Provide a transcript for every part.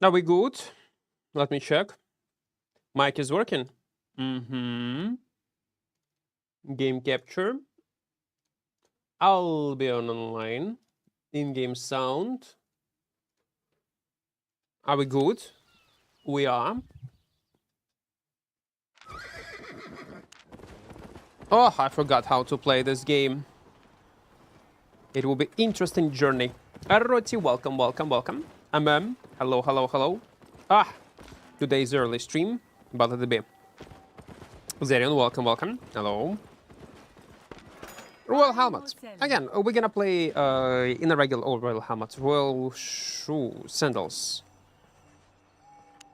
Are we good? Let me check. Mic is working. Game capture. I'll be online. In-game sound. Are we good? We are. Oh, I forgot how to play this game. It will be interesting journey. Arroti, welcome, welcome, welcome. Hello, hello, hello. Today's early stream, but it'll be. Zerion, welcome, welcome. Hello. Royal helmet. Again, we're gonna play in a regular royal helmet. Royal shoe sandals.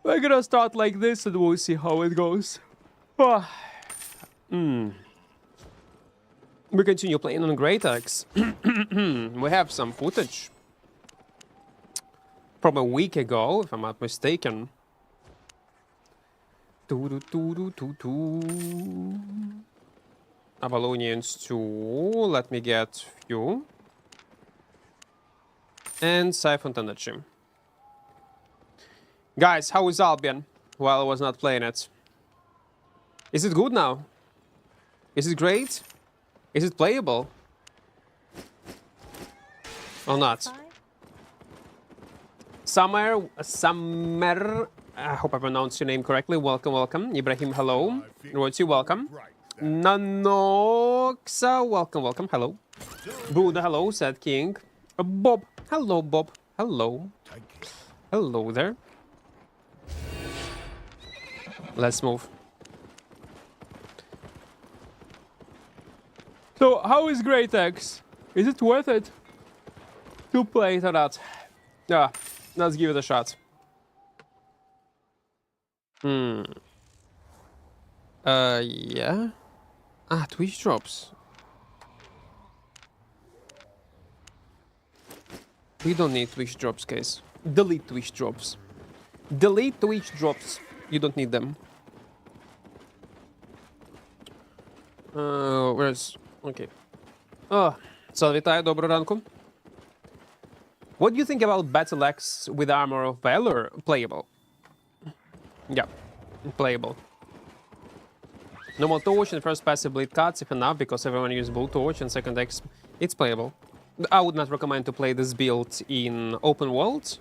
We're gonna start like this and we'll see how it goes. We continue playing on greataxe. We have some footage from a week ago, if I'm not mistaken. Avalonians 2. Let me get few. And Siphon Energy. Guys, how is Albion while I was not playing it? Is it good now? Is it great? Is it playable? Or not? Summer, I hope I pronounced your name correctly. Welcome, welcome. Ibrahim, hello. Roti, welcome. Nanoxa, welcome, welcome. Hello. Buddha, hello. Sad King. Bob, hello, Bob. Hello. Hello there. Let's move. So, how is greataxe? Is it worth it to play it or not? Yeah, let's give it a shot. Yeah. Twitch drops. We don't need Twitch drops, guys. Delete Twitch drops. Delete Twitch drops. You don't need them. Where's... Okay. Вітаю, доброго ранку. What do you think about Battle Axe with Armor of Valor? Playable. Yeah, playable. Normal torch and first passive bleed cuts if enough, because everyone uses blue torch and second X. It's playable. I would not recommend to play this build in open world,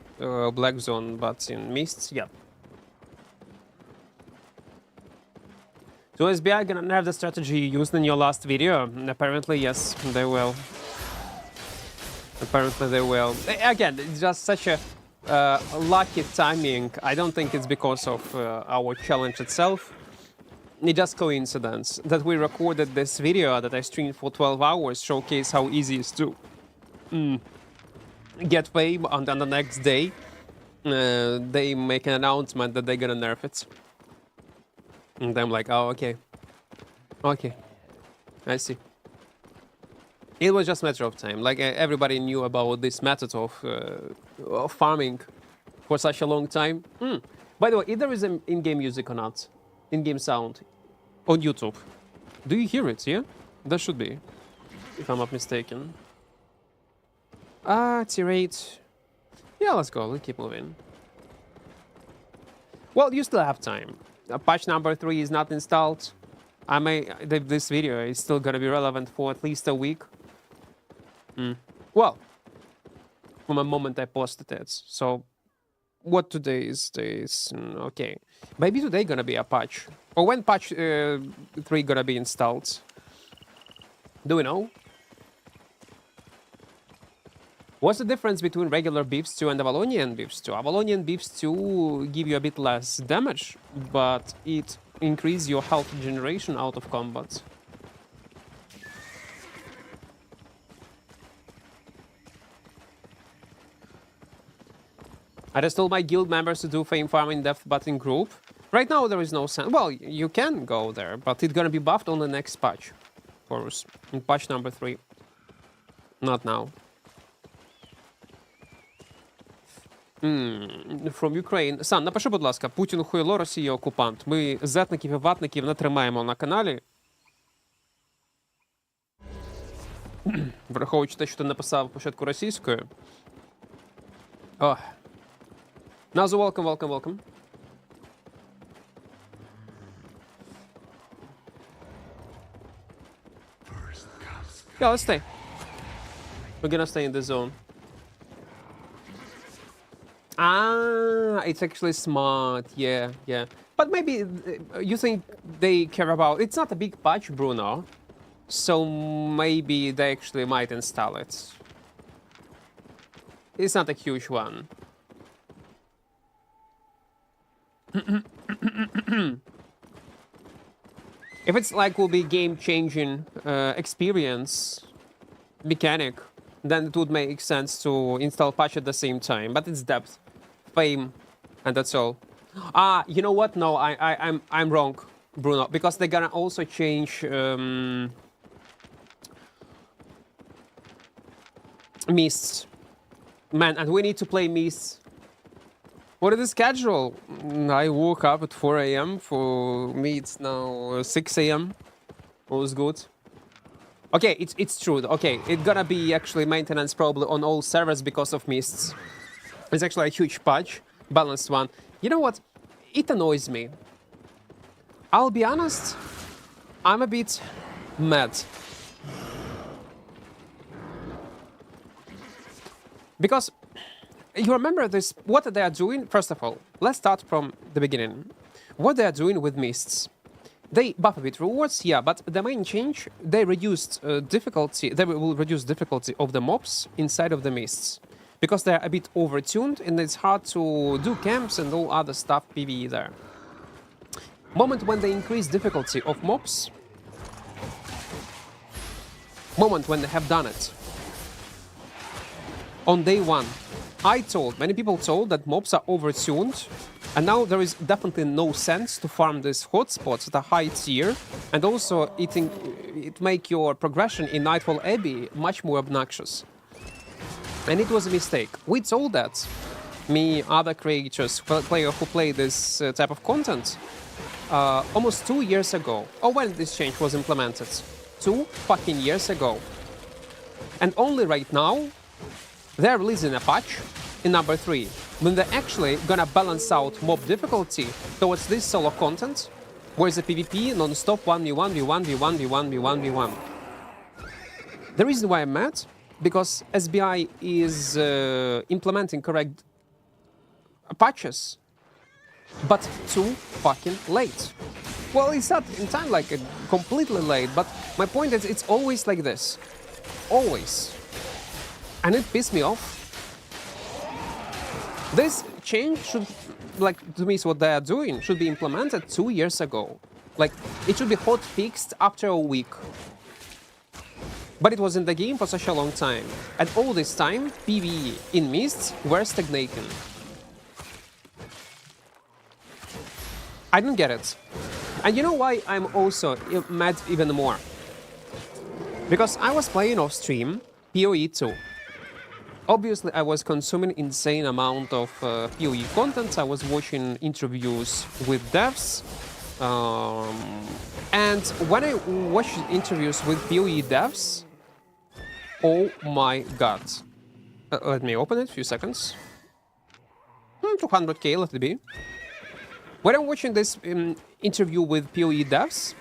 black zone, but in mists, yeah. So SBI gonna nerf the strategy used in your last video? Apparently, yes, they will. Apparently they will. Again, it's just such a lucky timing. I don't think it's because of our challenge itself. It's just coincidence that we recorded this video that I streamed for 12 hours, showcase how easy it is to get fame, and then the next day they make an announcement that they're gonna nerf it. And I'm like, oh, okay. Okay. I see. It was just a matter of time. Like, everybody knew about this method of farming for such a long time. By the way, if there is an in-game music or not, in-game sound, on YouTube, do you hear it, yeah? There should be, if I'm not mistaken. Tier 8. Yeah, let's go. Let's keep moving. Well, you still have time. Patch number 3 is not installed. This video is still gonna be relevant for at least a week. Well, from the moment I posted it. So, what today is? Okay. Maybe today gonna be a patch. Or when patch 3 gonna be installed? Do we know? What's the difference between regular Beefs 2 and Avalonian Beefs 2? Avalonian Beefs 2 give you a bit less damage, but it increases your health generation out of combat. I just told my guild members to do fame farm in depth, but in group. Right now there is no sense. Well, you can go there, but it's gonna be buffed on the next patch. Of course, in patch number 3. Not now. From Ukraine. Сан, напиши, будь ласка, Путін хуйло, Росія окупант. Ми зетників і ватників не тримаємо на каналі. Враховуючи те, що ти написав початку російською. Nazo, welcome, welcome, welcome. Yeah, let's stay. We're gonna stay in the zone. Ah, it's actually smart. Yeah, yeah. But maybe you think they care about... It's not a big patch, Bruno. So maybe they actually might install it. It's not a huge one. If it's like will be game-changing experience mechanic, then it would make sense to install patch at the same time. But it's depth, fame, and that's all. Ah, you know what? No, I'm wrong, Bruno, because they're gonna also change mists. Man, and we need to play mists. What is the schedule? I woke up at 4 a.m. For me, it's now 6 a.m. All is good. Okay, it's true. Okay, it's gonna be actually maintenance probably on all servers because of mists. It's actually a huge patch, balanced one. You know what? It annoys me. I'll be honest, I'm a bit mad. Because you remember this, what they are doing? First of all, let's start from the beginning. What they are doing with mists. They buff a bit rewards, yeah, but the main change, they reduced difficulty, they will reduce difficulty of the mobs inside of the mists. Because they're a bit overtuned and it's hard to do camps and all other stuff PvE there. Moment when they increase difficulty of mobs, moment when they have done it. On day one, many people told that mobs are overtuned, and now there is definitely no sense to farm these hotspots at a high tier, and also it make your progression in Nightfall Abbey much more obnoxious. And it was a mistake. We told that, me, other creators, players who play this type of content, almost 2 years ago. Oh, when this change was implemented? 2 fucking years ago. And only right now, they're releasing a patch in number 3, when they're actually gonna balance out mob difficulty towards this solo content, where it's a PvP non-stop 1v1, v1, v1, v1, v1, v1. The reason why I'm mad, because SBI is implementing correct patches, but too fucking late. Well, it's not in time like completely late, but my point is it's always like this. Always. And it pissed me off. This change should, like, to me, is what they are doing, should be implemented 2 years ago. Like, it should be hot fixed after a week. But it was in the game for such a long time. And all this time, PvE in mists were stagnating. I don't get it. And you know why I'm also mad even more? Because I was playing off stream PoE 2. Obviously, I was consuming insane amount of PoE content. I was watching interviews with devs. And when I watched interviews with PoE devs, oh my god. Let me open it, a few seconds. 200k, let it be. When I'm watching this interview with PoE devs,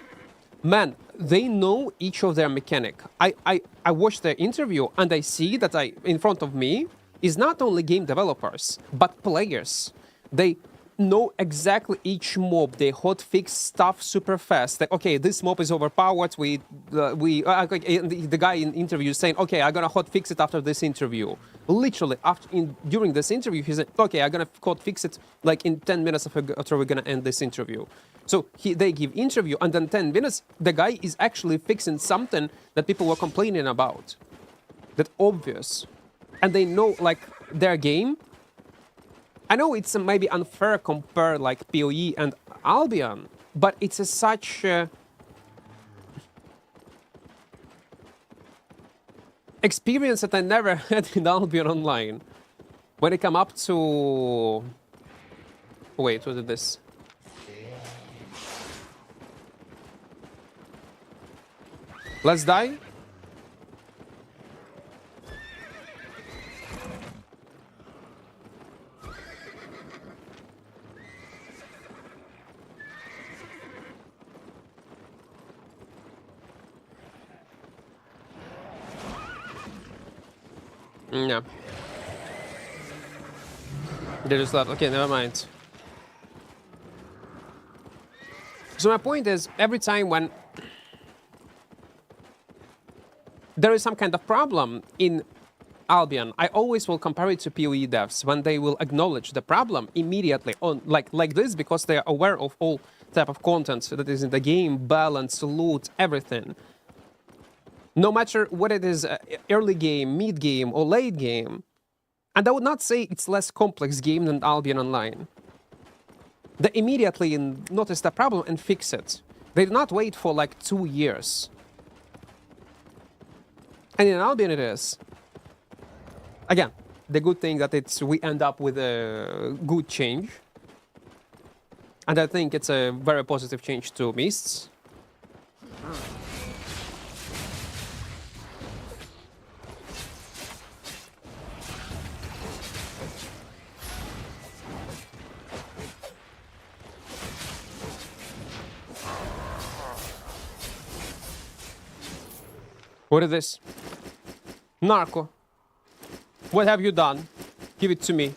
man, they know each of their mechanic. I watch their interview and I see that in front of me is not only game developers, but players. They know exactly each mob. They hotfix stuff super fast. Like, okay, this mob is overpowered. The guy in interview is saying, okay, I'm gonna hotfix it after this interview. Literally, during this interview, he said, okay, I'm gonna hotfix it like in 10 minutes after we're gonna end this interview. So they give interview, and then 10 minutes, the guy is actually fixing something that people were complaining about. That's obvious. And they know, like, their game. I know it's maybe unfair compare like PoE and Albion, but it's such experience that I never had in Albion Online. When it come up to... Wait, what is this? Let's die. Yeah. They just left. Okay, never mind. So my point is, every time when there is some kind of problem in Albion, I always will compare it to PoE devs when they will acknowledge the problem immediately on like this, because they are aware of all type of content that is in the game, balance, loot, everything. No matter what it is, early game, mid game, or late game. And I would not say it's less complex game than Albion Online. They immediately notice the problem and fix it. They do not wait for like 2 years. And in Albion it is. Again, the good thing that we end up with a good change. And I think it's a very positive change to Mists. What is this? Narco. What have you done? Give it to me.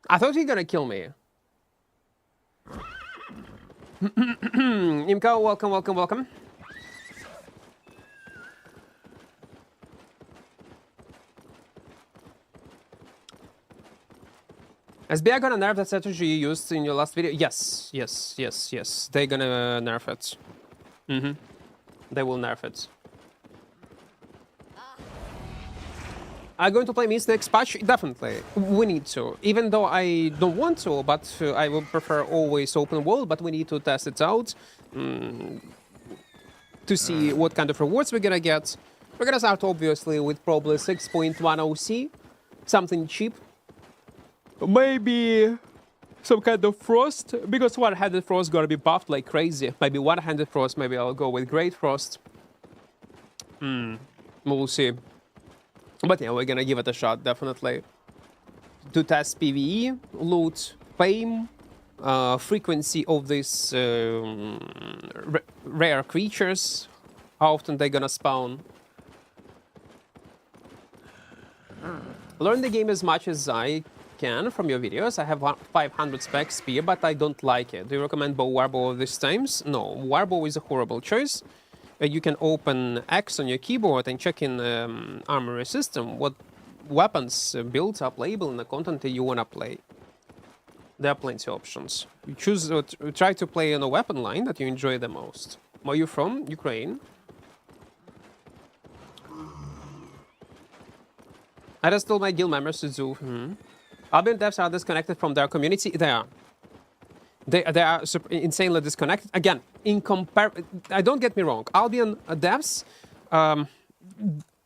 I thought you were gonna kill me. Imco, welcome, welcome, welcome. SBI gonna nerf that strategy you used in your last video? Yes, yes, yes, yes. They're gonna nerf it. They will nerf it. I'm going to play Mist next patch? Definitely. We need to. Even though I don't want to, but I would prefer always open world, but we need to test it out to see what kind of rewards we're gonna get. We're gonna start, obviously, with probably 6.10 OC. Something cheap. Maybe some kind of Frost, because one-handed Frost gotta be buffed like crazy. Maybe one-handed Frost, maybe I'll go with Great Frost. We'll see. But yeah, we're gonna give it a shot, definitely. To test PvE, loot, fame, frequency of these rare creatures, how often they're gonna spawn. Learn the game as much as I can from your videos. I have 500 spec spear, but I don't like it. Do you recommend bow warbow these times? No, warbow is a horrible choice. You can open X on your keyboard and check in armory system what weapons, builds are playable in the content that you wanna play. There are plenty of options. You choose, try to play on a weapon line that you enjoy the most. Where are you from? Ukraine. I just told my guild members to do. Albion devs are disconnected from their community. They are. They are insanely disconnected. Again, don't get me wrong. Albion devs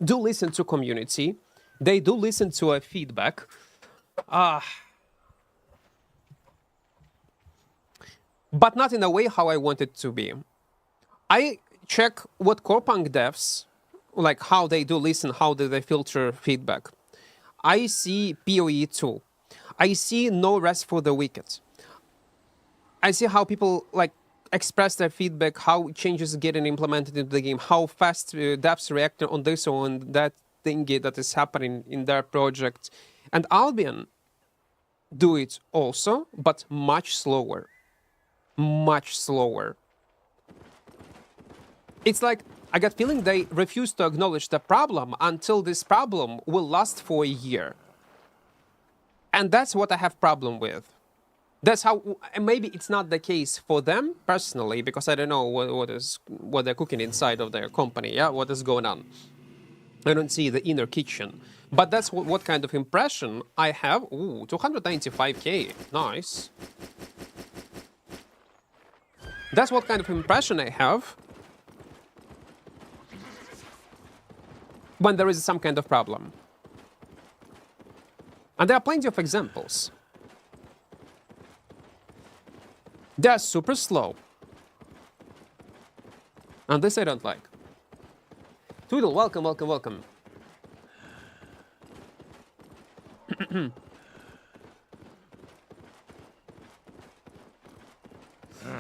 do listen to community. They do listen to a feedback. But not in a way how I want it to be. I check what core punk devs, like how they do listen, how do they filter feedback. I see PoE too. I see no rest for the wicked. I see how people like express their feedback, how changes getting implemented into the game, how fast devs react on this or on that thingy that is happening in their project. And Albion do it also, but much slower. Much slower. It's like, I got feeling they refuse to acknowledge the problem until this problem will last for a year. And that's what I have problem with. That's how, maybe it's not the case for them personally, because I don't know what they're cooking inside of their company, yeah, what is going on. I don't see the inner kitchen. But that's what kind of impression I have. Ooh, 295k, nice. That's what kind of impression I have when there is some kind of problem. And there are plenty of examples. They are super slow. And this I don't like. Tweedle, welcome, welcome, welcome.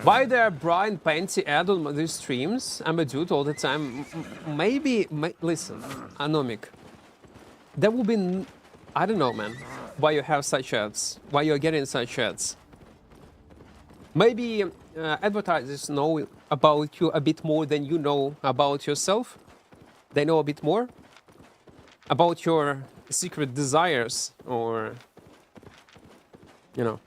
Why there are Brian Panty ad on these streams? I'm a dude all the time. Maybe, listen, Anomic. There will be, I don't know, man. Why you have such ads? Why you're getting such ads? Maybe advertisers know about you a bit more than you know about yourself. They know a bit more about your secret desires, or, you know.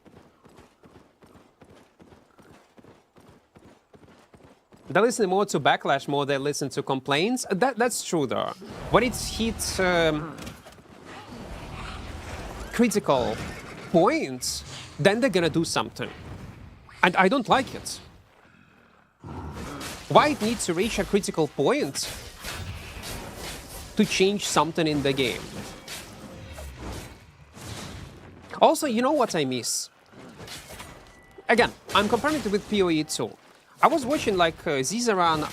They listen more to backlash more than listen to complaints. That's true though. When it hits critical points, then they're gonna do something. And I don't like it. Why it needs to reach a critical point to change something in the game? Also, you know what I miss? Again, I'm comparing it with PoE 2. I was watching like Zizaran,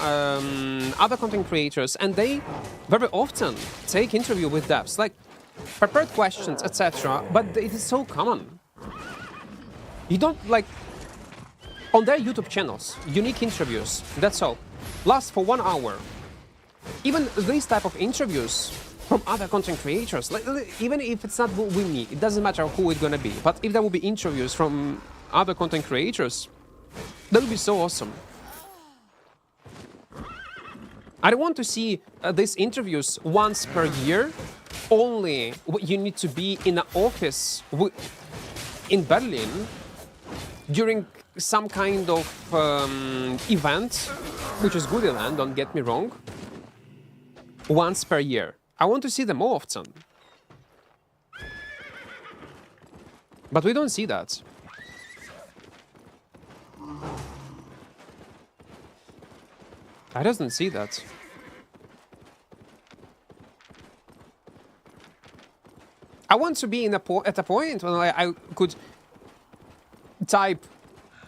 other content creators, and they very often take interview with devs, like prepared questions, etc. But it is so common. You don't like on their YouTube channels, unique interviews. That's all. Last for 1 hour. Even these type of interviews from other content creators, like, even if it's not with me, it doesn't matter who it's gonna be. But if there will be interviews from other content creators, that would be so awesome. I don't want to see these interviews once per year. Only you need to be in an office in Berlin during some kind of event, which is good event, don't get me wrong, once per year. I want to see them more often. But we don't see that. I doesn't see that. I want to be in at a point when I could type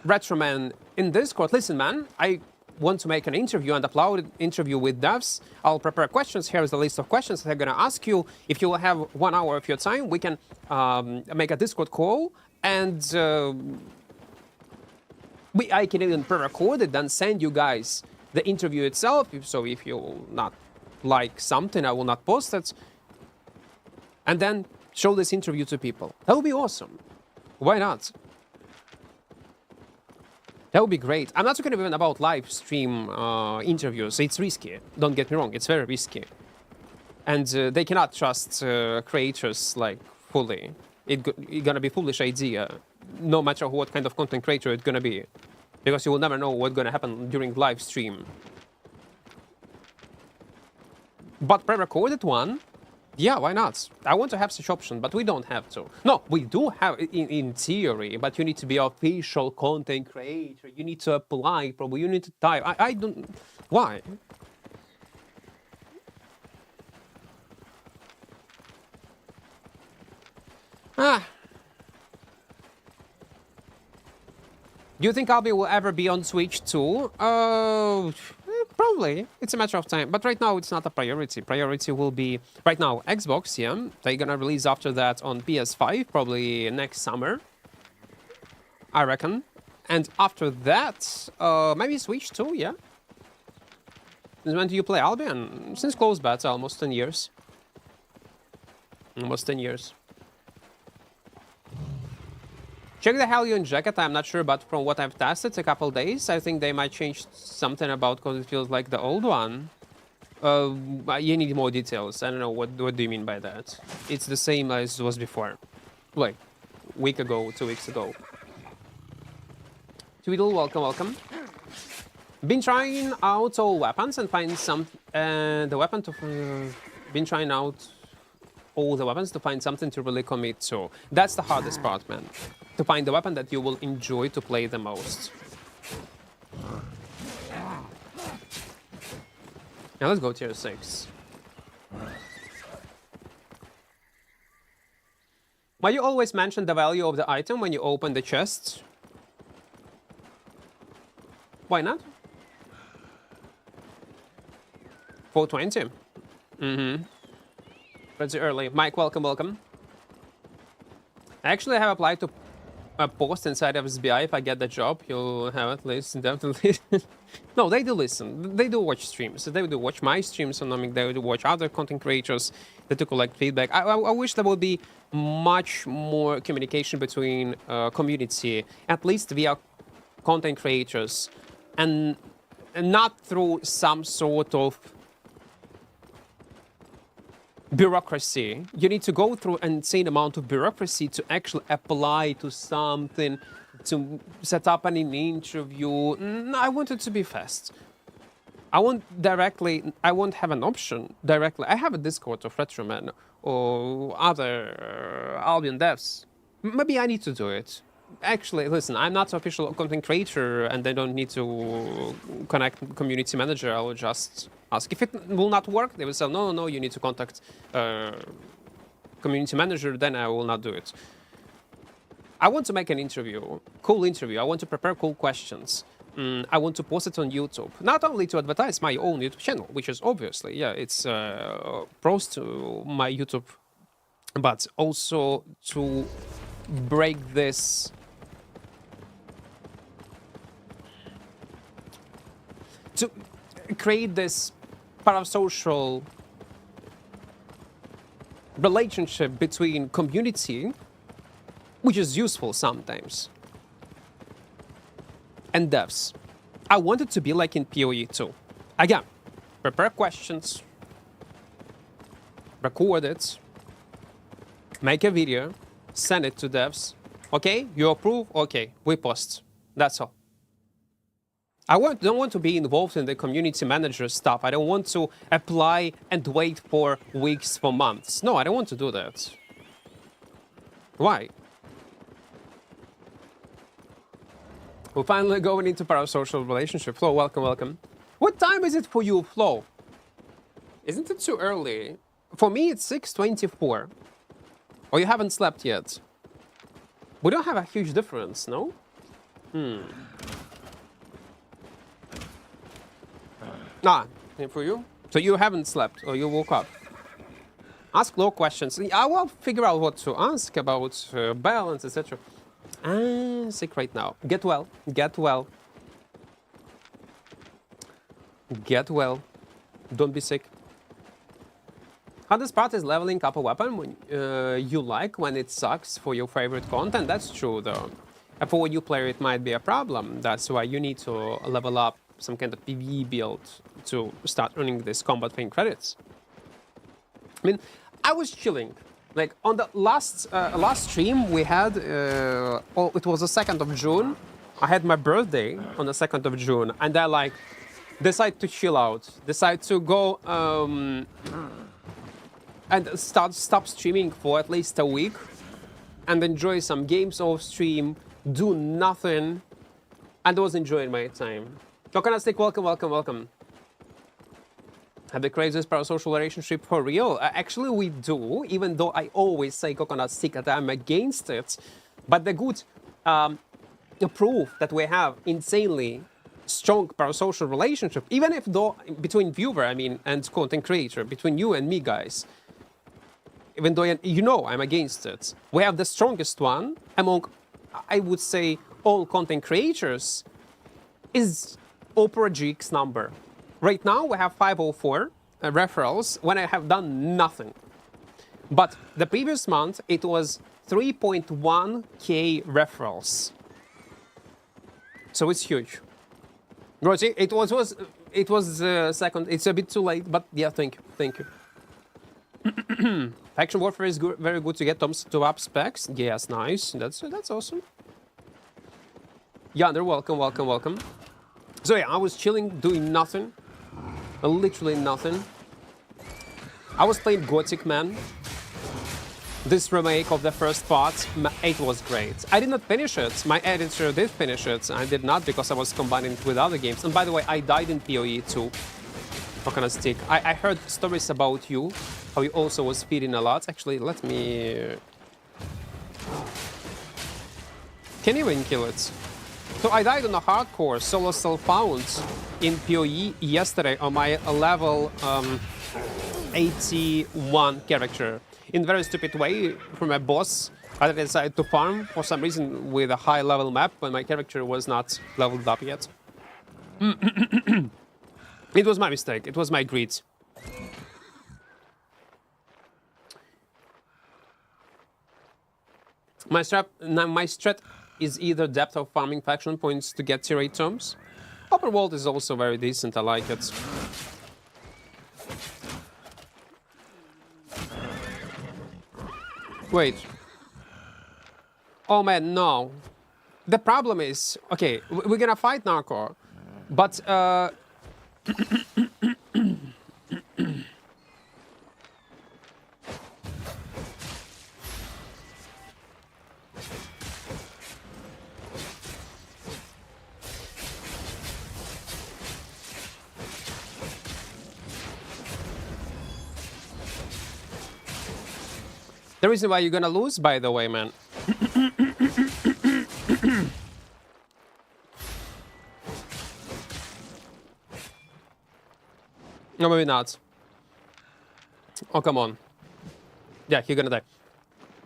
Retroman in Discord. Listen, man, I want to make an interview and upload an interview with devs. I'll prepare questions. Here is the list of questions that I'm gonna ask you. If you will have 1 hour of your time, we can make a Discord call, and I can even pre-record it and send you guys the interview itself. So if you will not like something, I will not post it. And then show this interview to people. That would be awesome. Why not? That would be great. I'm not talking even about live stream interviews. It's risky. Don't get me wrong. It's very risky. And they cannot trust creators like fully. It's gonna be foolish idea, no matter what kind of content creator it's gonna be. Because you will never know what's gonna happen during live stream. But pre-recorded one, yeah, why not? I want to have such option, but we don't have to. No, we do have in theory, but you need to be official content creator. You need to apply, probably. You need to type. I don't. Why? Do you think Albi will ever be on Switch too? Probably. It's a matter of time. But right now, it's not a priority. Priority will be, right now, Xbox, yeah. They're gonna release after that on PS5, probably next summer, I reckon. And after that, maybe Switch too, yeah. Since when do you play Albion? Since close beta, almost 10 years. Almost 10 years. Check the Halion jacket, I'm not sure, but from what I've tested a couple days, I think they might change something about because it feels like the old one. You need more details. I don't know, what do you mean by that? It's the same as it was before. Like, a week ago, 2 weeks ago. Tweedle, welcome, welcome. Been trying out all weapons and find some... the weapon to... been trying out all the weapons to find something to really commit to. That's the hardest part, man. To find the weapon that you will enjoy to play the most. Now let's go tier 6. Why you always mention the value of the item when you open the chest? Why not? 420. Mm-hmm. Pretty early. Mike, welcome, welcome. I actually have applied to a post inside of SBI. If I get the job, you'll have at least definitely. No, they do listen. They do watch streams. They do watch my streams, and I mean, they do watch other content creators. They do collect feedback. I wish there would be much more communication between community, at least via content creators, and not through some sort of bureaucracy. You need to go through an insane amount of bureaucracy to actually apply to something, to set up an interview. I want it to be fast. I won't have an option directly. I have a Discord of Retroman or other Albion devs. Maybe I need to do it. Actually, listen, I'm not an official content creator and I don't need to connect community manager. I will just ask. If it will not work, they will say, no, you need to contact community manager, then I will not do it. I want to make an interview, cool interview. I want to prepare cool questions. I want to post it on YouTube, not only to advertise my own YouTube channel, which is obviously, yeah, it's pros to my YouTube, but also to break this to create this parasocial relationship between community, which is useful sometimes, and devs. I want it to be like in PoE too. Again, prepare questions, record it, make a video, send it to devs. Okay, you approve? Okay, we post. That's all. I don't want to be involved in the community manager stuff. I don't want to apply and wait for weeks, for months. No, I don't want to do that. Why? We're finally going into parasocial relationship. Flo, welcome, welcome. What time is it for you, Flo? Isn't it too early? For me, it's 6:24. Or you haven't slept yet? We don't have a huge difference, no? And for you? So you haven't slept, or you woke up? Ask low questions. I will figure out what to ask about balance, etc. Sick right now. Get well. Get well. Get well. Don't be sick. Hardest part is leveling up a weapon when you like, when it sucks for your favorite content. That's true, though. And for a new player, it might be a problem. That's why you need to level up some kind of PvE build to start earning this combat thing credits. I mean, I was chilling. Like on the last stream we had, it was the 2nd of June. I had my birthday on the 2nd of June, and I like decide to chill out, decide to go and stop streaming for at least a week, and enjoy some games off stream, do nothing, and I was enjoying my time. Coconut Stick, welcome, welcome, welcome. Have the craziest parasocial relationship for real? Actually, we do, even though I always say Coconut Stick that I'm against it. But the good proof that we have insanely strong parasocial relationship, even if though between viewer, I mean, and content creator, between you and me, guys, even though you know I'm against it, we have the strongest one among, I would say, all content creators, is mmorpg's number. Right now, we have 504 referrals when I have done nothing. But the previous month, it was 3.1k referrals. So it's huge. Roger, it was second. It's a bit too late, but yeah, thank you. Faction warfare is good, very good to get to up specs. Yes, nice. That's awesome. Yeah, they're welcome, welcome, welcome. So yeah, I was chilling, doing nothing. Literally nothing. I was playing Gothic, man. This remake of the first part, it was great. I did not finish it. My editor did finish it. I did not because I was combining it with other games. And by the way, I died in PoE too. Coconut Stick. I heard stories about you, how you also was feeding a lot. Actually, let me... Can you even kill it? So I died on a hardcore solo self-found in PoE yesterday on my level 81 character. In a very stupid way, from a boss I decided to farm for some reason with a high level map when my character was not leveled up yet. It was my mistake. It was my greed. My strat is either depth of farming faction points to get tier 8 tomes. Open world is also very decent. I like it. Wait. Oh man, no. The problem is, okay, we're gonna fight Narcor, but the reason why you're gonna lose, by the way, man. No, maybe not. Oh, come on. Yeah, you're gonna die.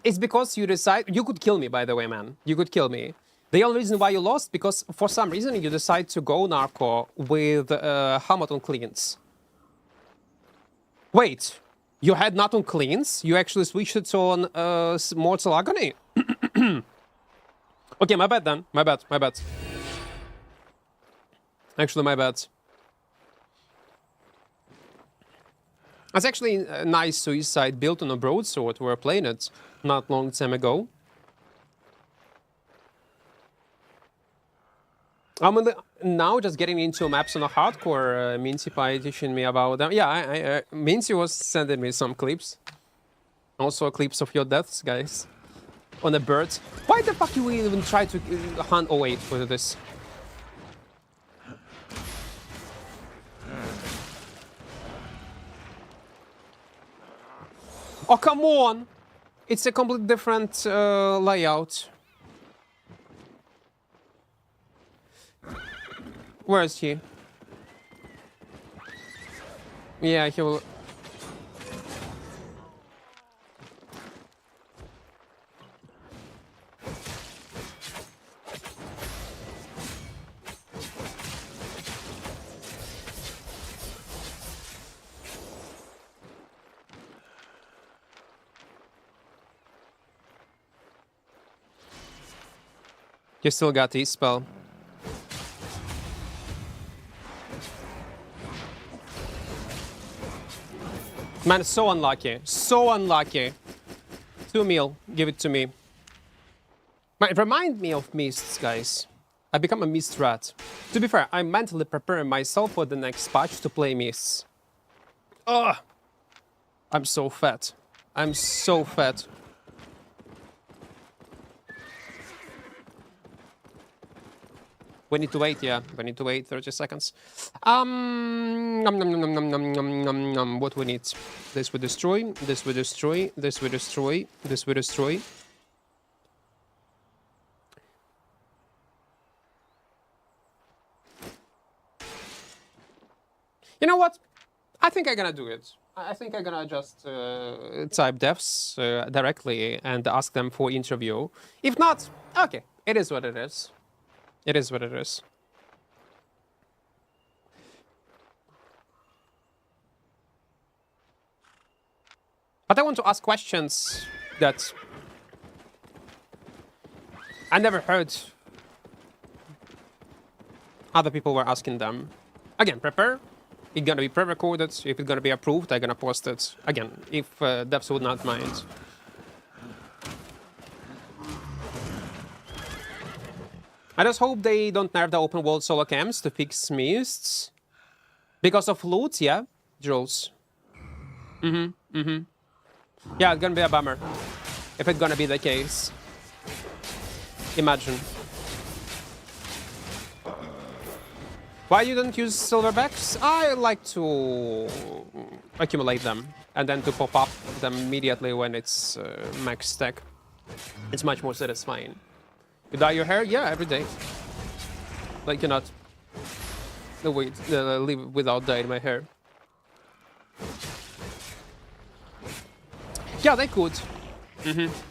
It's because you decide... You could kill me, by the way, man. You could kill me. The only reason why you lost, because for some reason you decide to go Narco with Helmet on Cleans. Wait. You had not on Cleans? You actually switched it on Mortal Agony? Okay, my bad then. My bad. Actually, my bad. That's actually a nice suicide built on a broadsword. We were playing it not long time ago. I'm now just getting into maps on a hardcore. Mincy petitioned me about them. Yeah, Mincy was sending me some clips. Also clips of your deaths, guys. On a bird. Why the fuck you even try to hunt? Oh wait, what is this? Oh, come on! It's a completely different layout. Where is he? Yeah, he will... You still got the spell. Man, so unlucky. So unlucky. 2 mil. Give it to me. Man, remind me of mists, guys. I become a mist rat. To be fair, I'm mentally preparing myself for the next patch to play mists. Ugh! I'm so fat. I'm so fat. We need to wait, yeah. We need to wait 30 seconds. What we need? This will destroy, this will destroy, this will destroy, this will destroy. You know what? I think I'm gonna do it. I think I'm gonna just type devs directly and ask them for interview. If not, okay, it is what it is. It is what it is. But I want to ask questions that I never heard other people were asking them. Again, prepare. It's gonna be pre-recorded. If it's gonna be approved, I'm gonna post it. Again, if devs would not mind. I just hope they don't nerf the open world solo camps to fix mists. Because of loot, yeah? Jules. Yeah, it's gonna be a bummer. If it's gonna be the case. Imagine. Why you don't use silverbacks? I like to accumulate them. And then to pop up them immediately when it's max stack. It's much more satisfying. You dye your hair? Yeah, every day. Like, you're not... No, wait, live without dyeing my hair. Yeah, they could.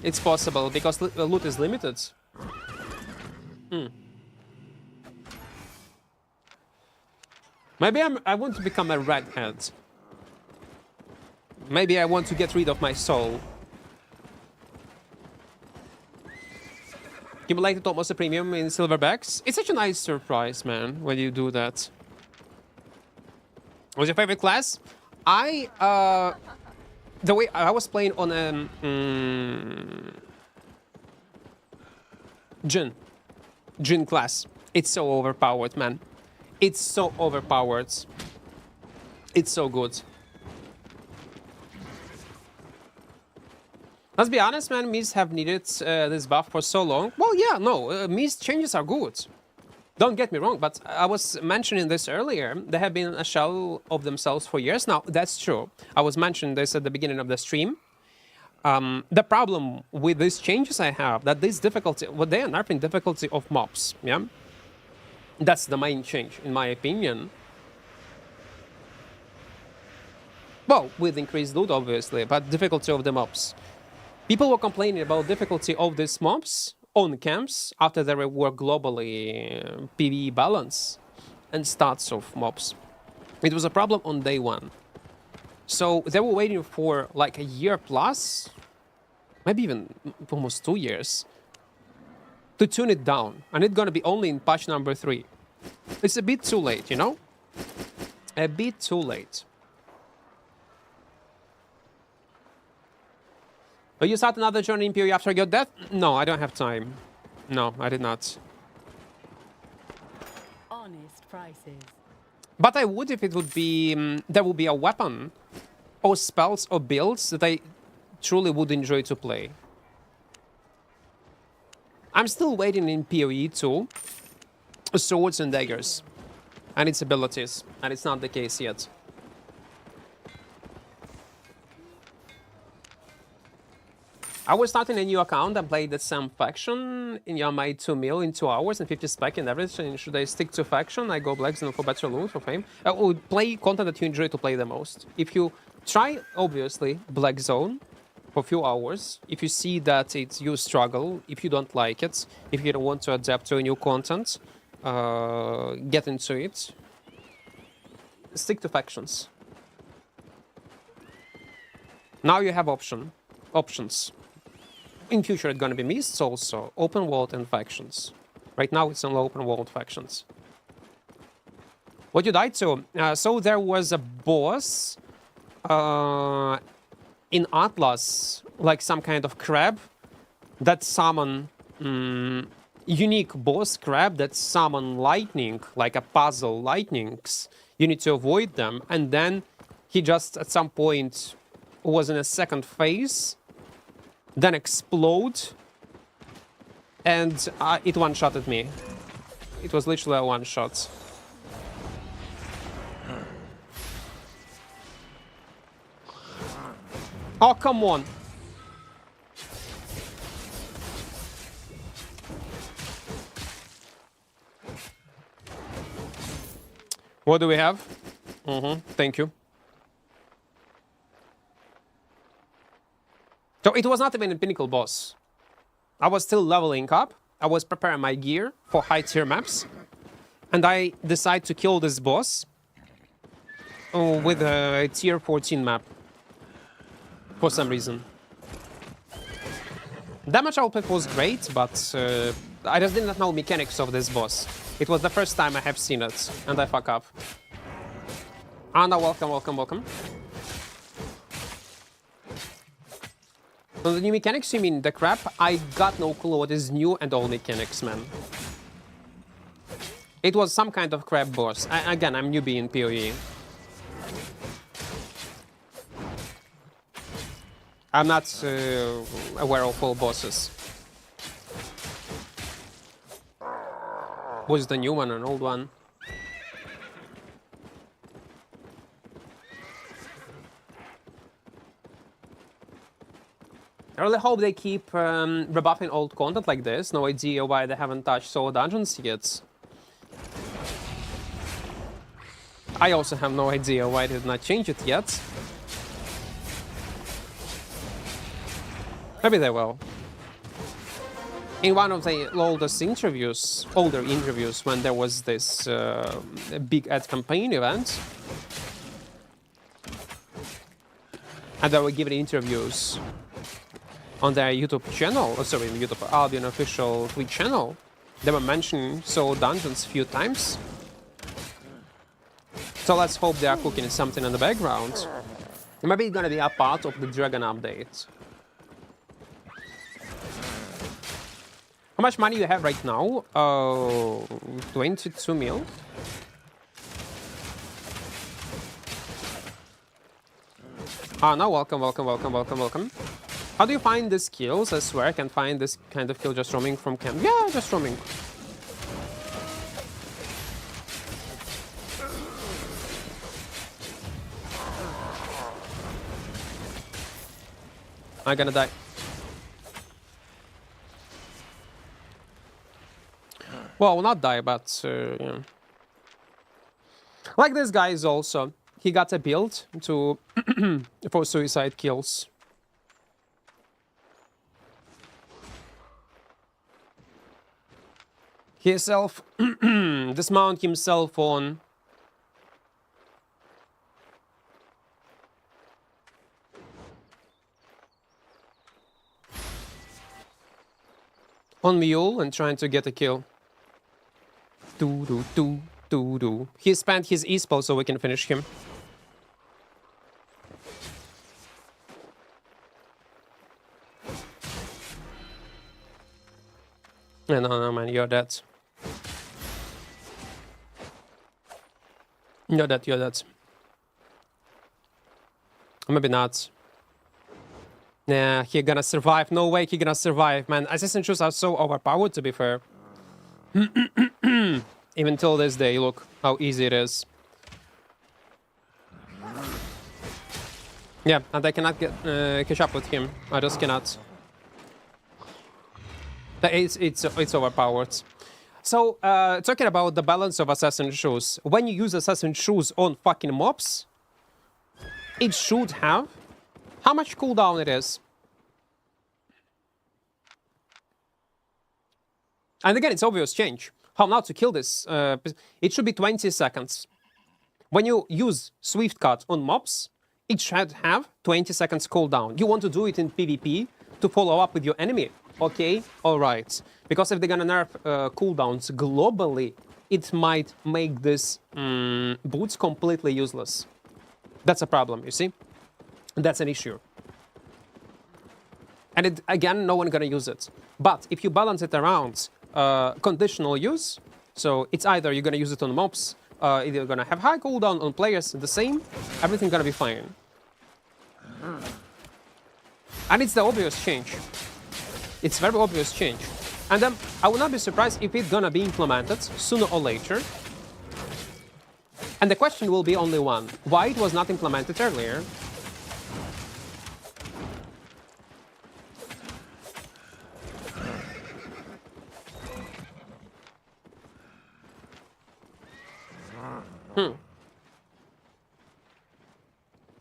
It's possible because loot is limited. Maybe I want to become a redhead. Maybe I want to get rid of my soul. Accumulated almost a premium in silverbacks. It's such a nice surprise, man, when you do that. What's your favorite class? The way I was playing on a Jin class. It's so overpowered, man. It's so overpowered. It's so good. Let's be honest, man. Mist have needed this buff for so long. Well, yeah, no. Mist changes are good. Don't get me wrong, but I was mentioning this earlier. They have been a shell of themselves for years now. That's true. I was mentioning this at the beginning of the stream. The problem with these changes I have, that this difficulty, what they are nerfing difficulty of mobs, yeah? That's the main change, in my opinion. Well, with increased loot, obviously, but difficulty of the mobs. People were complaining about difficulty of these mobs on camps after there were globally PvE balance and stats of mobs. It was a problem on day one. So they were waiting for like a year plus, maybe even almost 2 years, to tune it down. And it's gonna be only in patch number 3. It's a bit too late, you know? A bit too late. Will you start another journey in PoE after your death? No, I don't have time. No, I did not. Honest prices. But I would if it would be... there would be a weapon or spells or builds that I truly would enjoy to play. I'm still waiting in PoE too. Swords and daggers. And its abilities. And it's not the case yet. I was starting a new account and played the same faction. I made 2 mil in 2 hours and 50 spec and everything. Should I stick to faction? I go Black Zone for better loot, for fame. I would play content that you enjoy to play the most. If you try, obviously, Black Zone for a few hours, if you see that you struggle, if you don't like it, if you don't want to adapt to a new content, get into it, stick to factions. Now you have options. In future, it's gonna be mists also, open world and factions. Right now, it's only open world factions. What you died to? So there was a boss in Atlas, like some kind of crab that summon unique boss crab that summon lightning, like a puzzle lightnings. You need to avoid them, and then he just at some point was in a second phase. Then explode, and it one-shotted me. It was literally a one-shot. Oh, come on. What do we have? Thank you. So it was not even a pinnacle boss. I was still leveling up. I was preparing my gear for high tier maps. And I decided to kill this boss with a tier 14 map. For some reason. Damage output was great, but I just did not know mechanics of this boss. It was the first time I have seen it, and I fuck up. Anna, welcome. So the new mechanics, you mean the crap? I got no clue what is new and old mechanics, man. It was some kind of crab boss. Again, I'm newbie in PoE. I'm not aware of all bosses. Was the new one an old one? I really hope they keep rebuffing old content like this. No idea why they haven't touched Soul Dungeons yet. I also have no idea why they did not change it yet. Maybe they will. In one of the older interviews, when there was this big ad campaign event, and they were giving interviews on their YouTube channel, sorry, YouTube Albion official Twitch channel, they were mentioning Soul Dungeons a few times. So let's hope they are cooking something in the background. Maybe it's gonna be a part of the Dragon update. How much money you have right now? 22 mil. Ah, no, welcome. How do you find these kills? I swear I can find this kind of kill just roaming from camp. Yeah, just roaming. I'm gonna die. Well, not die, but yeah. Like this guy is also. He got a build to for suicide kills. He dismount himself on mule and trying to get a kill. Do. He spent his e-spell so we can finish him. No, man, you're dead. You're dead. Maybe not. Nah, he gonna survive. No way he gonna survive, man. Assassin shoes are so overpowered, to be fair. Even till this day, look how easy it is. Yeah, and I cannot get catch up with him. I just cannot. It's overpowered. So, talking about the balance of Assassin Shoes. When you use Assassin Shoes on fucking mobs, it should have... How much cooldown it is? And again, it's obvious change. How now to kill this? It should be 20 seconds. When you use Swift Cut on mobs, it should have 20 seconds cooldown. You want to do it in PvP to follow up with your enemy. Okay, alright. Because if they're gonna nerf cooldowns globally, it might make this boots completely useless. That's a problem, you see? That's an issue. And again, no one gonna use it. But if you balance it around conditional use, so it's either you're gonna use it on mobs, either you're gonna have high cooldown on players the same, everything's gonna be fine. And it's the obvious change. It's very obvious change. And then I will not be surprised if it's gonna be implemented sooner or later. And the question will be only one. Why it was not implemented earlier?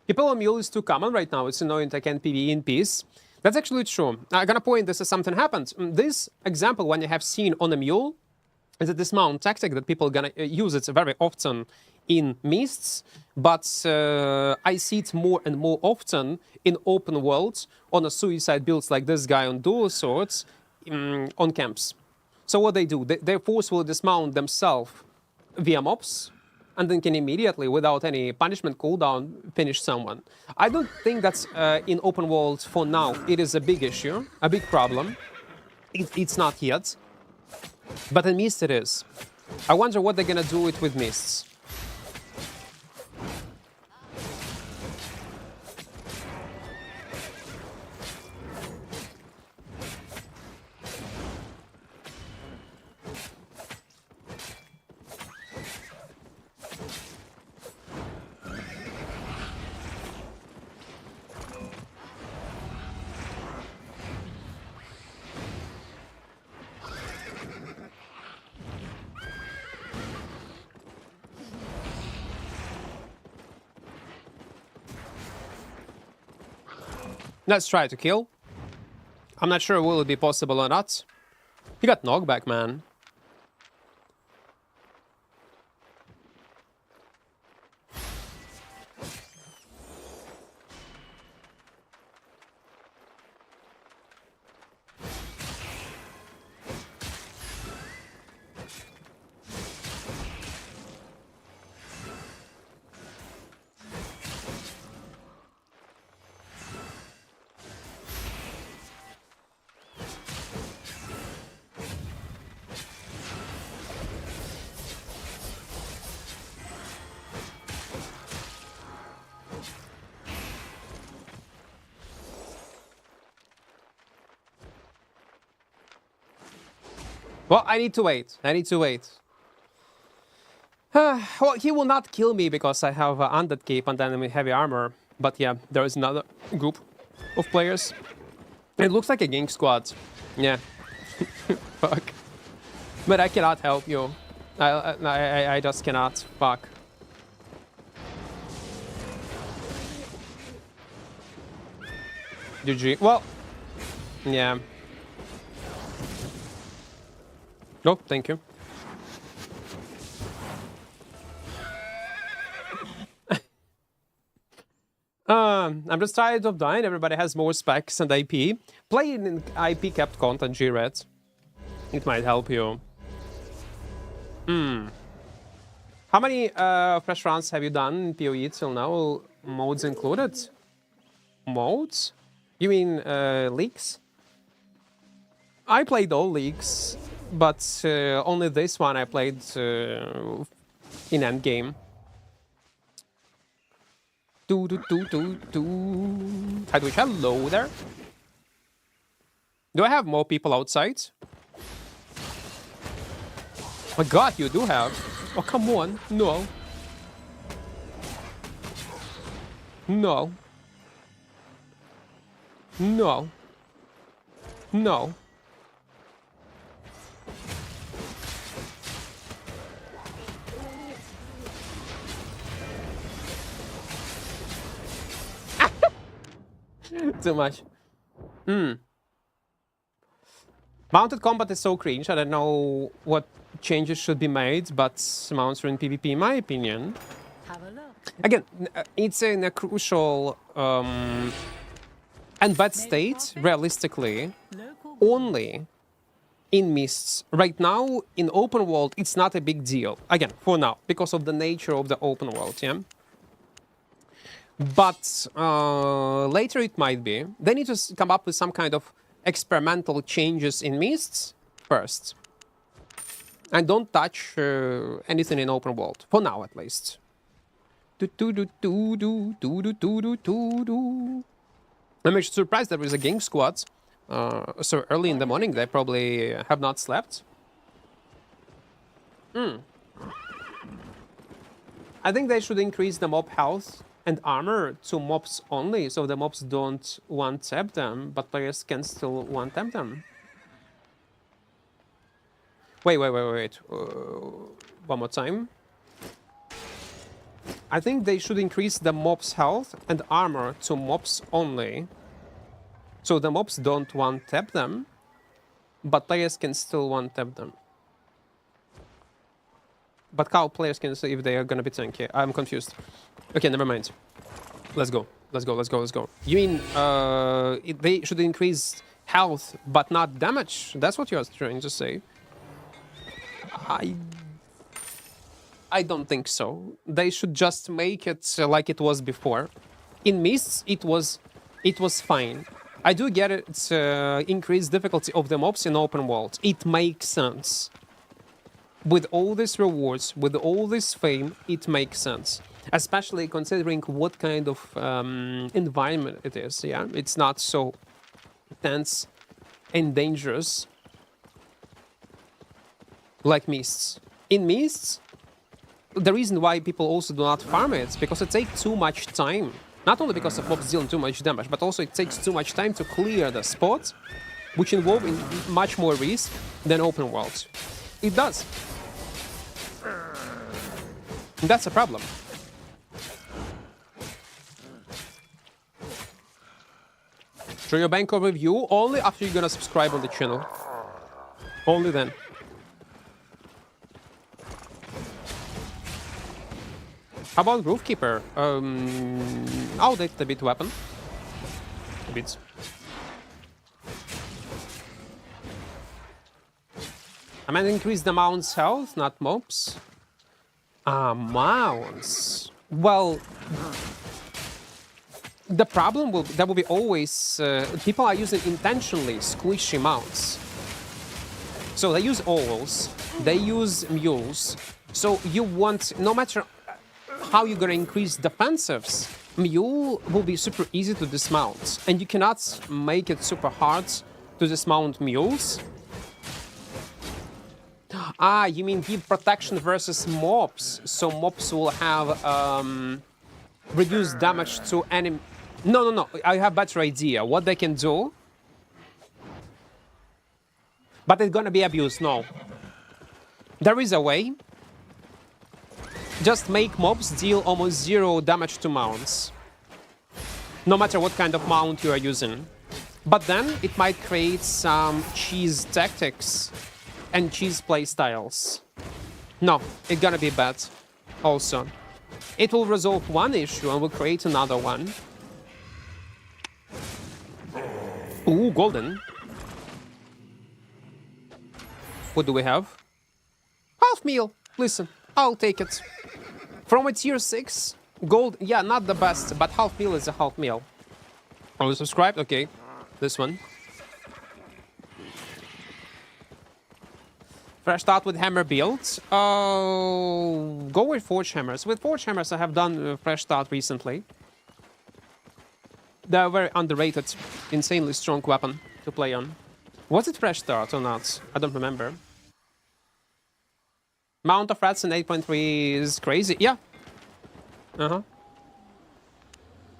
People on Mule is too common right now. It's annoying I can't PvE in peace. That's actually true. I'm gonna point this as something happened. This example, when you have seen on a Mule, is a dismount tactic that people gonna use it very often in mists, but I see it more and more often in open worlds on a suicide builds like this guy on dual swords on camps. So what they do, they forcefully dismount themselves via mobs, and then can immediately, without any punishment cooldown, finish someone. I don't think that's in open world for now. It is a big issue, a big problem. It's not yet, but in Mist it is. I wonder what they're gonna do it with Mists. Let's try to kill. I'm not sure will it be possible or not. You got knockback, man. Well, I need to wait. I need to wait. Well, he will not kill me because I have undead cape and then heavy armor. But yeah, there is another group of players. It looks like a gang squad. Yeah. Fuck. But I cannot help you. I just cannot. Fuck. GG. Well, yeah. Oh, thank you. I'm just tired of dying. Everybody has more specs and IP. Play in IP capped content, G-Red. It might help you. How many fresh runs have you done in PoE till now? Modes included? Modes? You mean leagues? I played all leagues, but only this one I played in endgame. Hi Twitch, hello there. Do I have more people outside? My god, you do have. Oh, come on. No. No. No. No. Too much. Mounted combat is so cringe. I don't know what changes should be made, but mounts are in PvP, in my opinion. Have a look. Again, it's in a crucial and bad state, realistically, only in mists. Right now, in open world, it's not a big deal. Again, for now, because of the nature of the open world, yeah? But later it might be. They need to come up with some kind of experimental changes in mists first. And don't touch anything in open world, for now at least. I'm actually surprised there is a gang squad so early in the morning. They probably have not slept. I think they should increase the mob health and armor to mobs only, so the mobs don't one-tap them, but players can still one-tap them. Wait. One more time. I think they should increase the mobs' health and armor to mobs only, so the mobs don't one-tap them, but players can still one-tap them. But how players can see if they are gonna be tanky? I'm confused. Okay, never mind. Let's go. You mean they should increase health but not damage? That's what you're trying to say? I don't think so. They should just make it like it was before. In mists, it was fine. I do get it. It's increased difficulty of the mobs in open world. It makes sense. With all these rewards, with all this fame, it makes sense. Especially considering what kind of environment it is, yeah? It's not so tense and dangerous like mists. In mists, the reason why people also do not farm it is because it takes too much time. Not only because of mobs dealing too much damage, but also it takes too much time to clear the spots, which involve much more risk than open worlds. It does. And that's a problem. Show your bank overview only after you're gonna subscribe on the channel. Only then. How about Groovekeeper? Outdated a bit weapon. A bit. I meant increase the mount's health, not mobs. Mounts. Well, the problem will be always people are using intentionally squishy mounts. So they use owls, they use mules. So you want, no matter how you're gonna increase defensives, mule will be super easy to dismount, and you cannot make it super hard to dismount mules. Ah, you mean give protection versus mobs, so mobs will have reduced damage to enemy. No, I have a better idea what they can do. But it's gonna be abused, no. There is a way. Just make mobs deal almost 0 damage to mounts. No matter what kind of mount you are using. But then it might create some cheese tactics and cheese playstyles. No, it's gonna be bad also. It will resolve one issue and will create another one. Ooh, golden. What do we have? Half meal. Listen, I'll take it. From a tier 6, gold, yeah, not the best, but half meal is a half meal. Are you subscribed? Okay, this one. Fresh start with hammer builds. Go with forge hammers. With forge hammers, I have done a fresh start recently. They're very underrated, insanely strong weapon to play on. Was it fresh start or not? I don't remember. Mount of rats in 8.3 is crazy. Yeah.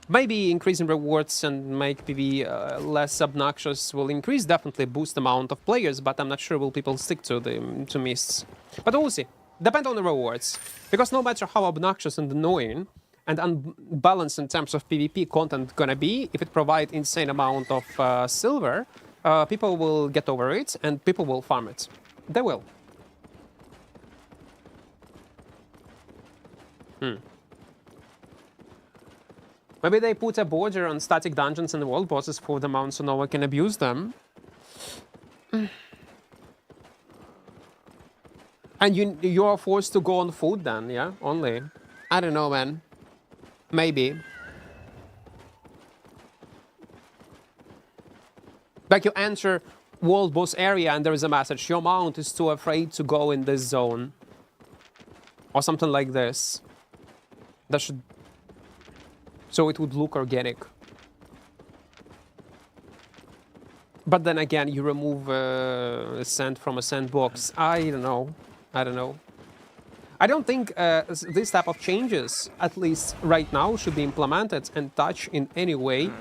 Maybe increasing rewards and make PvE less obnoxious will increase, definitely boost the amount of players, but I'm not sure will people stick to mists. But we'll see. Depend on the rewards. Because no matter how obnoxious and annoying and unbalanced in terms of PvP content gonna be, if it provides insane amount of silver, people will get over it and people will farm it. They will. Maybe they put a border on static dungeons and world bosses for the mount so no one can abuse them. And you are forced to go on food then, yeah? Only. I don't know, man. Maybe. Like you enter world boss area and there is a message. Your mount is too afraid to go in this zone. Or something like this. That should... So it would look organic. But then again, you remove sand from a sandbox. I don't know. I don't think this type of changes, at least right now, should be implemented and touch in any way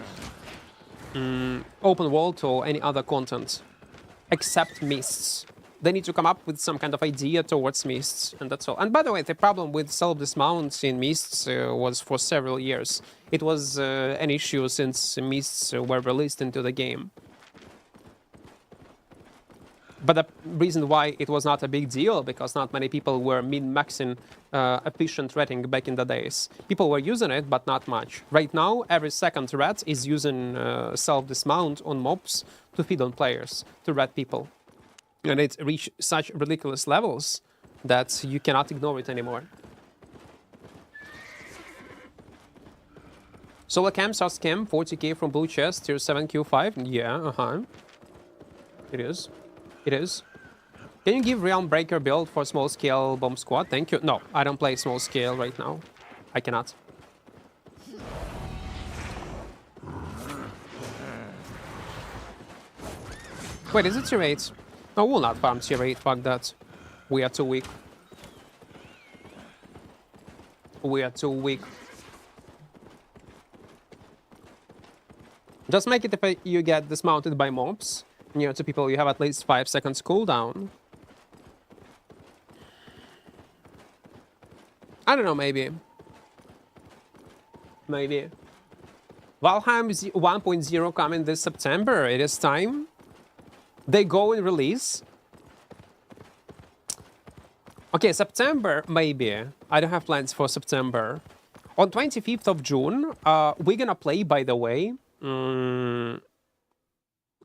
open world or any other content, except mists. They need to come up with some kind of idea towards mists, and that's all. And by the way, the problem with self-dismounts in mists was for several years. It was an issue since mists were released into the game. But the reason why it was not a big deal, because not many people were min-maxing efficient rating back in the days. People were using it, but not much. Right now, every second rat is using self-dismount on mobs to feed on players, to rat people. And it reached such ridiculous levels that you cannot ignore it anymore. Solar Cam, South Cam, 40k from Blue Chest, tier 7 Q5. Yeah, It is. It is. Can you give Realm Breaker build for small scale bomb squad? Thank you. No, I don't play small scale right now. I cannot. Wait, is it tier 8? No, we'll not farm tier 8, fuck that. We are too weak. We are too weak. Just make it if you get dismounted by mobs. Near to people, you have at least 5 seconds cooldown. I don't know, maybe. Maybe. Valheim 1.0 coming this September. It is time. They go in release. Okay, September, maybe. I don't have plans for September. On 25th of June, we're gonna play, by the way,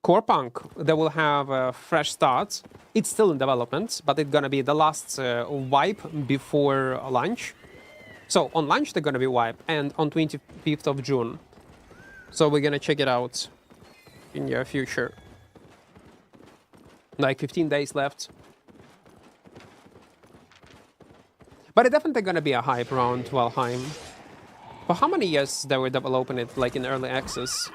Core Punk. They will have a fresh start. It's still in development, but it's gonna be the last wipe before launch. So on launch, they're gonna be wipe, and on 25th of June. So we're gonna check it out in the future. Like 15 days left. But it's definitely gonna be a hype around Valheim. For how many years they were developing it, like in early access?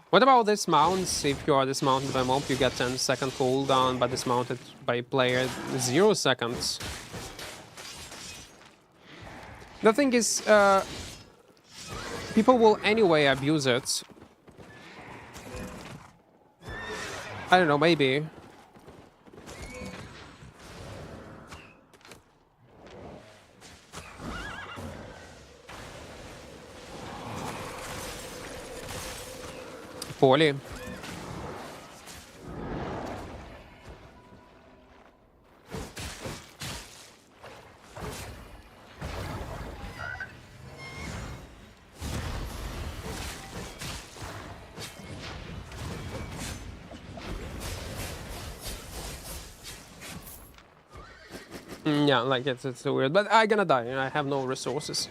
What about dismounts? If you are dismounted by mob, you get 10-second cooldown, but dismounted by player, 0 seconds. The thing is, people will anyway abuse it. I don't know, maybe. Poorly. Yeah, like it's weird, but I'm gonna die. I have no resources.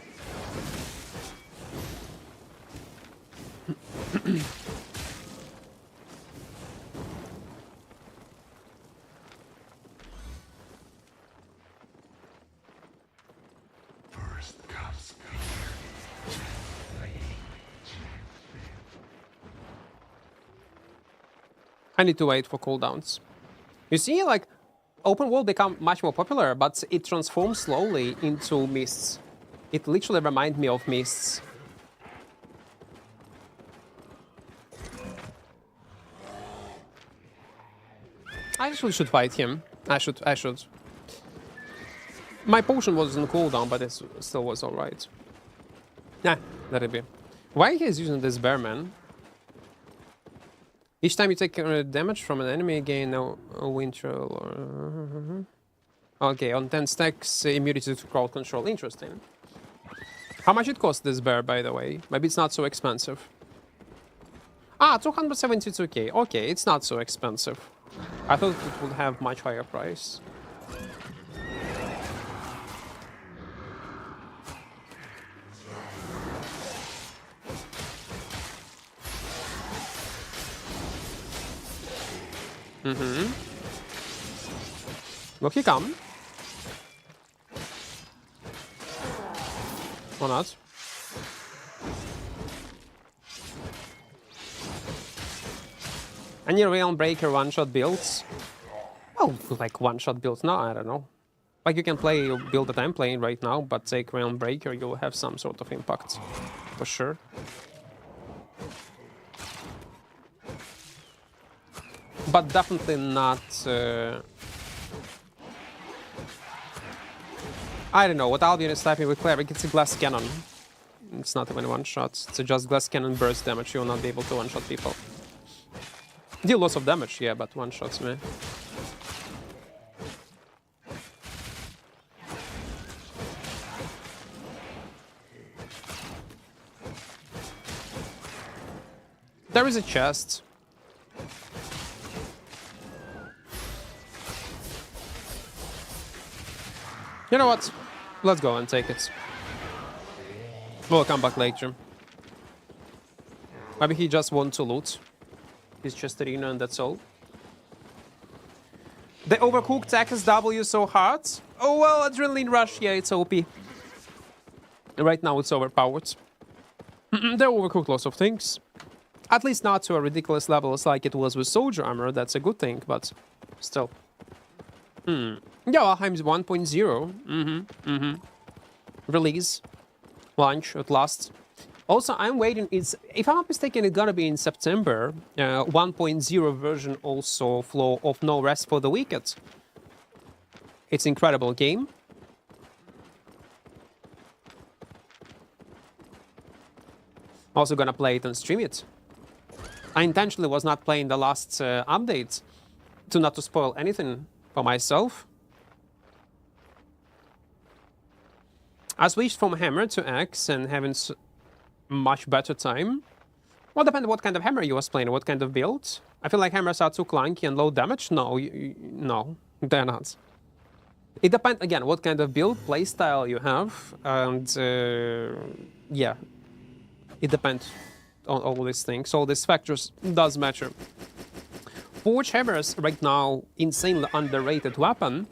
I need to wait for cooldowns. You see, like, open world become much more popular, but it transforms slowly into mists. It literally reminds me of mists. I actually should fight him. I should. My potion was in cooldown, but it still was alright. Nah, let it be. Why he is using this bear, man? Each time you take damage from an enemy, gain a winter or... Okay, on 10 stacks, immunity to crowd control. Interesting. How much it costs this bear, by the way? Maybe it's not so expensive. Ah, 272k. Okay, it's not so expensive. I thought it would have much higher price. Will he come? Or not? Any Realm Breaker one-shot builds? Oh, like one-shot builds? No, I don't know. Like you can play a build that I'm playing right now, but take Realm Breaker, you'll have some sort of impact. For sure. But definitely not... I don't know, what Albion is typing with Cleric, it's a glass cannon. It's not even one-shot, it's just glass cannon burst damage, you will not be able to one-shot people. Deal lots of damage, yeah, but one-shots me. There is a chest. You know what? Let's go and take it. We'll come back later. Maybe he just wants to loot his Chesterino and that's all. The overcooked XW so hard? Oh well, Adrenaline Rush, yeah, it's OP. Right now it's overpowered. They overcooked lots of things. At least not to a ridiculous level like it was with Soldier Armor, that's a good thing, but still. Yeah, Valheim's 1.0. Release. Launch at last. Also, I'm waiting, if I'm not mistaken, it's gonna be in September. 1.0 version also flow of No Rest for the Wicked. It's an incredible game. Also gonna play it and stream it. I intentionally was not playing the last update to not to spoil anything for myself. I switched from hammer to axe and having much better time. Well, depends what kind of hammer you was playing, what kind of build. I feel like hammers are too clunky and low damage. No, no, they're not. It depends, again, what kind of build, playstyle you have. And yeah, it depends on all these things. All these factors does matter. Forge hammers right now, insanely underrated weapon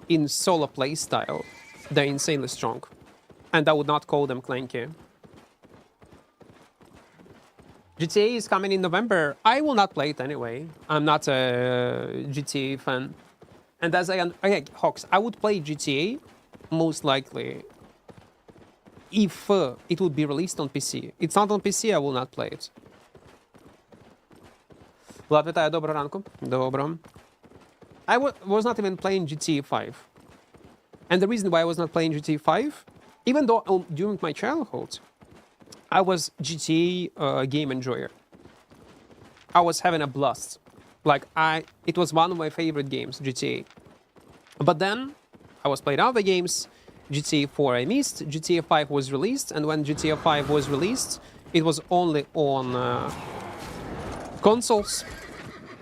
in solo playstyle. They're insanely strong. And I would not call them clanky. GTA is coming in November. I will not play it anyway. I'm not a GTA fan. And as okay, Hawks, I would play GTA most likely if it would be released on PC. It's not on PC, I will not play it. Влад, вітаю, доброго ранку. Добро. I was not even playing GTA 5. And the reason why I was not playing GTA 5, even though during my childhood, I was GTA game enjoyer. I was having a blast. Like, it was one of my favorite games, GTA. But then, I was playing other games. GTA 4 I missed, GTA 5 was released, and when GTA 5 was released, it was only on consoles.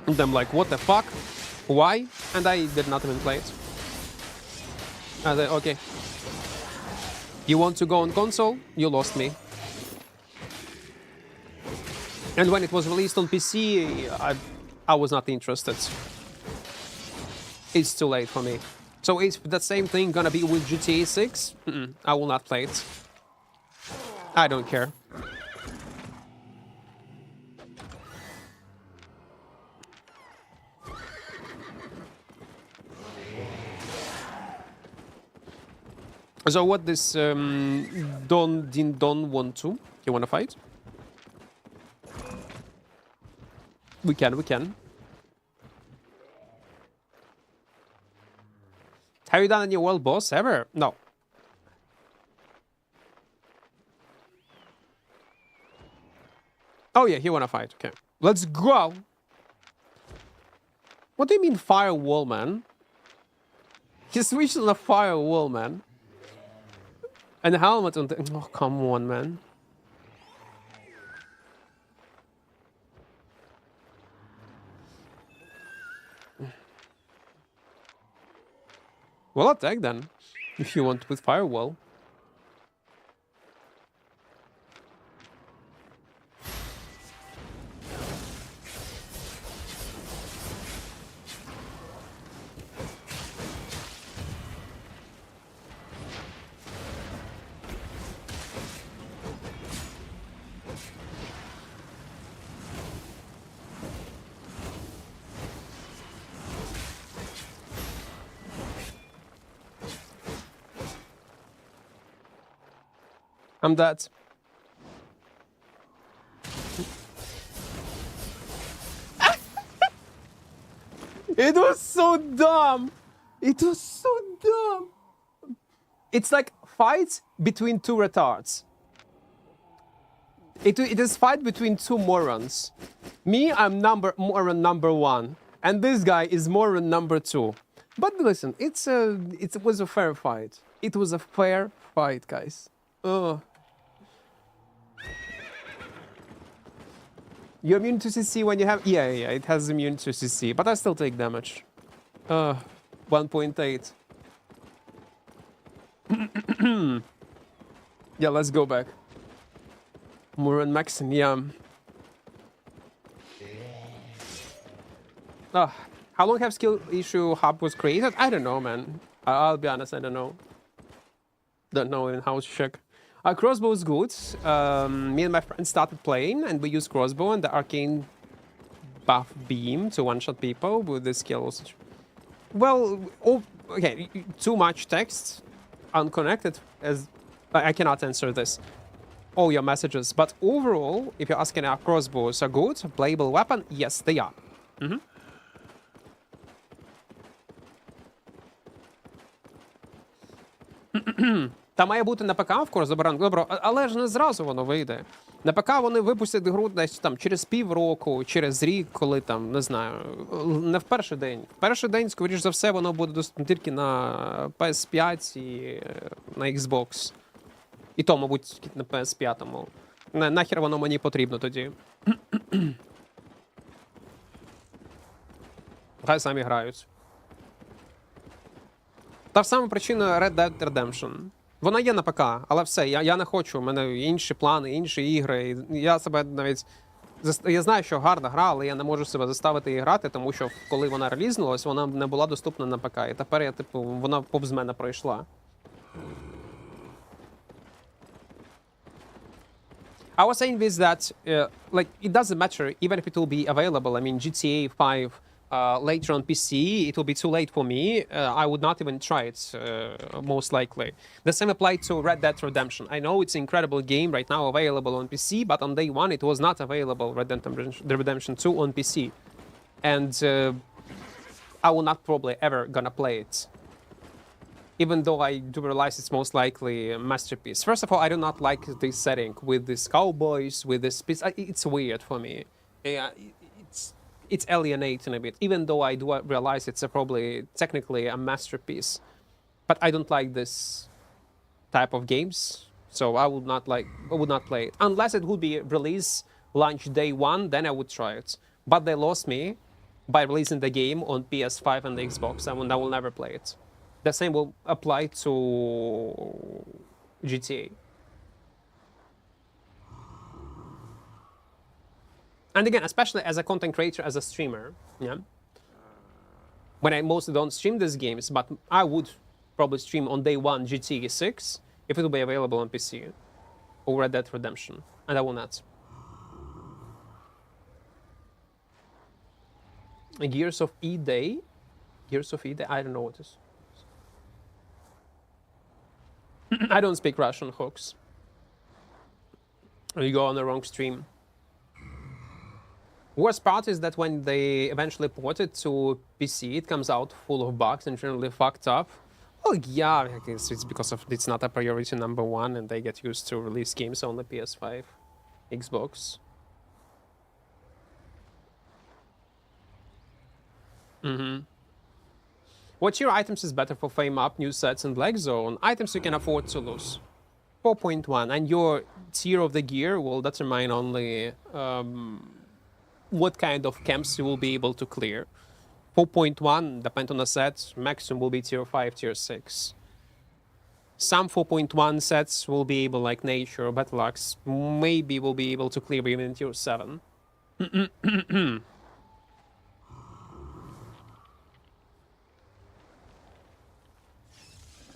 And I'm like, what the fuck? Why? And I did not even play it. I said, okay. You want to go on console? You lost me. And when it was released on PC, I was not interested. It's too late for me. So is that same thing gonna be with GTA 6? I will not play it. I don't care. So what this Don want to? You wanna fight? We can. Have you done any world boss ever? No. Oh yeah, you wanna fight, okay. Let's go! What do you mean firewall, man? He switched on a firewall, man. And the helmet on the... Oh, come on, man. Well, attack then, if you want with firewall. I'm dead. It was so dumb. It was so dumb. It's like fights between two retards. It is fight between two morons. Me, I'm moron number 1, and this guy is moron number 2. But listen, it was a fair fight. It was a fair fight, guys. Ugh. You're immune to CC when you have... Yeah, it has immune to CC, but I still take damage. 1.8. Yeah, let's go back. Muran Maxim, yeah. How long have skill issue hub was created? I don't know, man. I'll be honest, I don't know. Don't know in how to check. Crossbow is good. Me and my friend started playing, and we used crossbow and the arcane buff beam to one-shot people with the skills. Well, okay, too much text, unconnected, as I cannot answer this. All your messages, but overall, if you're asking our crossbows are good, playable weapon, yes, they are. Та має бути на ПК, в курс, добре, але ж не зразу воно вийде. На ПК вони випустять гру десь там через півроку, через рік, коли там, не знаю, не в перший день. В перший день, скоріш за все, воно буде доступно тільки на PS5 і на Xbox. І то, мабуть, тільки на PS5. Нахер воно мені потрібно тоді. Хай самі грають. Та ж сама причина Red Dead Redemption. Вона є на ПК, але все, я не хочу, у мене інші плани, інші ігри. Я себе навіть... Я знаю, що гарна гра, але я не можу себе заставити її грати, тому що коли вона релізнулась, вона не була доступна на ПК. І тепер я, типу, вона повз мене пройшла. I was saying this that, like, it doesn't matter, even if it will be available. I mean, GTA 5 later on PC, it will be too late for me. I would not even try it, most likely. The same applied to Red Dead Redemption. I know it's an incredible game right now available on PC, but on day one it was not available, Red Dead Redemption 2 on PC. And I will not probably ever gonna play it. Even though I do realize it's most likely a masterpiece. First of all, I do not like this setting with these cowboys, with this piece. It's weird for me. It's alienating a bit, even though I do realize it's probably technically a masterpiece. But I don't like this type of games, so I would not play it. Unless it would be release launch day one, then I would try it. But they lost me by releasing the game on PS5 and the Xbox, and I will never play it. The same will apply to GTA. And again, especially as a content creator, as a streamer, yeah. When I mostly don't stream these games, but I would probably stream on day one GTA 6 if it will be available on PC or Red Dead Redemption, and I will not. Gears of E-Day? Gears of E-Day? I don't know what it is. I don't speak Russian, Hawks. You go on the wrong stream. Worst part is that when they eventually port it to PC, it comes out full of bugs and generally fucked up. Well, yeah, I guess it's because of it's not a priority number one, and they get used to release games on the PS5, Xbox. What tier items is better for Fame Up, New Sets, and Black Zone? Items you can afford to lose. 4.1, and your tier of the gear will determine only what kind of camps you will be able to clear. 4.1, depend on the set, maximum will be tier 5, tier 6. Some 4.1 sets will be able, like Nature or Battle Axe, maybe will be able to clear even in tier 7.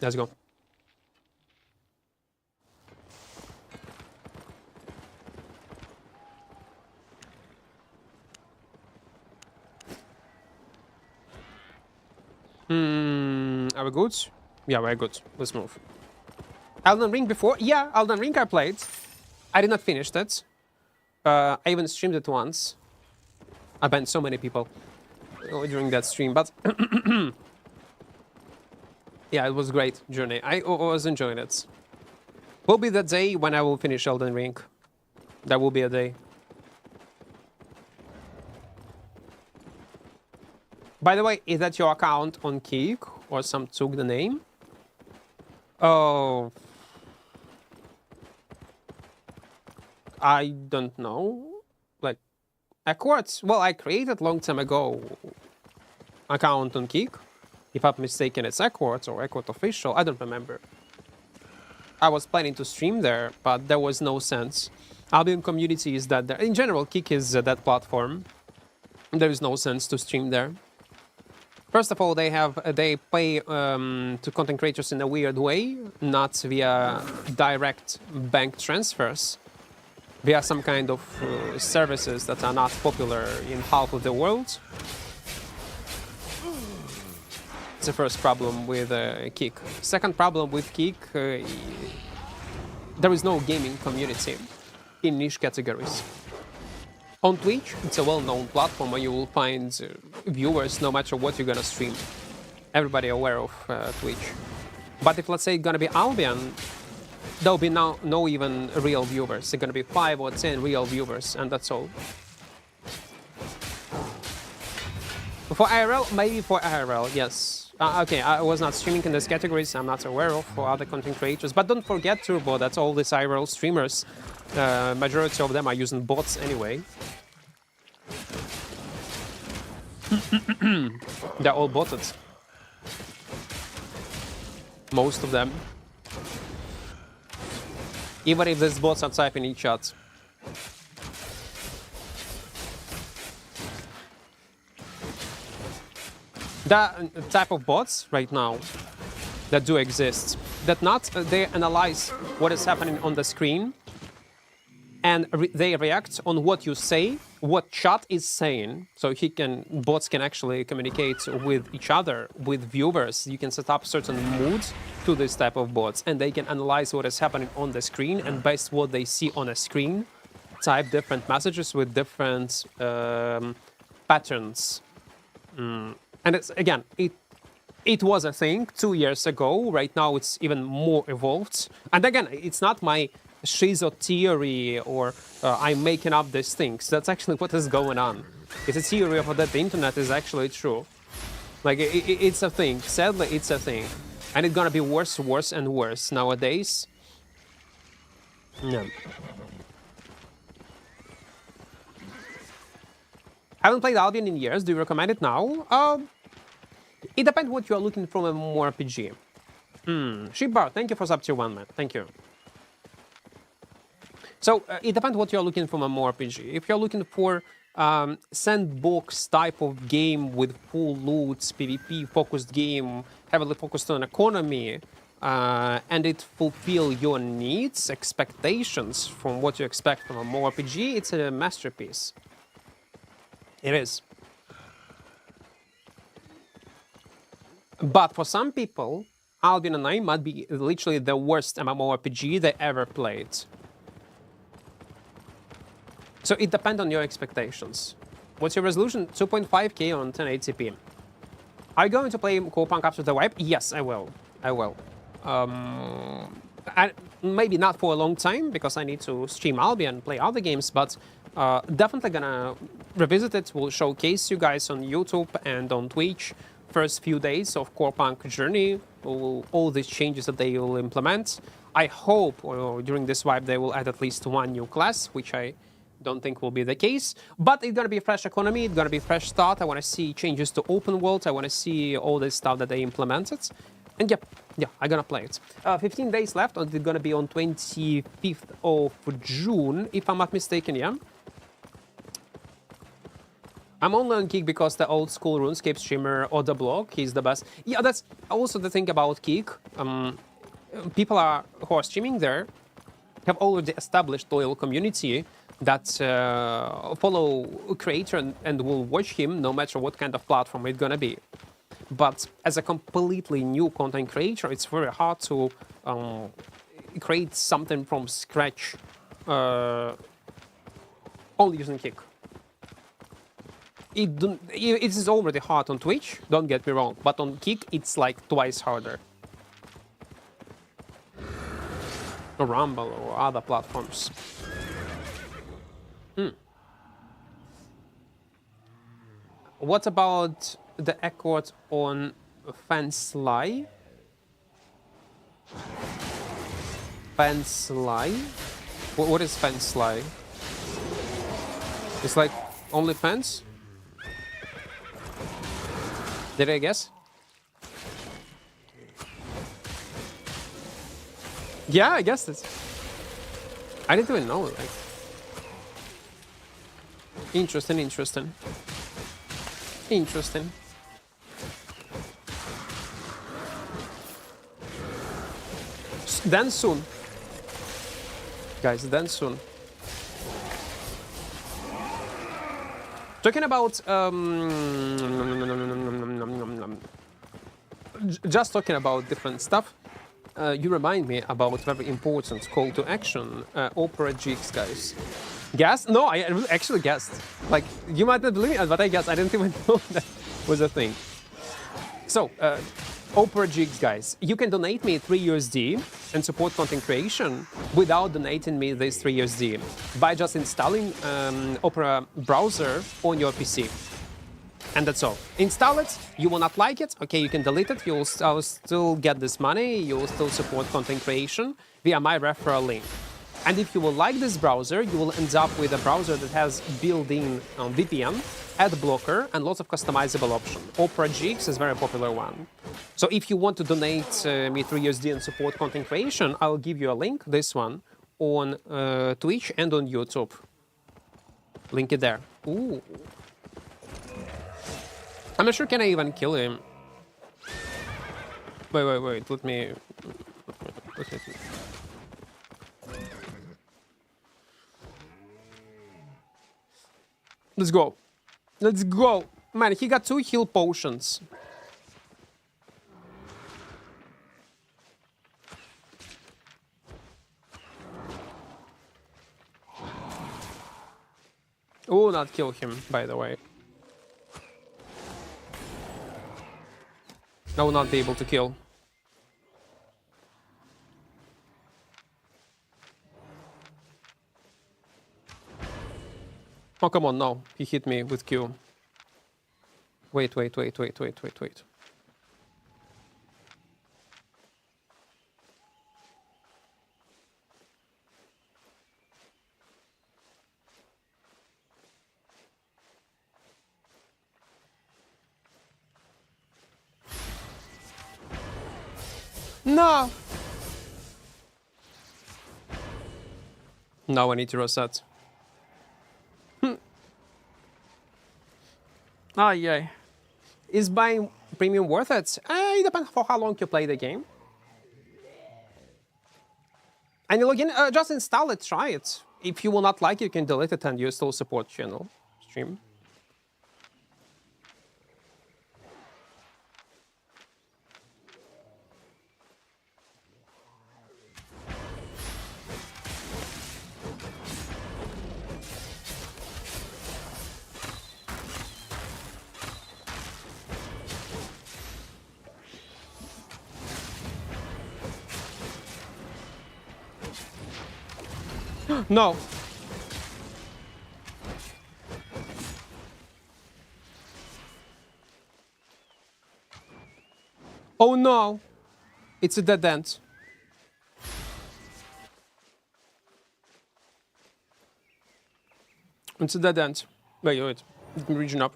Let's go. Are we good? Yeah, we're good. Let's move. Elden Ring before? Yeah, Elden Ring I played. I did not finish that. I even streamed it once. I banned so many people during that stream, but yeah, it was a great journey. I was enjoying it. Will be the day when I will finish Elden Ring. That will be a day. By the way, is that your account on Kik or some took the name? Oh, I don't know. Like Equart? Well, I created long time ago account on Kik. If I'm mistaken, it's Equart or Equart official. I don't remember. I was planning to stream there, but there was no sense. Albion community is that there. In general, Kik is that platform. There is no sense to stream there. First of all, they pay to content creators in a weird way, not via direct bank transfers, via some kind of services that are not popular in half of the world. It's the first problem with Kik. Second problem with Kik, there is no gaming community in niche categories. On Twitch, it's a well-known platform where you will find viewers no matter what you're gonna stream. Everybody aware of Twitch. But if, let's say, it's gonna be Albion, there'll be no even real viewers. It's gonna be 5 or 10 real viewers, and that's all. For IRL, maybe for IRL, yes. Okay, I was not streaming in these categories. I'm not aware of for other content creators. But don't forget, Turbo, that all these IRL streamers, majority of them are using bots anyway. They're all botted. Most of them. Even if these bots are typing in chat. The type of bots right now that do exist, that not they analyze what is happening on the screen and they react on what you say, what chat is saying. So bots can actually communicate with each other, with viewers. You can set up certain moods to this type of bots, and they can analyze what is happening on the screen, and based what they see on a screen, type different messages with different patterns. And it's, again, it was a thing 2 years ago. Right now, it's even more evolved. And again, it's not my schizo theory or I'm making up these things. That's actually what is going on. It's a theory of that the internet is actually true. Like, it's a thing. Sadly, it's a thing. And it's gonna be worse, worse, and worse nowadays. Yeah. Haven't played Albion in years. Do you recommend it now? It depends what you are looking from a mmorpg. Shipbar, thank you for sub tier 1, man. Thank you. So it depends what you are looking from a mmorpg. If you're looking for sandbox type of game with full loots, PvP focused game, heavily focused on economy, and it fulfill your needs, expectations from what you expect from a mmorpg, it's a masterpiece. It is. But for some people, Albion and I might be literally the worst MMORPG they ever played. So it depends on your expectations. What's your resolution? 2.5K on 1080p. Are you going to play Core after the wipe? Yes, I will. I will. Maybe not for a long time, because I need to stream Albion, play other games, but definitely gonna revisit it. We'll showcase you guys on YouTube and on Twitch. First few days of Core Punk journey, all these changes that they will implement. I hope during this wipe they will add at least one new class, which I don't think will be the case. But it's gonna be a fresh economy, it's gonna be a fresh start. I wanna see changes to open world, I wanna see all this stuff that they implemented. And yeah, I'm gonna play it. 15 days left, it's gonna be on 25th of June, if I'm not mistaken, yeah? I'm only on Kick because the old school RuneScape streamer or the blog, he's the best. Yeah, that's also the thing about Kick. People who are streaming there have already established loyal community that follow creator and will watch him no matter what kind of platform it's gonna be. But as a completely new content creator, it's very hard to create something from scratch only using Kick. It is already hard on Twitch, don't get me wrong, but on Kick it's like twice harder. Or Rumble or other platforms. What about the Equart on Fansly? Fansly? What is Fansly? It's like OnlyFans? Did I guess? Yeah, I guessed it. I didn't even know. Like, interesting. Then soon, guys. Then soon. Talking about just talking about different stuff. You remind me about very important call to action. Opera GX, guys. Guessed? No, I actually guessed. Like, you might not believe me, but I guessed. I didn't even know that was a thing. So, Opera Jigs, guys. You can donate me 3 USD and support content creation without donating me this 3 USD by just installing Opera browser on your PC. And that's all. Install it. You will not like it. Okay, you can delete it. You'll still get this money. You will still support content creation via my referral link. And if you will like this browser, you will end up with a browser that has built-in VPN, ad blocker, and lots of customizable options. Opera GX is a very popular one. So if you want to donate me 3 USD and support content creation, I'll give you a link, this one, on Twitch and on YouTube. Link it there. Ooh. I'm not sure can I even kill him. Wait. Let me. Let's go. Let's go. Man, he got 2 heal potions. Oh, not kill him, by the way. I will not be able to kill. Oh, come on, no. He hit me with Q. Wait. No! Now I need to reset. Ah, yeah. Is buying premium worth it? It depends for how long you play the game. And you log in, just install it, try it. If you will not like it, you can delete it and you still support channel stream. No. Oh no. It's a dead end. It's a dead end. Wait. Let me region up.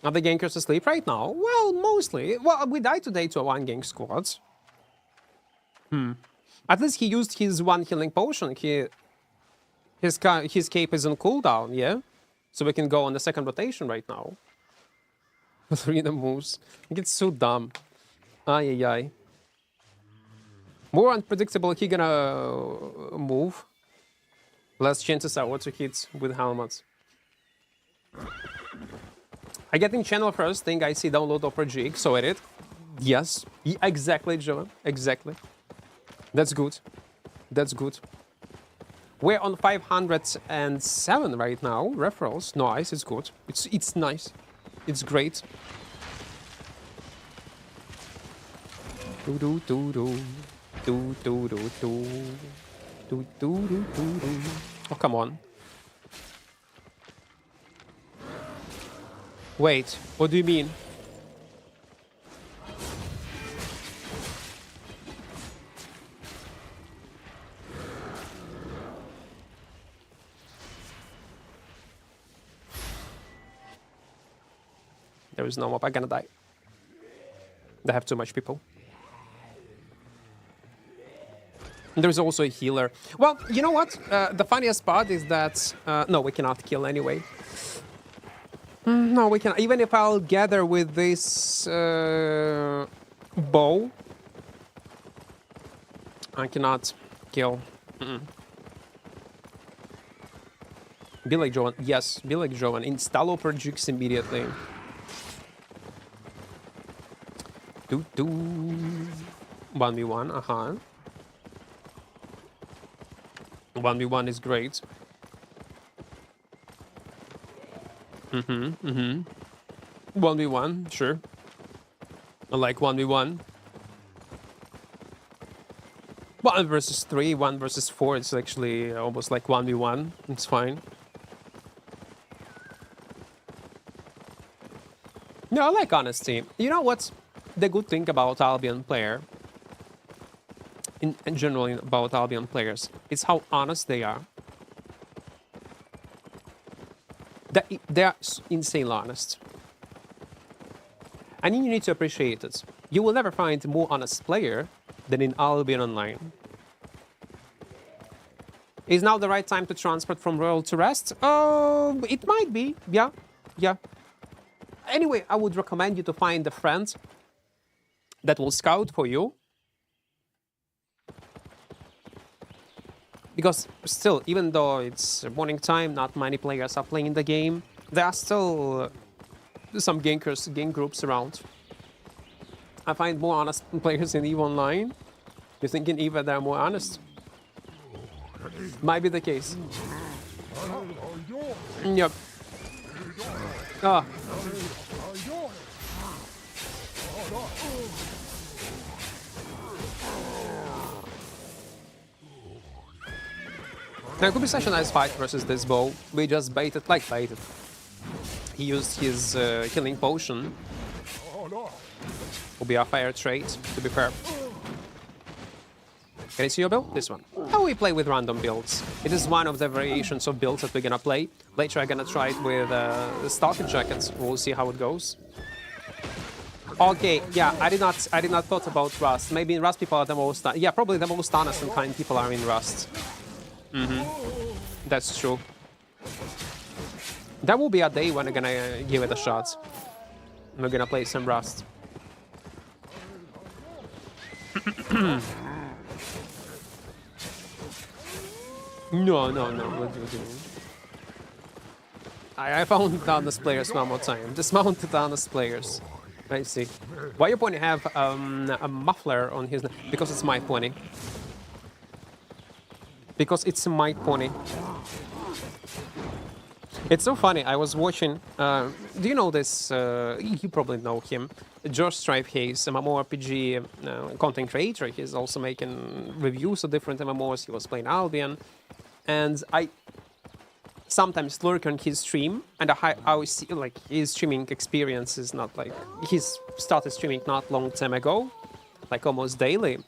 Are the gankers asleep right now? Well, mostly. Well, we died today to a 1 gank squad. At least he used his 1 healing potion. His cape is on cooldown, yeah? So we can go on the 2nd rotation right now. 3 the moves. It gets so dumb. Ay. More unpredictable he gonna move. Less chances are auto hits with helmets. I get in channel first thing I see download Opera GX, so edit. Yes, exactly, Joan. Exactly. That's good. That's good. We're on 507 right now. Referrals. Nice, it's good. It's nice. It's great. Oh, come on. Wait, what do you mean? There is no mob. I'm gonna die. They have too much people. And there's also a healer. Well, you know what? The funniest part is that... no, we cannot kill anyway. No, we can. Even if I'll gather with this bow, I cannot kill. Be like Joan. Yes, be like Joan. Install Opera GX immediately. 1v1, 1v1 is great. 1v1, sure. I like 1v1. 1 versus 3, 1 versus 4, it's actually almost like 1v1. It's fine. No, I like honesty. You know what's the good thing about Albion player? In general, about Albion players, it's how honest they are. They are insanely honest. And you need to appreciate it. You will never find a more honest player than in Albion Online. Is now the right time to transport from Royal to Rest? It might be. Yeah. Anyway, I would recommend you to find a friend that will scout for you. Because still, even though it's morning time, not many players are playing the game, there are still some game groups around. I find more honest players in EVE Online. You think in EVE they're more honest? Might be the case. Yep. Ah. Now, it could be such a nice fight versus this bow. We just baited. He used his healing potion. Will be our fire trait, to be fair. Can I see your build? This one. How we play with random builds. It is one of the variations of builds that we're gonna play. Later I'm gonna try it with the Stalker jackets. We'll see how it goes. Okay, yeah, I did not thought about Rust. Maybe in Rust people are the most... Yeah, probably the most honest and kind people are in Rust. That's true. That will be a day when I'm gonna give it a shot. We're gonna play some Rust. No. I found honest players one more time. Dismounted honest players. I see. Why your pony have a muffler on his... Because it's my pony. Because it's my pony. It's so funny. I was watching... do you know this? You probably know him. George Strife. He's a mmorpg content creator. He's also making reviews of different MMOs. He was playing Albion. And I sometimes lurk on his stream. And I see, like, his streaming experience is not like... He's started streaming not long time ago. Like almost daily.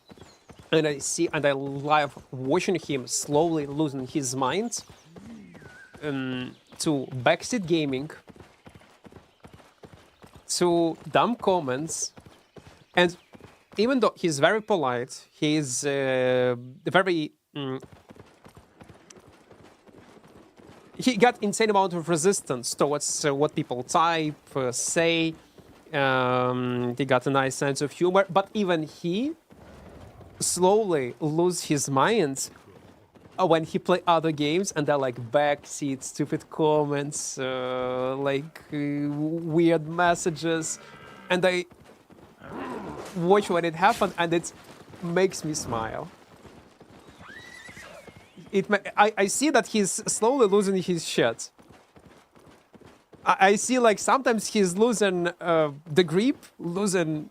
And I see, and I love watching him slowly losing his mind to backseat gaming, to dumb comments, and even though he's very polite, he's very... he got insane amount of resistance towards what people type, say. He got a nice sense of humor, but even he slowly lose his mind when he play other games, and they're like backseat, stupid comments, weird messages, and I watch when it happened, and it makes me smile. I see that he's slowly losing his shit. I see, like, sometimes he's losing the grip, losing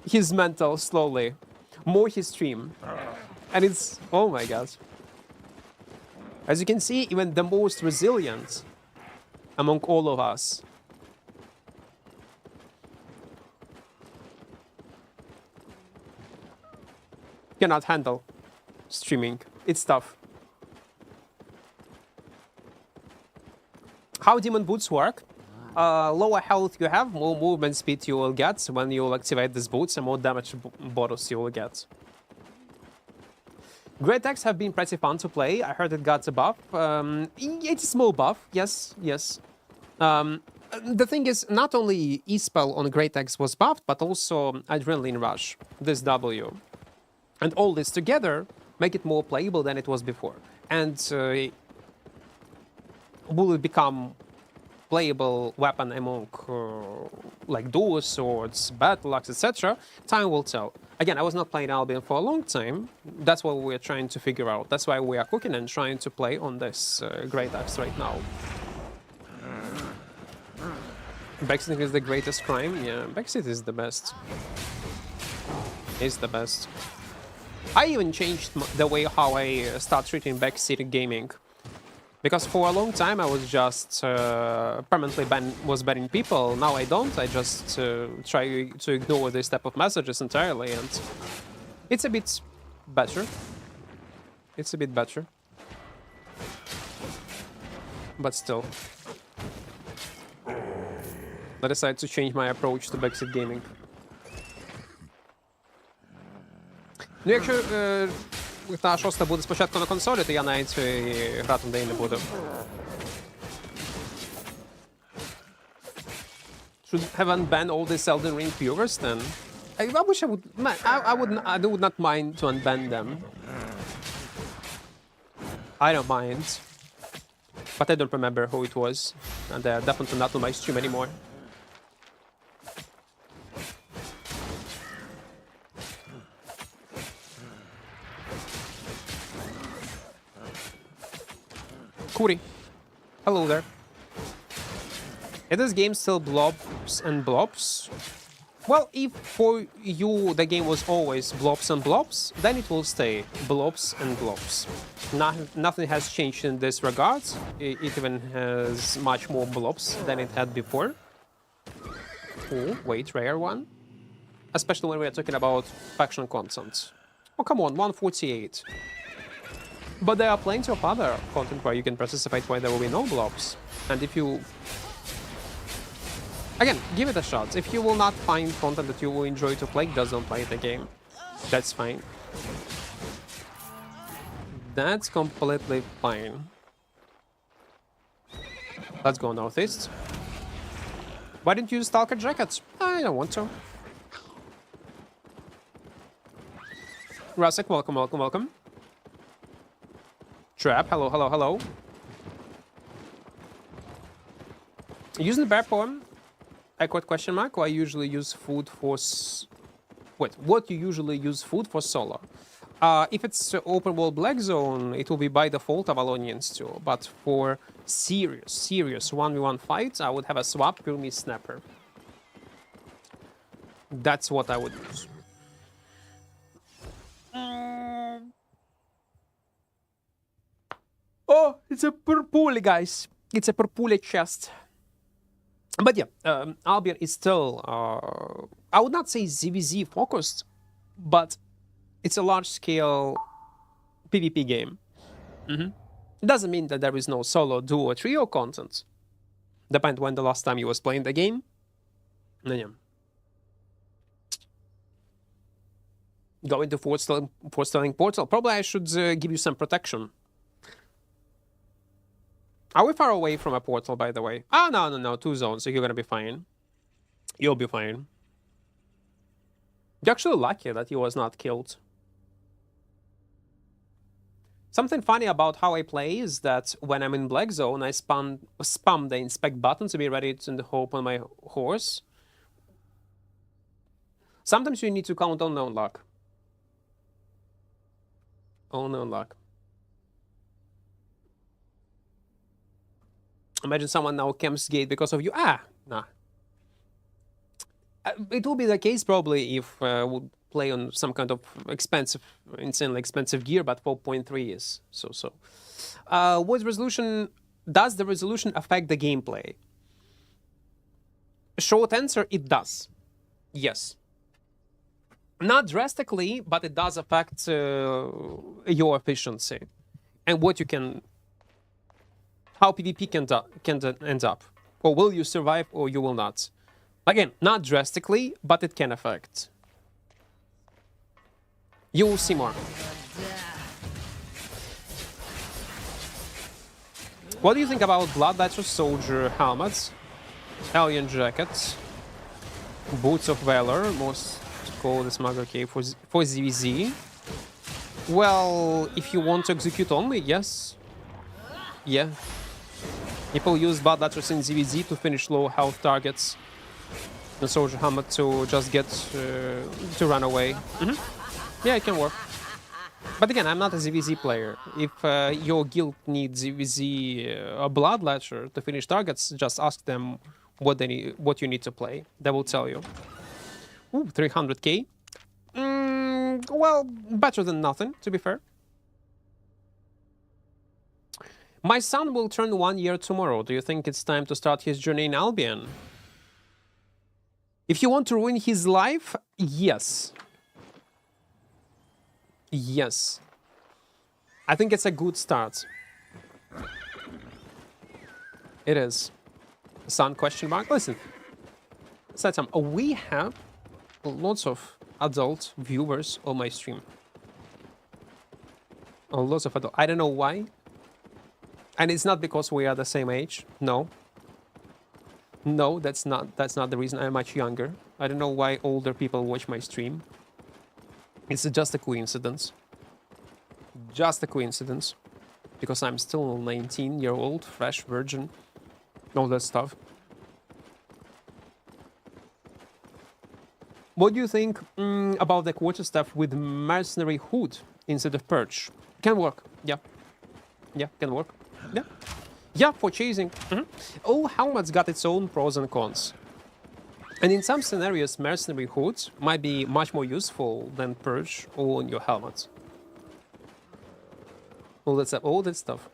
his mental slowly, more his stream, and it's, oh my god. As you can see, even the most resilient among all of us cannot handle streaming. It's tough. How demon boots work? Lower health you have, more movement speed you will get when you activate these boots, and more damage bonus you will get. Greataxe have been pretty fun to play. I heard it got a buff. It's a small buff, yes. The thing is, not only E-Spell on Greataxe was buffed, but also Adrenaline Rush, this W. And all this together make it more playable than it was before. And will it become playable weapon among like dual swords, battle axe, etc.? Time will tell. Again, I was not playing Albion for a long time. That's what we're trying to figure out. That's why we are cooking and trying to play on this greataxe right now. Backseating is the greatest crime? Yeah, backseat is the best. Is the best. I even changed the way how I start treating backseat gaming. Because for a long time I was just permanently banning people. Now I don't. I just try to ignore this type of messages entirely, and it's a bit better. It's a bit better. But still. I decided to change my approach to backseat gaming. Ну, якщо та шоста буде спочатку на консолі, то я навіть грати в неї не буду. Should have unbanned all these Elden Ring viewers then? I wish I would. Man, I would not mind to unban them. I don't mind. But I don't remember who it was. And they're definitely not on my stream anymore. Kuri. Hello there. Is this game still blobs and blobs? Well, if for you the game was always blobs and blobs, then it will stay blobs and blobs. Nothing has changed in this regard. It even has much more blobs than it had before. Oh, wait, rare one. Especially when we are talking about faction content. Oh, come on, 148. But there are plenty of other content where you can participate where there will be no blobs. And if you... Again, give it a shot. If you will not find content that you will enjoy to play, just don't play the game. That's fine. That's completely fine. Let's go northeast. Why didn't you use Stalker Jackets? I don't want to. Rasek, welcome, welcome, welcome. Trap, hello, hello, hello. Using the bear poem, Equart question mark, or I usually use food for... Wait, what you usually use food for solo? If it's open world black zone, it will be by default Avalonians too. But for serious 1v1 fights, I would have a swap Pyramid Snapper. That's what I would use. Oh, it's a purple, guys. It's a purple chest. But yeah, Albion is still, I would not say ZVZ focused, but it's a large-scale PvP game. It doesn't mean that there is no solo, duo, or trio content. Depends when the last time you was playing the game. Yeah. Go into forestalling portal. Probably I should give you some protection. Are we far away from a portal, by the way? Ah, no, 2 zones, so you're gonna be fine. You'll be fine. You're actually lucky that he was not killed. Something funny about how I play is that when I'm in black zone, I spam the inspect button to be ready to hope on my horse. Sometimes you need to count on known luck. On known luck. Imagine someone now camps gate because of you. Ah, nah. It will be the case probably if we'll play on some kind of expensive, insanely expensive gear, but 4.3 is so. What resolution? Does the resolution affect the gameplay? Short answer, it does. Yes. Not drastically, but it does affect your efficiency and what you can... How PvP can end up. Or will you survive or you will not. Again, not drastically, but it can affect. You will see more. What do you think about Bloodletcher Soldier helmets, Alien jackets, Boots of Valor, most called the Smuggler Cave for ZVZ? Well, if you want to execute only, yes. Yeah. People use Bloodletters in ZVZ to finish low health targets. the soldier hammer to just get to run away. Yeah, it can work. But again, I'm not a ZVZ player. If your guild needs ZVZ Blood Ledger to finish targets, just ask them what you need to play. They will tell you. Ooh, 300k. Well, better than nothing, to be fair. My son will turn 1 year tomorrow. Do you think it's time to start his journey in Albion? If you want to ruin his life, yes. Yes. I think it's a good start. It is. Son question mark. Listen. Satam, we have lots of adult viewers on my stream. Lots of adult. I don't know why. And it's not because we are the same age. No. No, that's not the reason. I'm much younger. I don't know why older people watch my stream. It's just a coincidence. Just a coincidence. Because I'm still 19-year-old, fresh virgin. All that stuff. What do you think about the quarter stuff with mercenary hood instead of perch? Can work. Yeah. Yeah, can work. Yeah. Yeah, for chasing. All helmets got its own pros and cons. And in some scenarios, mercenary hoods might be much more useful than perch on your helmet. All that stuff.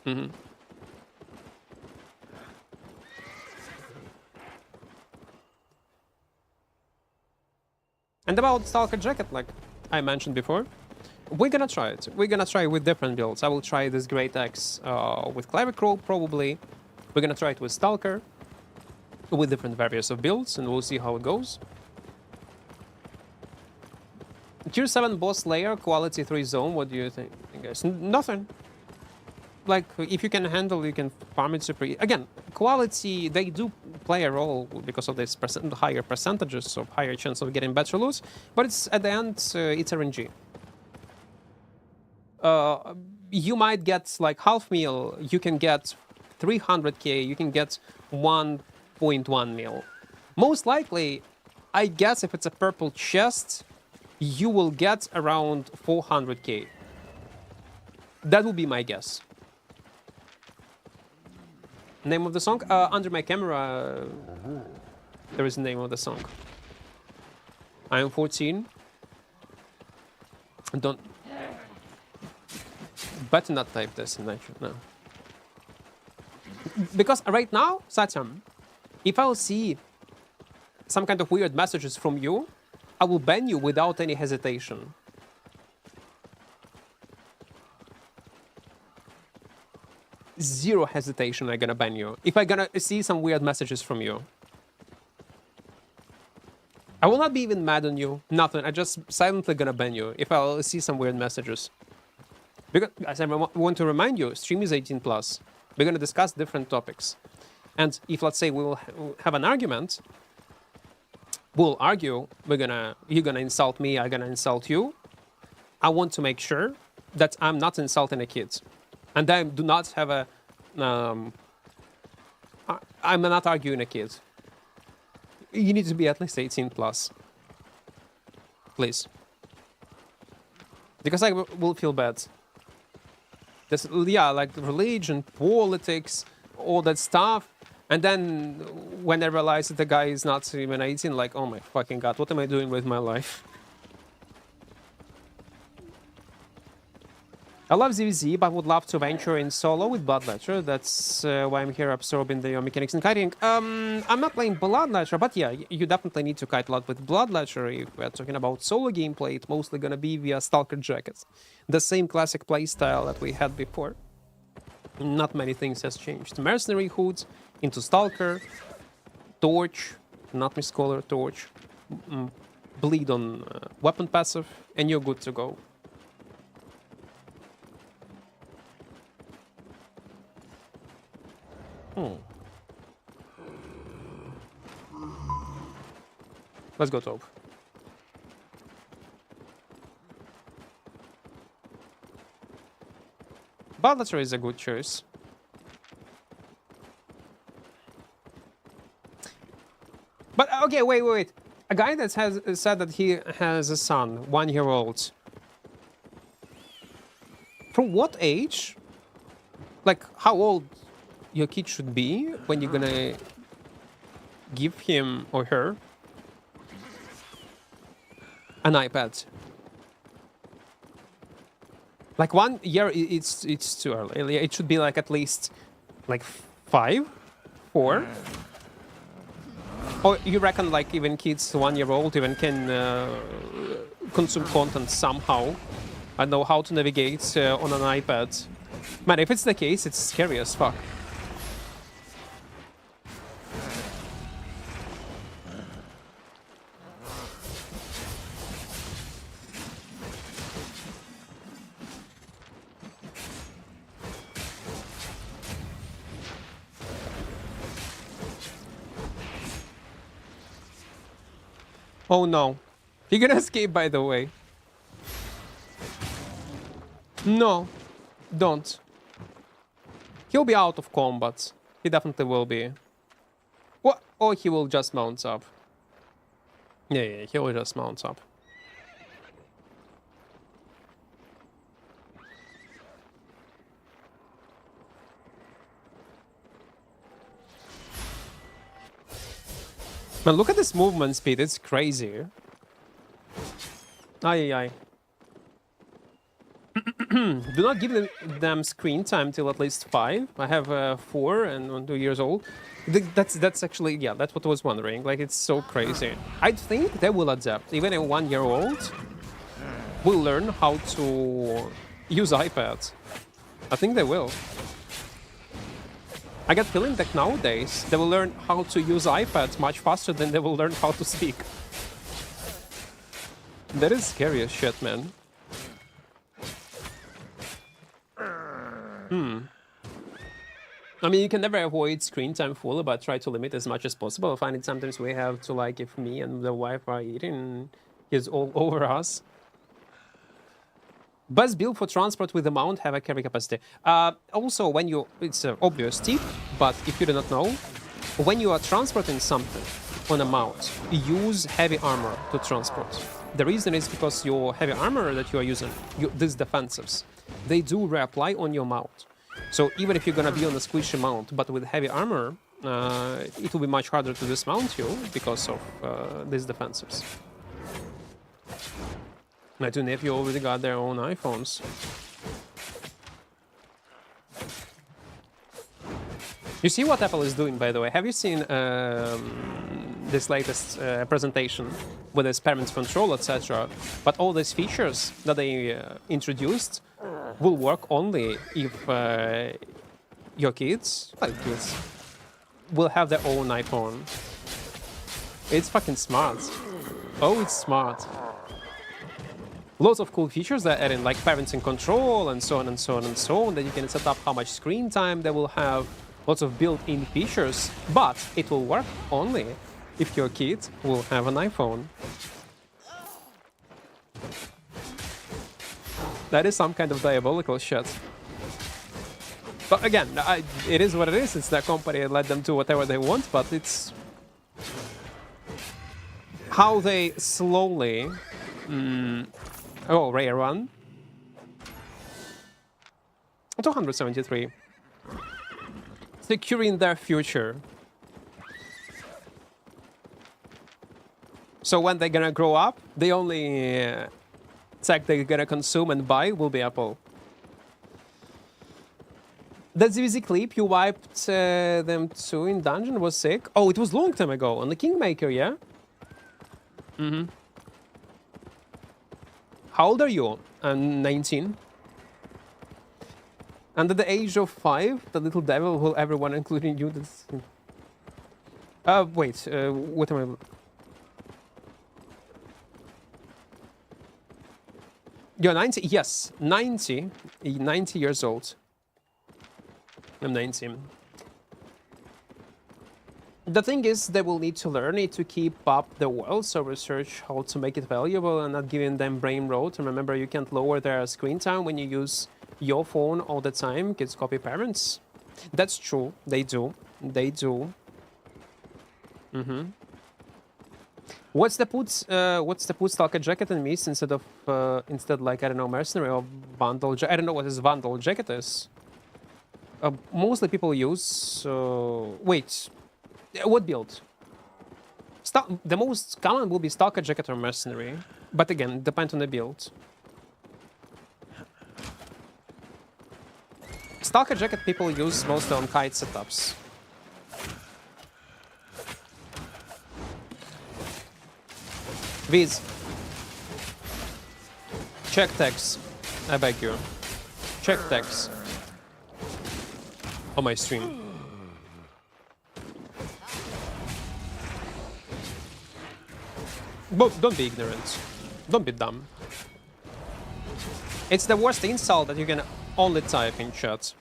And about Stalker Jacket, like I mentioned before, we're gonna try it. We're gonna try it with different builds. I will try this greataxe with Clever Crow, probably. We're gonna try it with Stalker, with different variants of builds, and we'll see how it goes. Tier 7 boss layer, quality 3 zone, what do you think, guys? Nothing. Like, if you can handle, you can farm it super... Again, quality, they do play a role because of this higher percentages of higher chance of getting better loot, but it's at the end, it's RNG. You might get like half meal, you can get 300k, you can get 1.1 mil. Most likely, I guess if it's a purple chest, you will get around 400k. That would be my guess. Name of the song? Under my camera, there is a name of the song. I am 14. Don't... Better not type this in nature, no. Because right now, Satyam, if I'll see some kind of weird messages from you, I will ban you without any hesitation. Zero hesitation, I'm gonna ban you. If I'm gonna see some weird messages from you. I will not be even mad on you, nothing. I just silently gonna ban you if I'll see some weird messages. Because, as I want to remind you, stream is 18+. We're gonna discuss different topics. And if, let's say, we will have an argument, we'll argue, you're gonna insult me, I'm gonna insult you. I want to make sure that I'm not insulting a kid. And I do not have a... I'm not arguing a kid. You need to be at least 18+. Please. Because I will feel bad. This, yeah, like religion, politics, all that stuff. And then when I realize that the guy is not even 18, like, oh my fucking god, what am I doing with my life? I love ZVZ, but would love to venture in solo with Blood Ledger. That's why I'm here absorbing the mechanics and kiting. I'm not playing Blood Ledger, but yeah, you definitely need to kite a lot with Blood Ledger. If we're talking about solo gameplay, it's mostly gonna be via Stalker Jackets. The same classic playstyle that we had before. Not many things has changed. Mercenary hoods into Stalker, Torch, not Miss Scholar, Torch, bleed on weapon passive, and you're good to go. Let's go top. Butler is a good choice. But okay, wait. A guy that has said that he has a son, 1-year-old. From what age? Like, how old your kid should be when you're gonna give him or her an iPad? Like 1 year, it's too early. It should be like at least like 5, 4. Or you reckon like even kids 1-year-old even can consume content somehow? I know how to navigate on an iPad. Man, if it's the case, it's scary as fuck. Oh no. You're gonna escape, by the way. No, don't. He'll be out of combat. He definitely will be. What? Or he will just mount up. Yeah, he will just mount up. Man, look at this movement speed. It's crazy. Aye. Do not give them screen time till at least 5. I have 4 and 2 years old. That's actually, yeah, that's what I was wondering. Like, it's so crazy. I think they will adapt. Even a 1-year-old will learn how to use iPads. I think they will. I get feeling that nowadays they will learn how to use iPads much faster than they will learn how to speak. That is scary as shit, man. I mean, you can never avoid screen time fully, but try to limit as much as possible. I find it sometimes we have to, like, if me and the wife are eating, he's all over us. Bus built for transport with the mount have a carry capacity. Also, when you, it's an obvious tip, but if you do not know, when you are transporting something on a mount, use heavy armor to transport. The reason is because your heavy armor that you are using, these defensives, they do reapply on your mount. So even if you're gonna be on a squishy mount, but with heavy armor, it will be much harder to dismount you because of these defensives. My two nephews already got their own iPhones. You see what Apple is doing, by the way? Have you seen this latest presentation with this parents control, etc.? But all these features that they introduced will work only if your kids, will have their own iPhone. It's fucking smart. Oh, it's smart. Lots of cool features they're adding, like parenting control and so on and so on and so on, that you can set up how much screen time they will have, lots of built-in features, but it will work only if your kid will have an iPhone. That is some kind of diabolical shit. But again, it is what it is. It's their company, let them do whatever they want, but it's how they slowly... Oh, Ray run. 273. Securing their future. So when they're gonna grow up, the only tech they're gonna consume and buy will be Apple. That ZVZ clip you wiped them too in dungeon was sick. Oh, it was long time ago on the Kingmaker, yeah? Mm-hmm. How old are you? 19. Under the age of 5, the little devil will everyone, including you. Wait, what am I... You're 90? Yes, 90. 90 years old. I'm 19. The thing is, they will need to learn it to keep up the world, so research how to make it valuable and not giving them brain rot. And remember, you can't lower their screen time when you use your phone all the time. Kids copy parents. That's true. They do. They do. What's the put Stalker Jacket in Mist instead of like, I don't know, Mercenary or Vandal? I don't know what this Vandal Jacket is. Mostly people use... wait. What build? The most common will be Stalker Jacket or Mercenary. But again, depends on the build. Stalker Jacket people use mostly on kite setups. Viz. Check text. I beg you. Check text. On my stream. But don't be ignorant. Don't be dumb. It's the worst insult that you can only type in chat.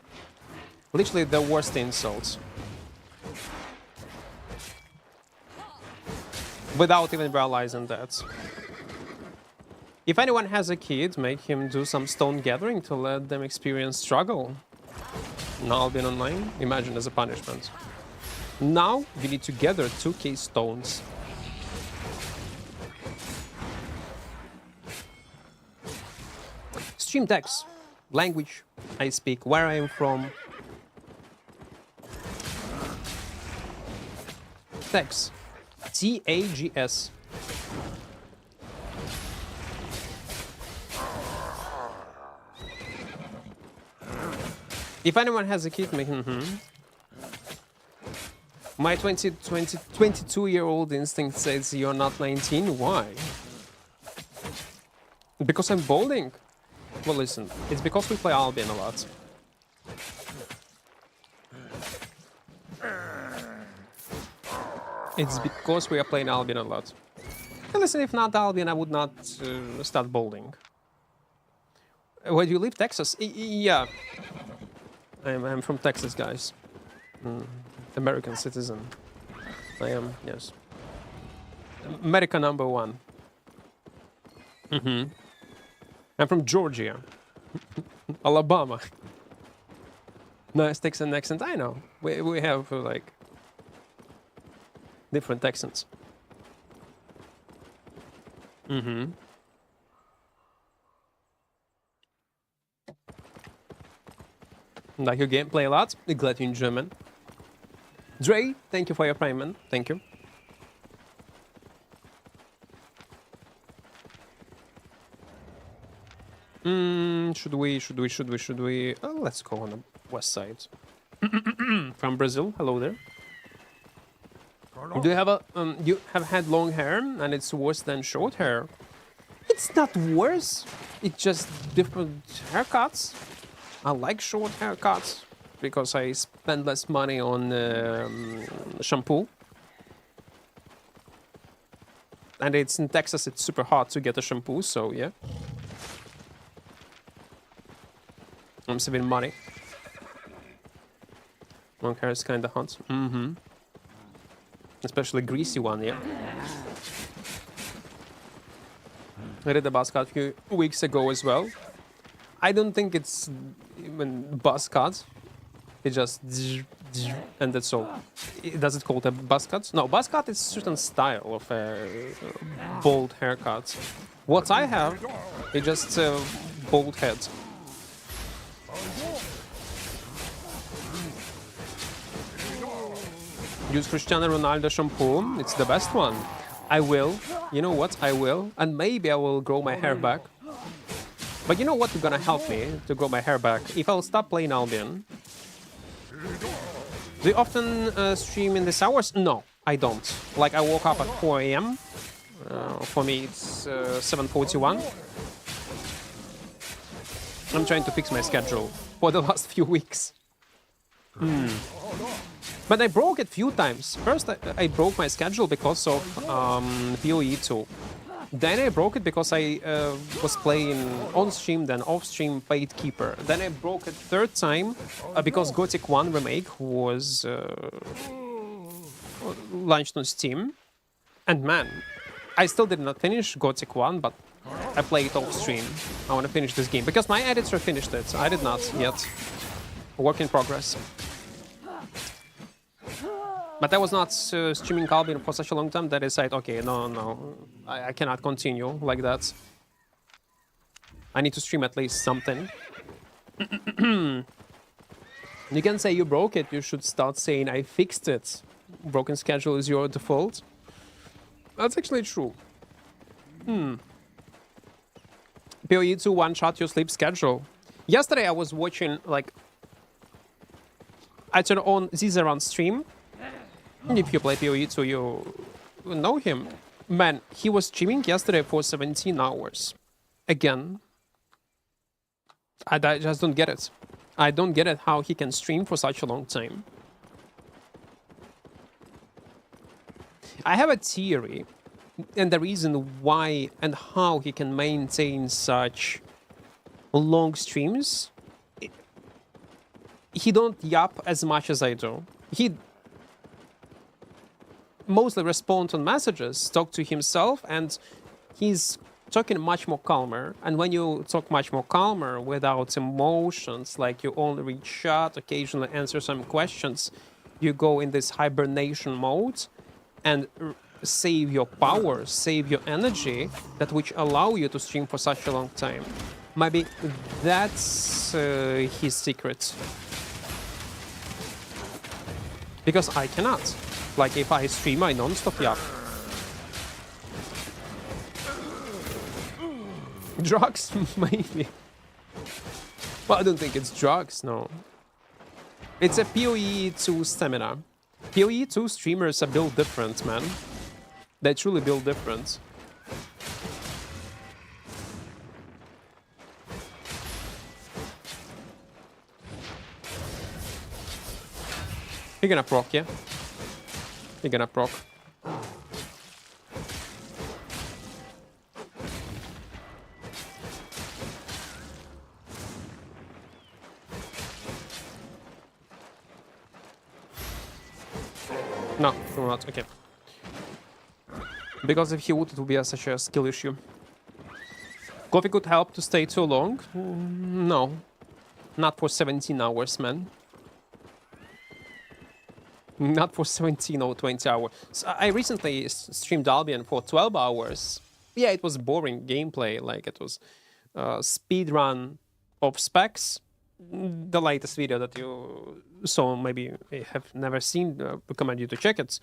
Literally the worst insult. Without even realizing that. If anyone has a kid, make him do some stone gathering to let them experience struggle. Now I'll be online, imagine as a punishment. Now you need to gather 2k stones. Stream text, language I speak, where I am from. Text, TAGS. If anyone has a kid, make My 22-year-old instinct says you're not 19. Why? Because I'm balding. Well, listen, it's because we play Albion a lot. It's because we are playing Albion a lot. And listen, if not Albion, I would not start bowling. Where do you live? Texas? Yeah. I'm from Texas, guys. American citizen. I am, yes. America #1. I'm from Georgia. Alabama. Nice Texan accent, I know. We have, like, different accents. Like your gameplay a lot? Glad you enjoy, man. Dre, thank you for your prime, man. Thank you. Should we? Oh, let's go on the west side. From Brazil, hello there. Do you have you have had long hair and it's worse than short hair? It's not worse. It's just different haircuts. I like short haircuts because I spend less money on shampoo. And it's in Texas, it's super hard to get a shampoo, so yeah. I'm saving money. Long hair is kinda hot. Especially greasy one, yeah. I did a buzz cut a few weeks ago as well. I don't think it's even buzz cut. It just and that's all. Does it called a buzz cut? No, buzz cut is a certain style of a bald haircut. What I have is just a bald head. Use Cristiano Ronaldo shampoo. It's the best one. I will. You know what? I will. And maybe I will grow my hair back. But you know what is gonna help me to grow my hair back? If I'll stop playing Albion. Do you often stream in these hours? No, I don't. Like, I woke up at 4 AM. For me, it's 7:41. I'm trying to fix my schedule for the last few weeks. But I broke it a few times. First, I broke my schedule because of PoE 2. Then I broke it because I was playing on-stream, then off-stream Paid Keeper. Then I broke it third time because Gothic 1 Remake was launched on Steam. And man, I still did not finish Gothic 1, but I played it off-stream. I want to finish this game because my editor finished it. I did not yet. Work in progress. But I was not streaming Albion for such a long time that I said, okay, no, I cannot continue like that. I need to stream at least something. You can say you broke it, you should start saying I fixed it. Broken schedule is your default. That's actually true. PoE 2 one-shot your sleep schedule. Yesterday I was watching, like, I turned on Caesar on stream. If you play PoE 2, you know him. Man, he was streaming yesterday for 17 hours. Again. I just don't get it. I don't get it how he can stream for such a long time. I have a theory, and the reason why and how he can maintain such long streams. He don't yap as much as I do. He mostly responds on messages, talk to himself, and he's talking much more calmer. And when you talk much more calmer without emotions, like you only read chat, occasionally answer some questions, you go in this hibernation mode and save your power, save your energy, that which allow you to stream for such a long time. Maybe that's his secret. Because I cannot. Like, if I stream, I non-stop yap. Drugs? Maybe. Well, I don't think it's drugs, no. It's a PoE 2 stamina. PoE 2 streamers are built different, man. They truly build different. You're gonna proc, yeah? You're gonna proc. No, do not. Okay. Because if he would, it would be such a skill issue. Coffee could help to stay too long? No. Not for 17 hours, man. Not for 17 or 20 hours. So I recently streamed Albion for 12 hours. Yeah, it was boring gameplay. Like, it was speed run of specs. The latest video that you saw, maybe have never seen, recommend you to check it.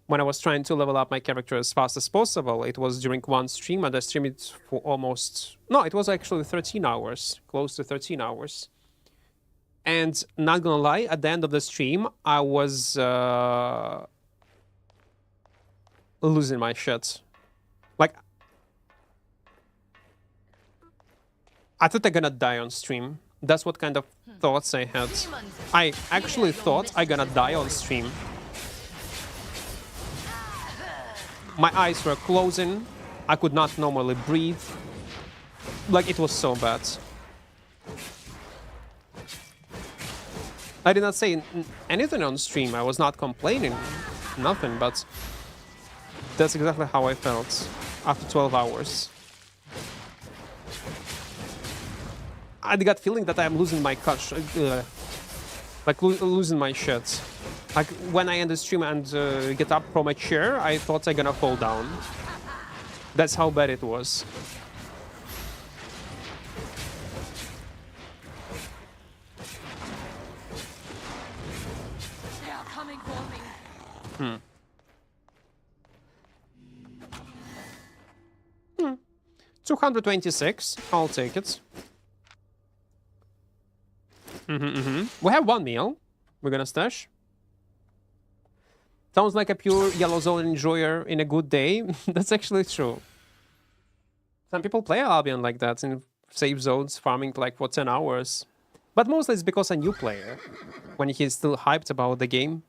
When I was trying to level up my character as fast as possible, it was during one stream, and I streamed it for almost... No, it was actually 13 hours. Close to 13 hours. And not gonna lie, at the end of the stream, I was losing my shit. Like, I thought I'm gonna die on stream. That's what kind of thoughts I had. I actually thought I'm gonna die on stream. My eyes were closing. I could not normally breathe. Like, it was so bad. I did not say anything on stream. I was not complaining. Nothing, but that's exactly how I felt after 12 hours. I got feeling that I'm losing my losing my shit. Like, when I end the stream and get up from a chair, I thought I'm gonna fall down. That's how bad it was. They are coming for me. 226. I'll take it. We have one meal. We're gonna stash. Sounds like a pure yellow zone enjoyer in a good day. That's actually true. Some people play Albion like that in safe zones, farming like for 10 hours. But mostly it's because a new player, when he's still hyped about the game.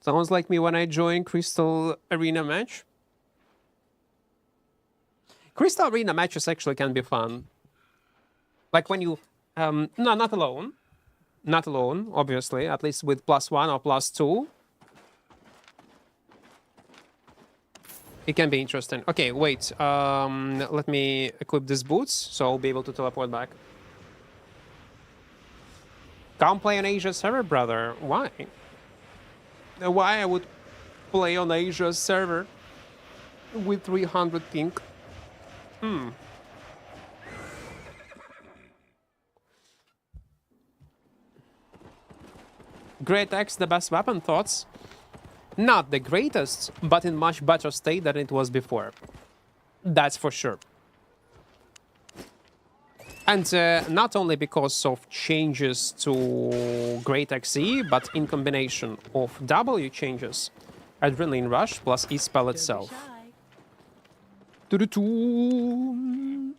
Sounds like me when I join Crystal Arena match. Crystal Arena matches actually can be fun. Like when you... no, not alone. Not alone, obviously. At least with +1 or +2. It can be interesting. Okay, wait. Let me equip these boots, so I'll be able to teleport back. Can't play on Asia server, brother. Why? Why I would play on Asia server with 300 ping? greataxe, the best weapon, thoughts? Not the greatest, but in much better state than it was before. That's for sure. And not only because of changes to greataxe, but in combination of W changes. Adrenaline Rush plus E-Spell itself.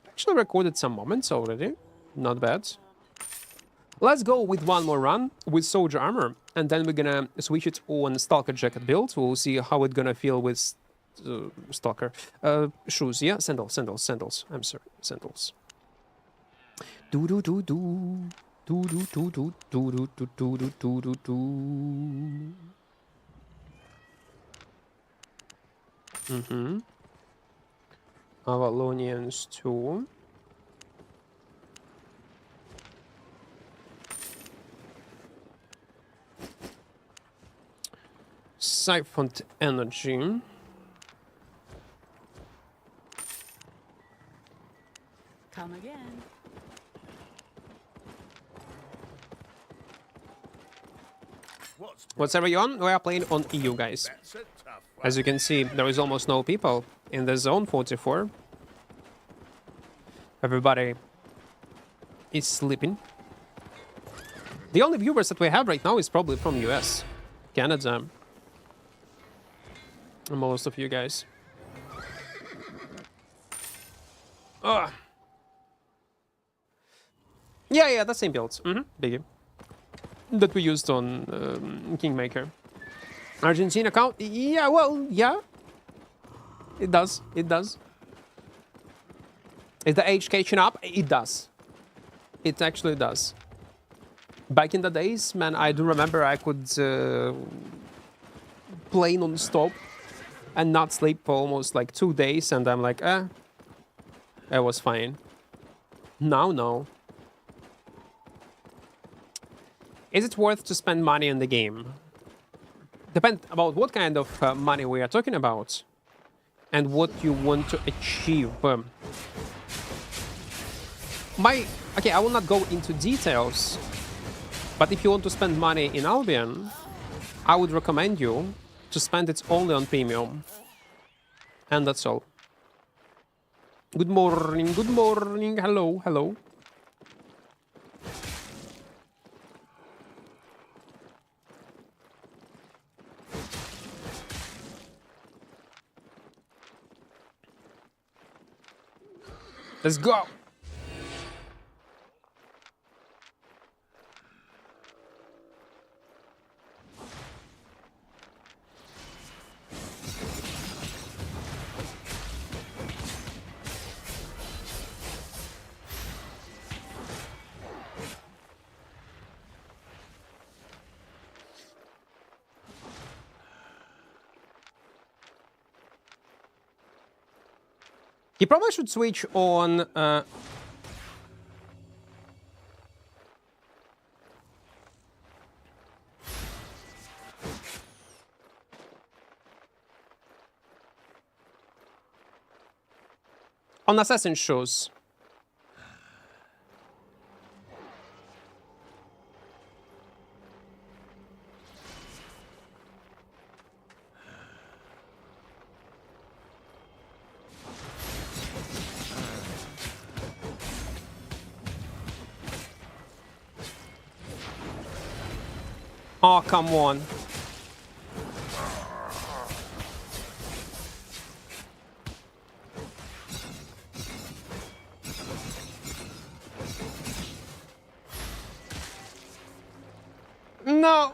Actually recorded some moments already. Not bad. Let's go with one more run with Soldier Armor. And then we're gonna switch it on Stalker Jacket build. We'll see how it's gonna feel with Stalker. Shoes, yeah? Sandals. I'm sorry, sandals. Avalonians too. Siphoned energy. Come again. What's everyone? We are playing on EU, guys. As you can see, there is almost no people in the zone 44. Everybody is sleeping. The only viewers that we have right now is probably from US, Canada. Most of you guys. Ugh. Yeah, the same builds. Biggie. That we used on Kingmaker. Argentina count? Yeah, well, yeah. It does. Is the age catching up? It does. It actually does. Back in the days, man, I do remember I could play non-stop and not sleep for almost like 2 days, and I'm like, it was fine. Now, no. Is it worth to spend money on the game? Depends about what kind of money we are talking about and what you want to achieve. Okay, I will not go into details, but if you want to spend money in Albion, I would recommend you to spend it only on premium. And that's all. Good morning, hello. Let's go! He probably should switch on... on Assassin shows. Oh, come on. No.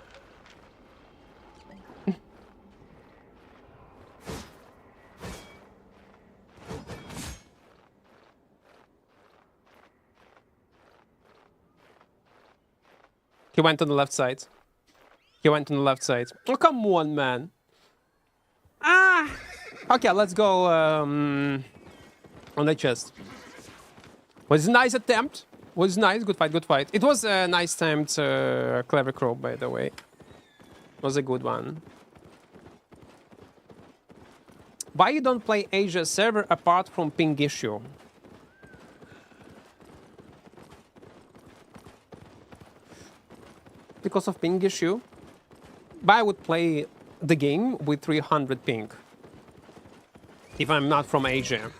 He went on the left side. Oh, come on, man. Okay, let's go on the chest. Was a nice attempt. Was nice. Good fight. Good fight. It was a nice timed clever crow, by the way. Was a good one. Why you don't play Asia server apart from ping issue? Because of ping issue? But I would play the game with 300 ping. If I'm not from Asia.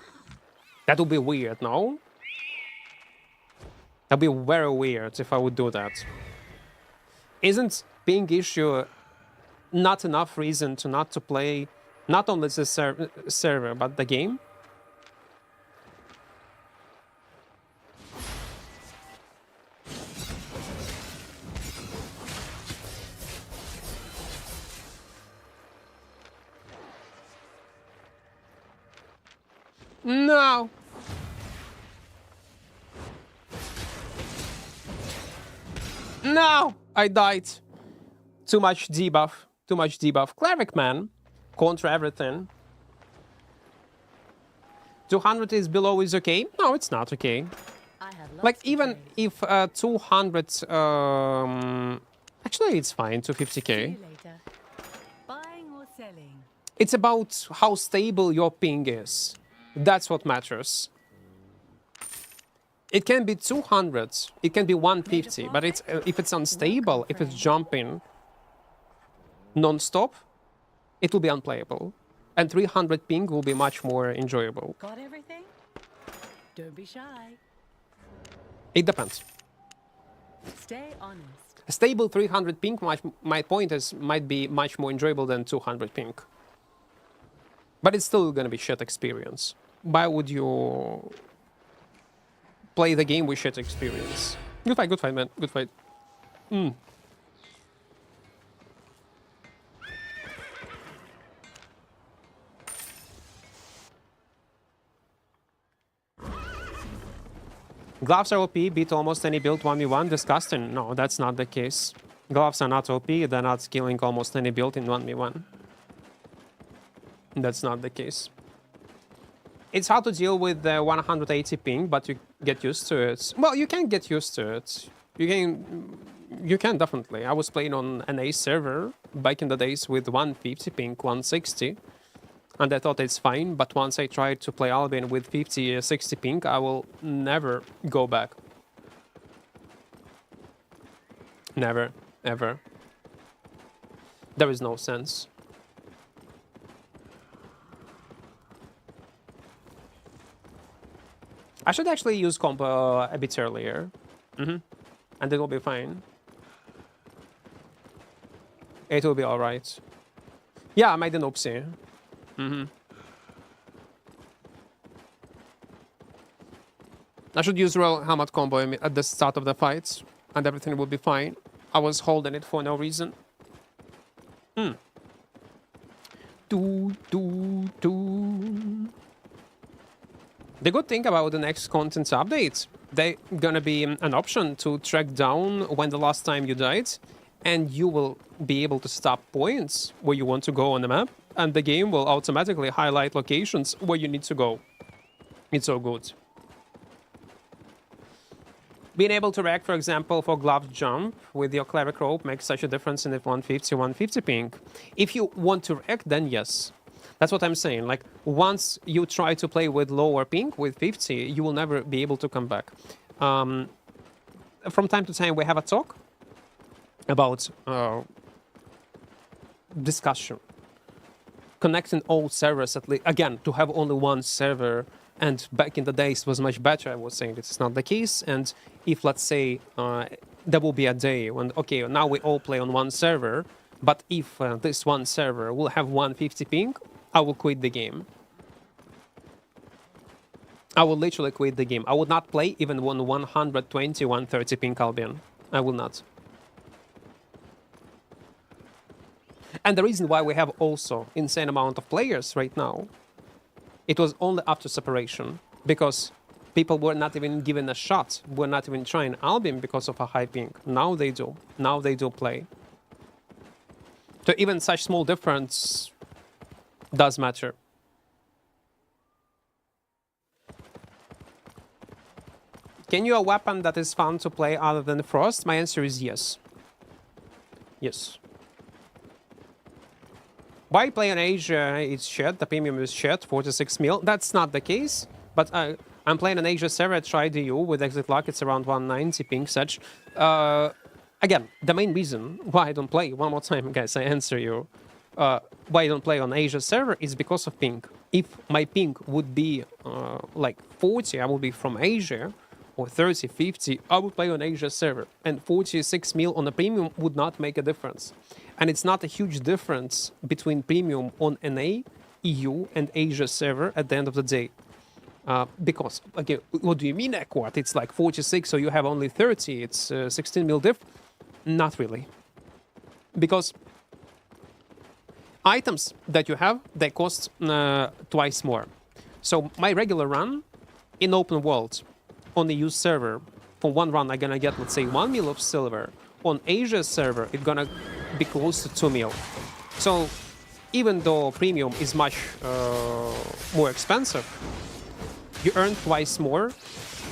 That would be weird, no? That'd be very weird if I would do that. Isn't ping issue not enough reason to not to play not only the server, but the game? No! No! I died. Too much debuff. Too much debuff. Cleric, man. Contra everything. 200 is below is okay? No, it's not okay. Like, even if 200... actually, it's fine. 250k. Buying or selling? It's about how stable your ping is. That's what matters. It can be 200, it can be 150, but it's if it's unstable, if it's jumping non-stop, it will be unplayable. And 300 ping will be much more enjoyable. Got everything? Don't be shy. It depends. Stay honest. A stable 300 ping, my point is, might be much more enjoyable than 200 ping. But it's still gonna be shit experience. Why would you play the game with shit experience? Good fight, man. Good fight. Gloves are OP, beat almost any build 1v1. Disgusting. No, that's not the case. Gloves are not OP, they're not killing almost any build in 1v1. That's not the case. It's hard to deal with the 180 ping, but you get used to it. Well, you can get used to it. You can definitely. I was playing on an A server back in the days with 150 ping, 160. And I thought it's fine, but once I tried to play Albion with 50, 60 ping, I will never go back. Never, ever. There is no sense. I should actually use combo a bit earlier. And it will be fine. It will be alright. Yeah, I made an oopsie. I should use Royal Helmet combo at the start of the fight, and everything will be fine. I was holding it for no reason. The good thing about the next content update, they're gonna be an option to track down when the last time you died, and you will be able to stop points where you want to go on the map, and the game will automatically highlight locations where you need to go. It's so good. Being able to react, for example, for glove jump with your cleric rope makes such a difference in the 150 ping. If you want to react, then yes. That's what I'm saying. Like, once you try to play with lower ping, with 50, you will never be able to come back. From time to time, we have a talk about discussion. Connecting all servers, at least, again, to have only one server. And back in the days, it was much better. I was saying this is not the case. And if, let's say, there will be a day when, okay, now we all play on one server, but if this one server will have 150 ping, I will quit the game. I will literally quit the game. I would not play even on 120, 130 ping Albion. I will not. And the reason why we have also insane amount of players right now, it was only after separation, because people were not even given a shot, were not even trying Albion because of a high ping. Now they do. Now they do play. So even such small difference does matter. Can you a weapon that is fun to play other than Frost? My answer is yes. Yes. Why play on Asia? It's shit. The premium is shit. 46 mil. That's not the case. But I'm playing on Asia server. I tried EU with exit lock. It's around 190 ping such. Again, the main reason why I don't play, one more time, guys, I answer you. Why I don't play on Asia server is because of ping. If my ping would be like 40, I would be from Asia, or 30, 50, I would play on Asia server. And 46 mil on a premium would not make a difference. And it's not a huge difference between premium on NA, EU, and Asia server at the end of the day. Because, again, what do you mean, Equart? It's like 46, so you have only 30. It's 16 mil diff. Not really. Because items that you have, they cost twice more. So my regular run in open world on the EU server, for one run, I'm gonna get, let's say, 1 mil of silver. On Asia server, it's gonna be close to 2 mil. So even though premium is much more expensive, you earn twice more,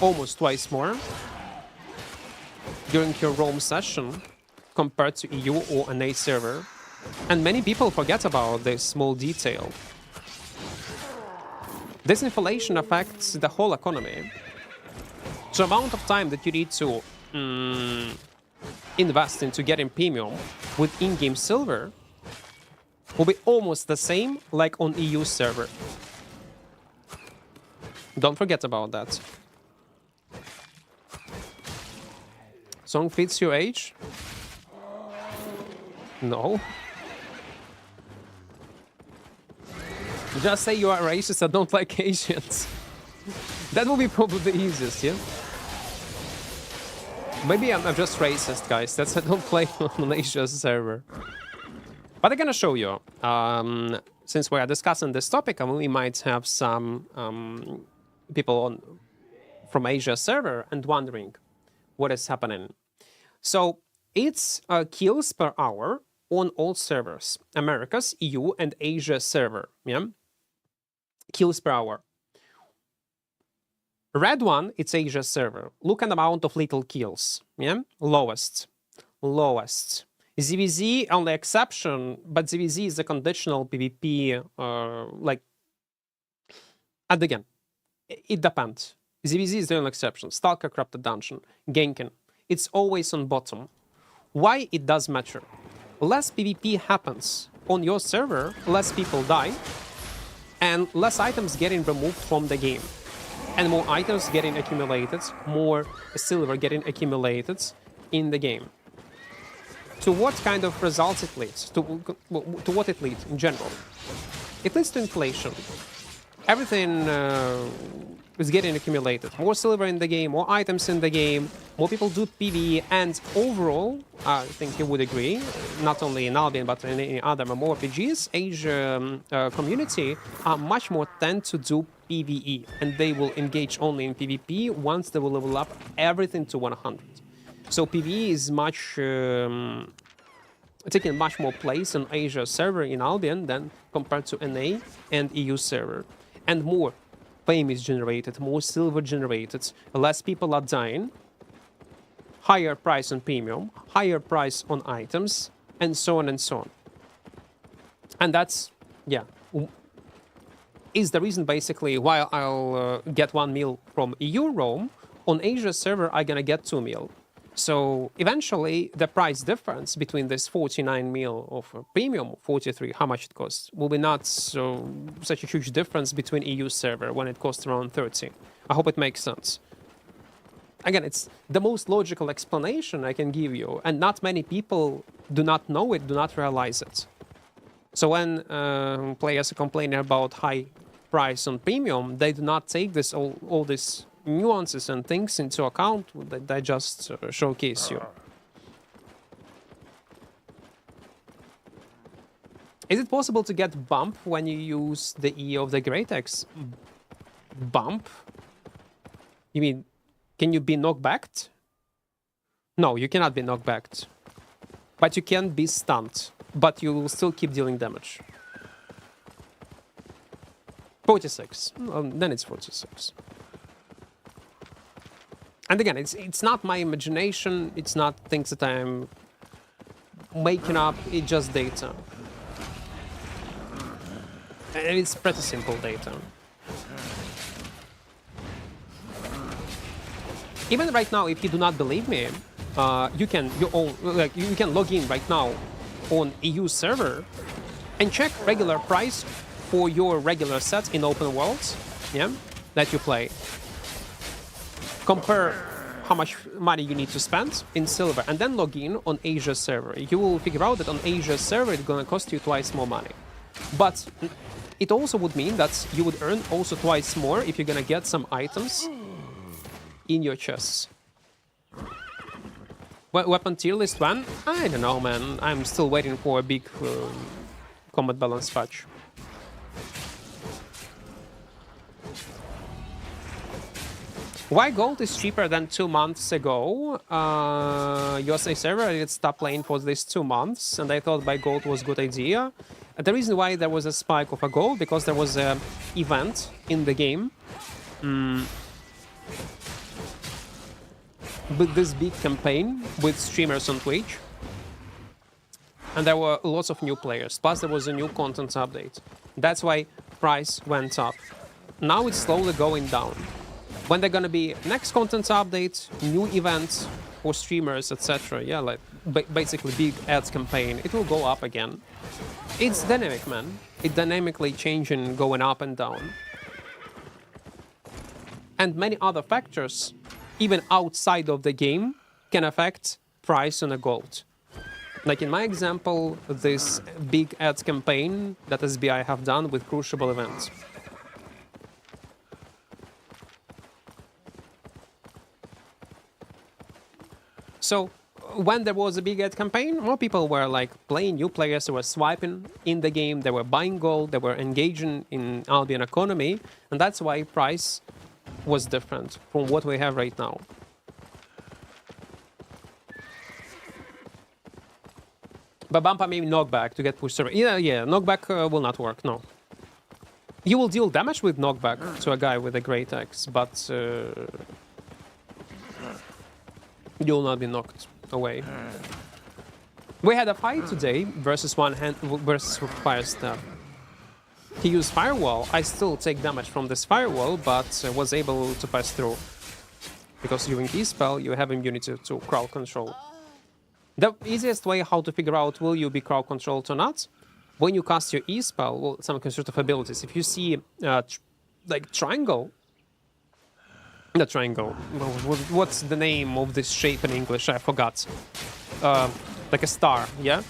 almost twice more, during your roam session compared to EU or NA server. And many people forget about this small detail. This inflation affects the whole economy. So the amount of time that you need to invest into getting premium with in-game silver will be almost the same like on EU server. Don't forget about that. Song fits your age? No. Just say you are racist and don't like Asians. That will be probably the easiest, yeah? Maybe I'm just racist, guys. That's I don't play on Asia's server. But I'm gonna show you. Since we are discussing this topic, and we might have some people from Asia server and wondering what is happening. So it's kills per hour on all servers. Americas, EU, and Asia server. Yeah? Kills per hour. Red one, it's Asia server. Look at the amount of lethal kills. Yeah? Lowest. Lowest. ZVZ, only exception, but ZVZ is a conditional PvP, like, and again, it depends. ZVZ is the only exception. Stalker, Corrupted Dungeon, Genkin. It's always on bottom. Why it does matter? Less PvP happens on your server, less people die, and less items getting removed from the game. And more items getting accumulated, more silver getting accumulated in the game. To what kind of results it leads? To what it leads in general? It leads to inflation. Everything is getting accumulated. More silver in the game, more items in the game, more people do PvE, and overall, I think you would agree, not only in Albion but in any other mmorpgs, Asia community are much more tend to do PvE, and they will engage only in PvP once they will level up everything to 100. So PvE is taking much more place on Asia server in Albion than compared to NA and EU server. And more fame is generated, more silver generated, less people are dying, higher price on premium, higher price on items, and so on and so on. And that's, yeah, is the reason basically why I'll get 1 mil from EU roam. On Asia server, I'm gonna get 2 mil. So eventually, the price difference between this 49 mil of premium, 43, how much it costs, will be not such a huge difference between EU server when it costs around 30. I hope it makes sense. Again, it's the most logical explanation I can give you, and not many people do not know it, do not realize it. So when players are complaining about high price on premium, they do not take this all this nuances and things into account that I just showcase you. Is it possible to get bump when you use the E of the greataxe? Bump? You mean, can you be knockbacked? No, you cannot be knockbacked. But you can be stunned, but you will still keep dealing damage. 46. Then it's 46. And again, it's not my imagination, it's not things that I'm making up, it's just data. And it's pretty simple data. Even right now, if you do not believe me, you can log in right now on EU server and check regular price for your regular sets in open worlds, yeah, that you play. Compare how much money you need to spend in silver, and then log in on Asia server. You will figure out that on Asia server it's gonna cost you twice more money. But it also would mean that you would earn also twice more if you're gonna get some items in your chests. Weapon tier list 1? I don't know, man. I'm still waiting for a big combat balance patch. Why gold is cheaper than 2 months ago? USA server, I did stop playing for these 2 months, and I thought buy gold was a good idea. And the reason why there was a spike of a gold, because there was an event in the game. With this big campaign with streamers on Twitch. And there were lots of new players. Plus there was a new content update. That's why price went up. Now it's slowly going down. When they're gonna be next content update, new events for streamers, etc. Yeah, like basically big ads campaign, it will go up again. It's dynamic, man. It's dynamically changing, going up and down. And many other factors, even outside of the game, can affect price on a gold. Like in my example, this big ads campaign that SBI have done with crucible events. So when there was a big ad campaign, more people were like playing, new players were swiping in the game, they were buying gold, they were engaging in Albion economy, and that's why price was different from what we have right now. But Bumpa maybe knockback to get push server. Yeah, knockback will not work, no. You will deal damage with knockback to a guy with a greataxe, but you will not be knocked away. We had a fight today versus fire staff. He used firewall. I still take damage from this firewall, but was able to pass through. Because during E-spell, you have immunity to crowd control. The easiest way how to figure out will you be crowd controlled or not, when you cast your E-spell, well, some conservative abilities, if you see like triangle, not triangle, what's the name of this shape in English? I forgot. Like a star, yeah?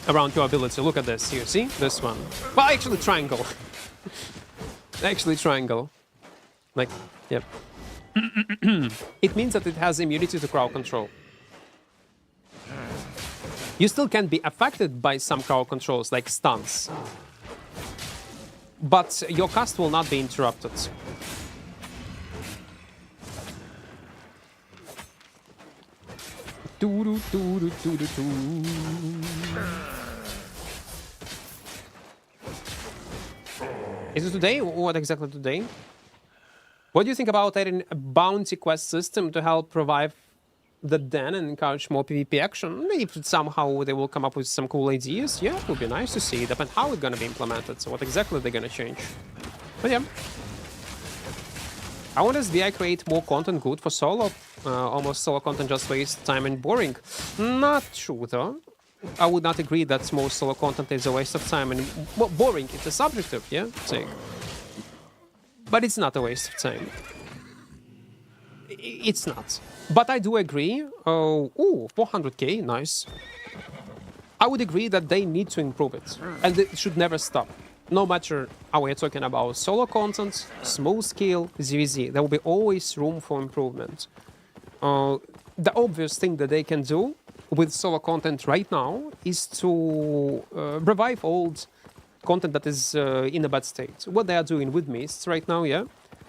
Around your ability. Look at this. You see? This one. Well, actually triangle. Actually triangle. Like, yep. It means that it has immunity to crowd control. You still can be affected by some crowd controls, like stuns. But your cast will not be interrupted. Is it today? What exactly today? What do you think about adding a bounty quest system to help revive the den and encourage more PvP action? If somehow they will come up with some cool ideas, yeah, it would be nice to see. Depends how it's gonna be implemented, so what exactly they're gonna change. But yeah. I want SBI create more content good for solo. Almost solo content just waste time and boring. Not true though. I would not agree that most solo content is a waste of time and boring. It's a subjective, yeah, take. But it's not a waste of time. It's not. But I do agree. Oh, 400k, nice. I would agree that they need to improve it, and it should never stop. No matter how we're talking about solo content, small scale, ZVZ, there will be always room for improvement. The obvious thing that they can do with solo content right now is to revive old content that is in a bad state. What they are doing with mists right now, yeah?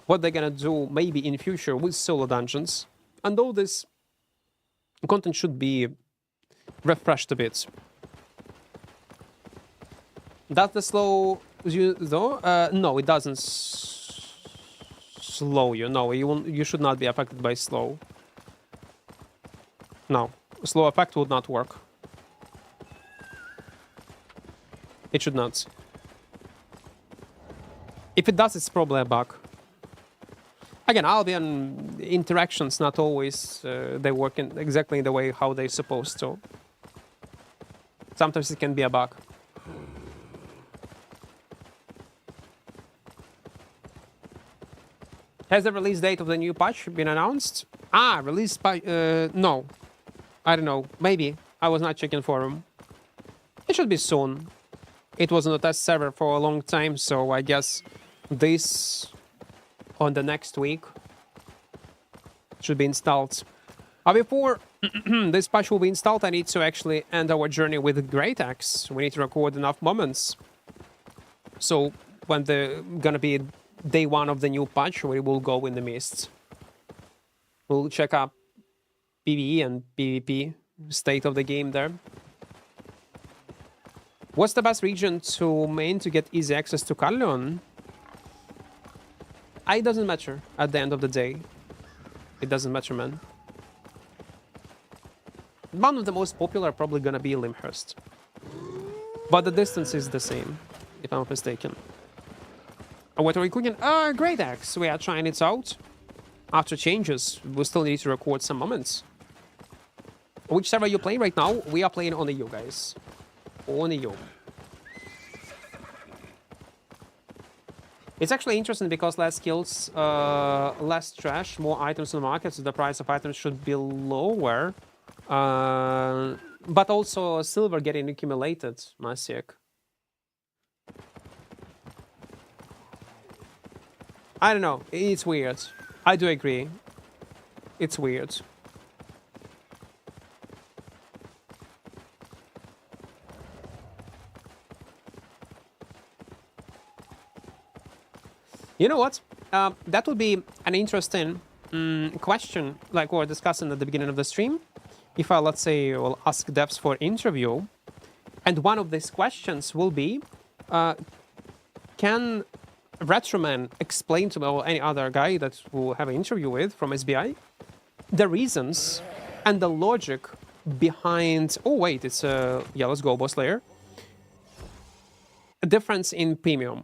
What they're gonna do maybe in future with solo dungeons. And all this content should be refreshed a bit. Does the slow you though? No, it doesn't slow you. No, you should not be affected by slow. No, slow effect would not work. It should not. If it does, it's probably a bug. Again, Albion interactions not always they work in exactly the way how they're supposed to. Sometimes it can be a bug. Has the release date of the new patch been announced? Ah, release patch. No, I don't know. Maybe I was not checking forum. It should be soon. It was on a test server for a long time, so I guess this on the next week should be installed. Before this patch will be installed, I need to actually end our journey with greataxe. We need to record enough moments. So when the gonna be day 1 of the new patch, we will go in the mists. We'll check up PvE and PvP state of the game there. What's the best region to main to get easy access to Carleon? It doesn't matter at the end of the day. It doesn't matter, man. One of the most popular probably gonna be Limhurst. But the distance is the same, if I'm not mistaken. What are we cooking? greataxe. We are trying it out. After changes, we still need to record some moments. Which server are you playing right now? We are playing on the EU, guys. On the EU. It's actually interesting because less kills, less trash, more items in the market, so the price of items should be lower. But also silver getting accumulated, Masiek. I don't know, it's weird. I do agree. It's weird. You know what? That would be an interesting question, like we were discussing at the beginning of the stream. If I, let's say, will ask devs for interview, and one of these questions will be, can Retroman explain to me, or any other guy that we'll have an interview with from SBI, the reasons and the logic behind... Oh, wait, it's yeah, let's go, boss layer. A difference in premium.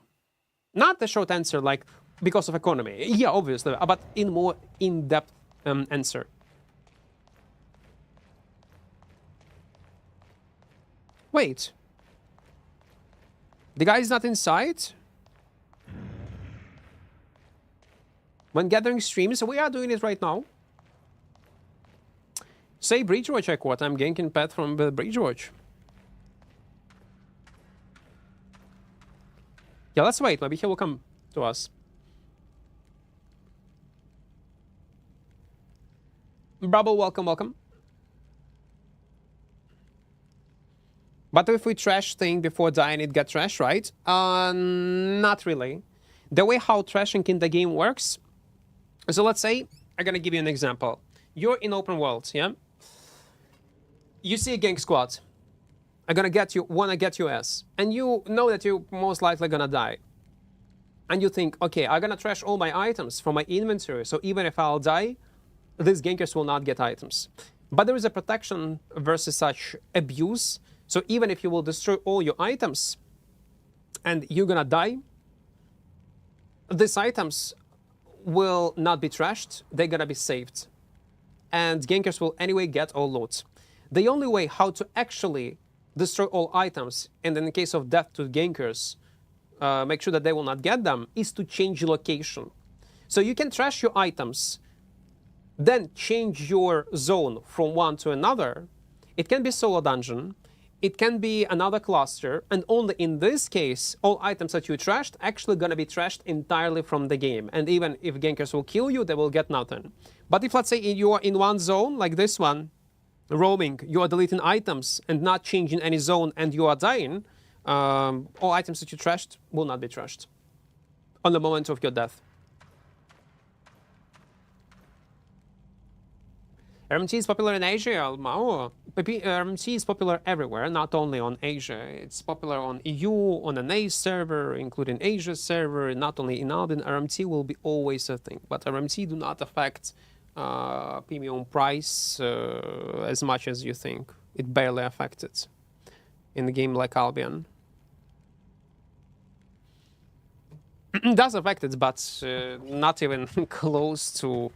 Not the short answer, like, because of economy. Yeah, obviously, but in more in-depth answer. Wait. The guy is not inside? When gathering streams, we are doing it right now. Say Bridgewatch, Equart. I'm ganking pet from Bridgewatch. Yeah, let's wait. Maybe he will come to us. Bravo, welcome, welcome. But if we trash thing before dying, it gets trash, right? Not really. The way how trashing in the game works. So let's say, I'm gonna give you an example. You're in open world, yeah? You see a gang squad. I'm gonna get you, wanna get your ass. And you know that you're most likely gonna die. And you think, okay, I'm gonna trash all my items from my inventory, so even if I'll die, these gankers will not get items. But there is a protection versus such abuse. So even if you will destroy all your items and you're gonna die, these items will not be trashed, they're gonna be saved. And gankers will anyway get all loot. The only way how to actually destroy all items, and in the case of death to gankers, make sure that they will not get them, is to change location. So you can trash your items, then change your zone from one to another. It can be solo dungeon, it can be another cluster, and only in this case, all items that you trashed actually gonna be trashed entirely from the game. And even if gankers will kill you, they will get nothing. But if, let's say, you are in one zone, like this one, roaming, you are deleting items and not changing any zone, and you are dying, all items that you trashed will not be trashed on the moment of your death. RMT is popular in Asia. Oh, RMC is popular everywhere, not only on Asia. It's popular on EU, on an A server, including Asia server. Not only in Albion, RMC will be always a thing. But RMC do not affect premium price as much as you think. It barely affects it in a game like Albion. It does affect it, but not even close to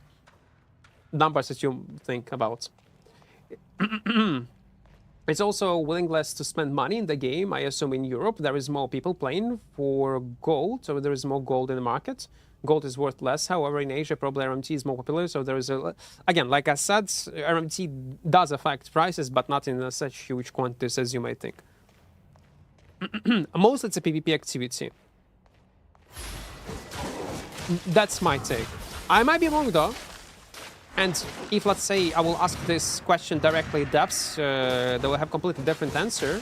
numbers that you think about. It's also willingness to spend money in the game. I assume in Europe there is more people playing for gold, so there is more gold in the market. Gold is worth less. However, in Asia, probably RMT is more popular. So there is again, like I said, RMT does affect prices, but not in such huge quantities as you might think. Mostly it's a PvP activity. That's my take. I might be wrong though. And if, let's say, I will ask this question directly at depths, they will have completely different answer.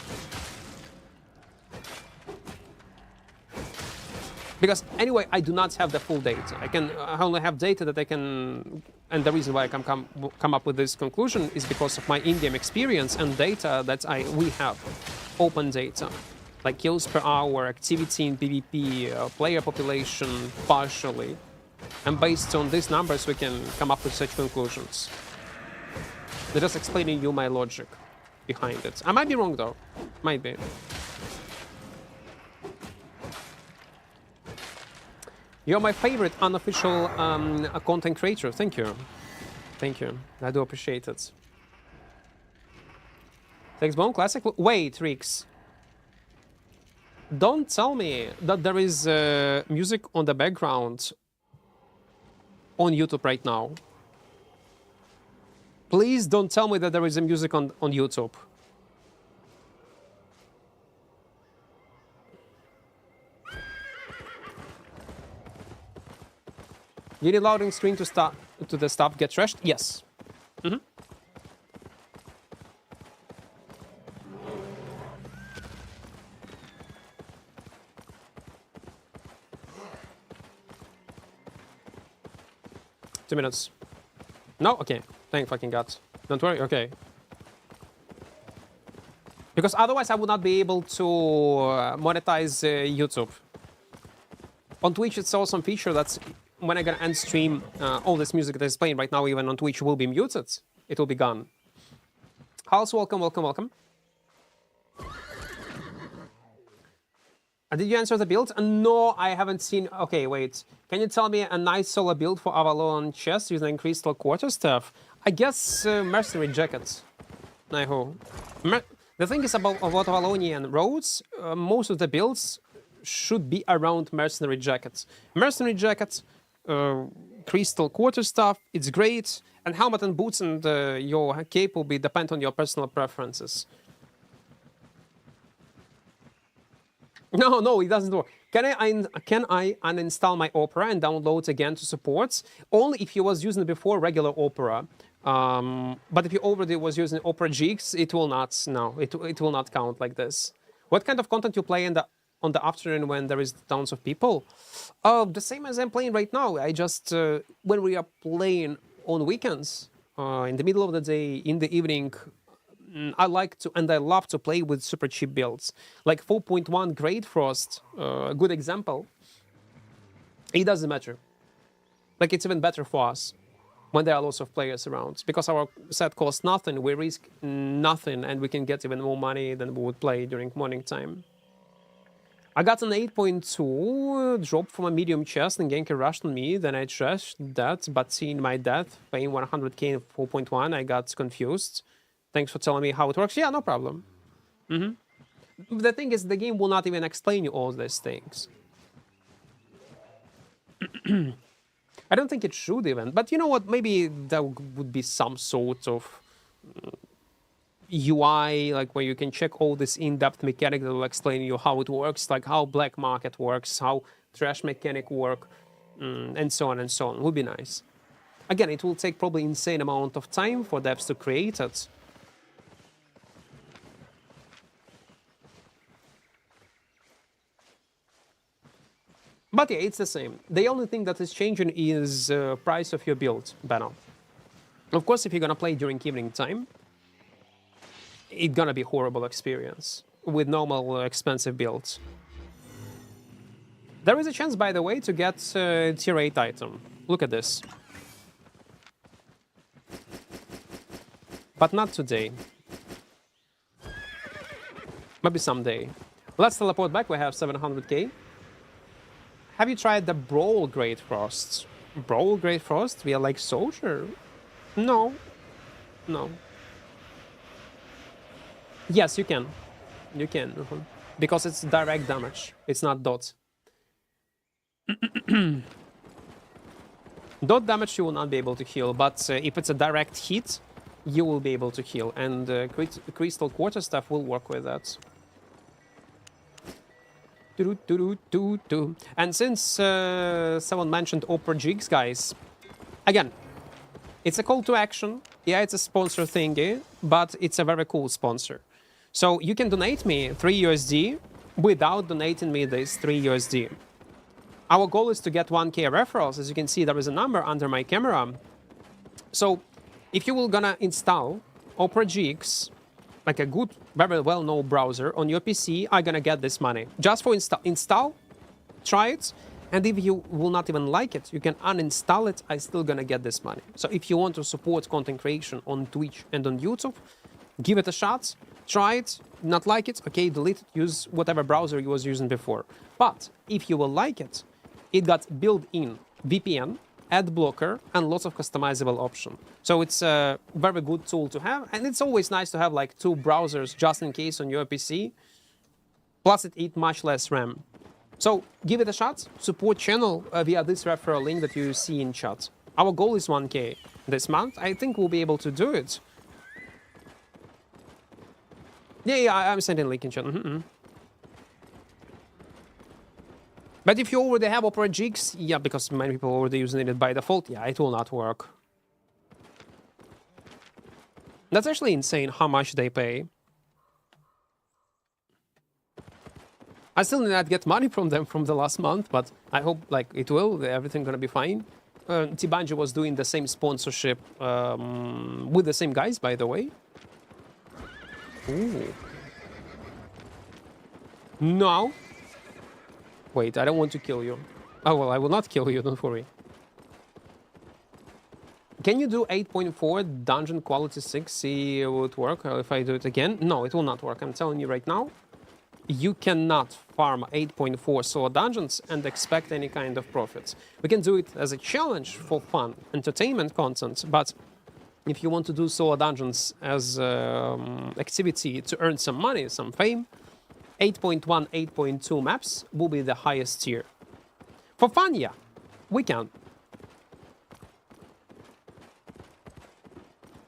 Because anyway, I do not have the full data. I only have data that I can, and the reason why I can come up with this conclusion is because of my in-game experience and data that we have, open data, like kills per hour, activity in PvP, player population, partially. And based on these numbers, we can come up with such conclusions. They're just explaining you my logic behind it. I might be wrong though. Might be. You're my favorite unofficial content creator. Thank you. Thank you. I do appreciate it. Thanks, Bone Classic. Wait, Rix. Don't tell me that there is music on the background on YouTube right now. Please don't tell me that there is a music on YouTube. You need loading screen to start to the stuff get trashed? Yes. 2 minutes. No? Okay. Thank fucking God. Don't worry. Okay. Because otherwise I would not be able to monetize YouTube. On Twitch it's also a feature that's when I'm gonna end stream, all this music that is playing right now even on Twitch will be muted. It will be gone. House, welcome, welcome, welcome. Did you answer the build? No, I haven't seen... Okay, wait. Can you tell me a nice solo build for Avalon chest using crystal quarterstaff? I guess mercenary jackets. The thing is about Avalonian roads, most of the builds should be around mercenary jackets. Mercenary jackets, crystal quarterstaff, it's great. And helmet and boots and your cape will depend on your personal preferences. No, it doesn't work. Can I uninstall my Opera and download again to support? Only if you was using before regular Opera. But if you already was using Opera GX, it will not. No, it will not count like this. What kind of content you play on the afternoon when there is tons of people? The same as I'm playing right now. I just when we are playing on weekends, in the middle of the day, in the evening. I like to and I love to play with super cheap builds. Like 4.1 Great Frost, a good example. It doesn't matter. Like it's even better for us when there are lots of players around. Because our set costs nothing, we risk nothing and we can get even more money than we would play during morning time. I got an 8.2 drop from a medium chest and Genki rushed on me, then I trashed that, but seeing my death, paying 100k in 4.1, I got confused. Thanks for telling me how it works. Yeah, no problem. The thing is, the game will not even explain you all these things. I don't think it should even. But you know what? Maybe there would be some sort of UI, like where you can check all this in-depth mechanic that will explain you how it works, like how black market works, how trash mechanic work, and so on and so on. Would be nice. Again, it will take probably insane amount of time for devs to create it. But yeah, it's the same. The only thing that is changing is price of your build banner. Of course, if you're gonna play during evening time, it's gonna be horrible experience with normal expensive builds. There is a chance, by the way, to get tier 8 item. Look at this. But not today. Maybe someday. Let's teleport back. We have 700k. Have you tried the Brawl Great Frost? Brawl Great Frost? We are like soldier? No. No. Yes, you can. You can. Because it's direct damage. It's not dot. Dot damage you will not be able to heal, but if it's a direct hit, you will be able to heal. And Crystal Quarterstaff will work with that. And since someone mentioned mmorpg, guys, again, it's a call to action. Yeah, it's a sponsor thingy, but it's a very cool sponsor. So you can donate me 3 USD without donating me this 3 USD. Our goal is to get 1k referrals. As you can see, there is a number under my camera. So if you will gonna install mmorpg, like a good, very well-known browser on your PC, are gonna get this money. Just for install, try it, and if you will not even like it, you can uninstall it, I'm still gonna get this money. So if you want to support content creation on Twitch and on YouTube, give it a shot, try it, not like it, okay, delete it, use whatever browser you was using before. But if you will like it, it got built-in VPN, ad blocker, and lots of customizable options. So it's a very good tool to have, and it's always nice to have like 2 browsers just in case on your PC. Plus it eats much less RAM. So give it a shot, support channel via this referral link that you see in chat. Our goal is 1k this month. I think we'll be able to do it. Yeah, I'm sending link in chat. But if you already have mmorpg, yeah, because many people are already using it by default, yeah, it will not work. That's actually insane how much they pay. I still did not get money from them from the last month, but I hope like it will. Everything gonna be fine. T-Bungie was doing the same sponsorship with the same guys, by the way. Ooh. No. Wait, I don't want to kill you. Oh, well, I will not kill you, don't worry. Can you do 8.4 dungeon quality 6? See it would work if I do it again? No, it will not work. I'm telling you right now. You cannot farm 8.4 solo dungeons and expect any kind of profits. We can do it as a challenge for fun, entertainment content, but if you want to do solo dungeons as activity to earn some money, some fame, 8.1, 8.2 maps will be the highest tier. For fun, yeah, we can.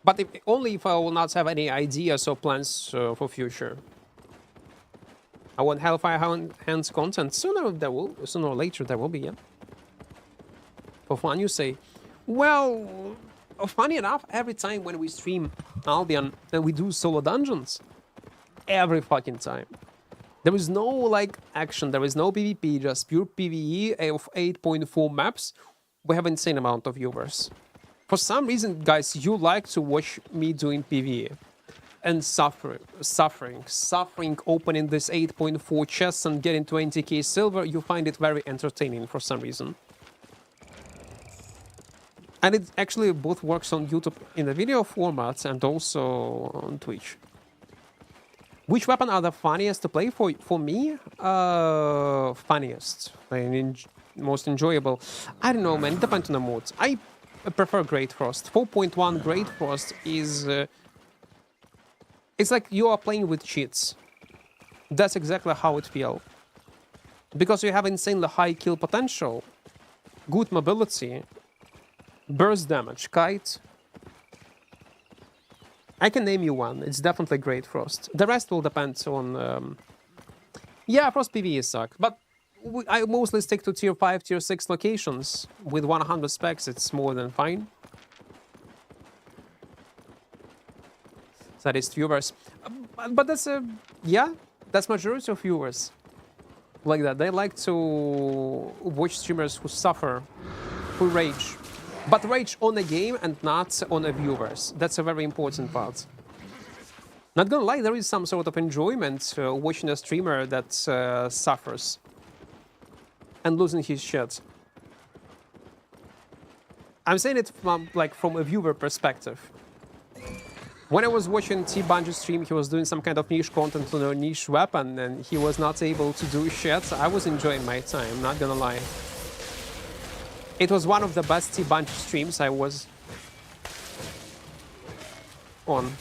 But only if I will not have any ideas or plans for future. I want Hellfire Hands content. Sooner or later there will be, yeah. For fun, you say. Well, funny enough, every time when we stream Albion and we do solo dungeons, every fucking time, there is no like action, there is no PvP, just pure PvE of 8.4 maps. We have an insane amount of viewers. For some reason, guys, you like to watch me doing PvE and suffering, opening this 8.4 chests and getting 20k silver. You find it very entertaining for some reason. And it actually both works on YouTube in the video format and also on Twitch. Which weapon are the funniest to play for me? Funniest. I mean, most enjoyable. I don't know, man. It depends on the mood. I prefer Great Frost. 4.1 Great Frost is... it's like you are playing with cheats. That's exactly how it feels. Because you have insanely high kill potential, good mobility, burst damage, kite. I can name you one. It's definitely Great Frost. The rest will depend on... yeah, Frost PvE suck. But I mostly stick to tier 5, tier 6 locations. With 100 specs, it's more than fine. That is viewers. But that's yeah, that's majority of viewers. Like that. They like to watch streamers who suffer, who rage. But rage on a game and not on the viewers. That's a very important part. Not gonna lie, there is some sort of enjoyment watching a streamer that suffers and losing his shit. I'm saying it from, like, from a viewer perspective. When I was watching T-Bungie stream, he was doing some kind of niche content on a niche weapon, and he was not able to do shit. I was enjoying my time, not gonna lie. It was one of the best T-Bungie streams I was on.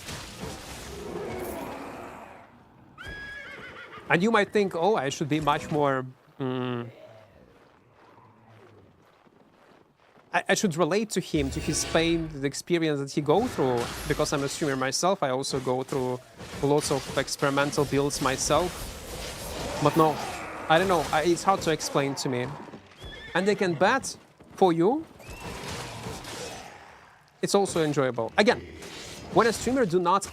And you might think, oh, I should be much more... I should relate to him, to his pain, the experience that he go through. Because I'm a streamer myself, I also go through lots of experimental builds myself. But no, I don't know, it's hard to explain to me. And they can bet for you, it's also enjoyable. Again, when a streamer do not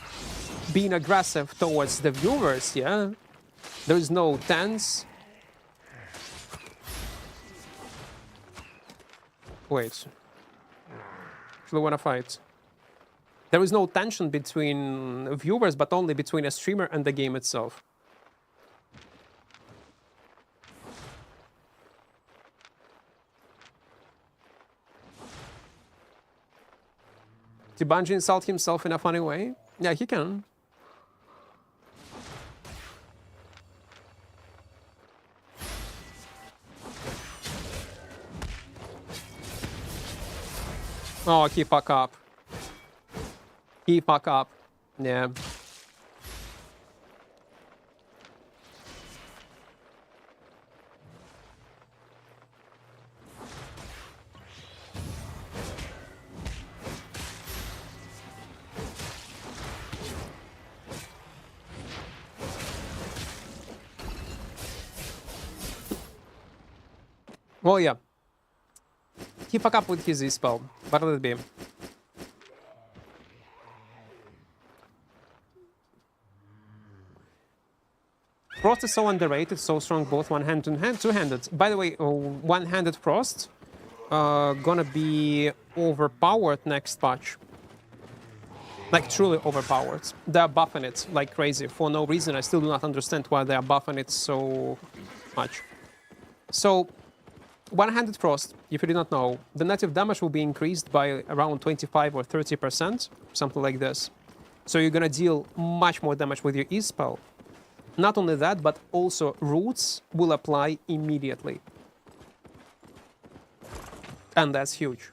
being aggressive towards the viewers, yeah, there is no tense. Wait. Actually wanna fight. There is no tension between viewers, but only between a streamer and the game itself. Did Bungie insult himself in a funny way? Yeah, he can. Oh, he fuck up. He fuck up. Yeah. Well, yeah. He fuck up with his E-spell. What would it be? Frost is so underrated, so strong both one-handed and two-handed. By the way, one-handed Frost gonna be overpowered next patch. Like, truly overpowered. They're buffing it like crazy for no reason. I still do not understand why they are buffing it so much. So, one-handed Frost, if you did not know, the native damage will be increased by around 25 or 30%, something like this. So you're gonna deal much more damage with your E-spell. Not only that, but also roots will apply immediately. And that's huge.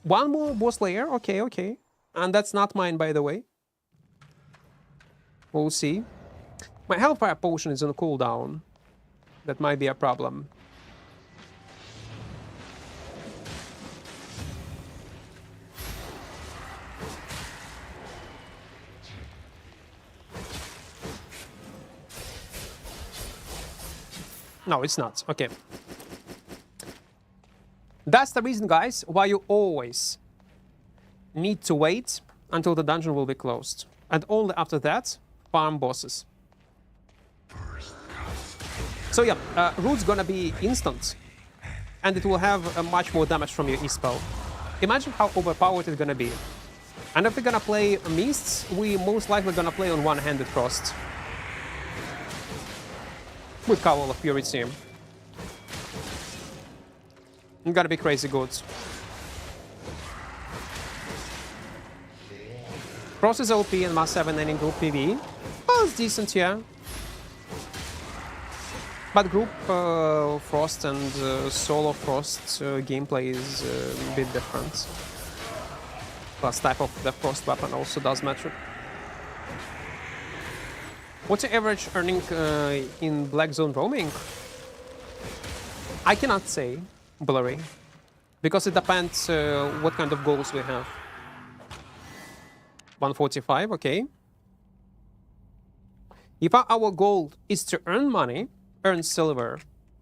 One more boss layer, okay, okay. And that's not mine, by the way. We'll see. My Hellfire Potion is on cooldown. That might be a problem. No, it's not. Okay. That's the reason, guys, why you always need to wait until the dungeon will be closed. And only after that, farm bosses. So yeah, root's gonna be instant. And it will have much more damage from your E-spell. Imagine how overpowered it's gonna be. And if we're gonna play Mists, we most likely gonna play on one-handed Frost. With Cowl of Purity. It's gonna be crazy good. Frost is OP and must have an ending group PV. Well, it's decent, yeah. But group Frost and solo Frost gameplay is a bit different. Plus type of the Frost weapon also does matter. What's your average earning in Black Zone roaming? I cannot say, Blurry, because it depends what kind of goals we have. 145, okay. If our goal is to earn money, earn silver,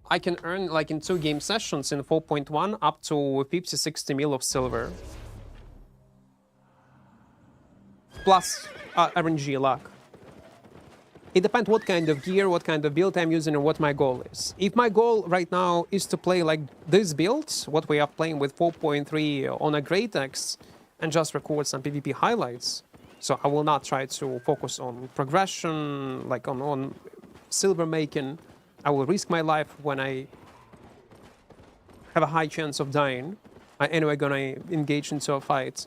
I can earn, like in 2 game sessions in 4.1 up to 50-60 mil of silver. Plus RNG luck. It depends what kind of gear, what kind of build I'm using, and what my goal is. If my goal right now is to play like this build, what we are playing with 4.3 on a greataxe, and just record some PvP highlights, So I will not try to focus on progression, like on silver making. I will risk my life when I have a high chance of dying. I anyway gonna engage into a fight.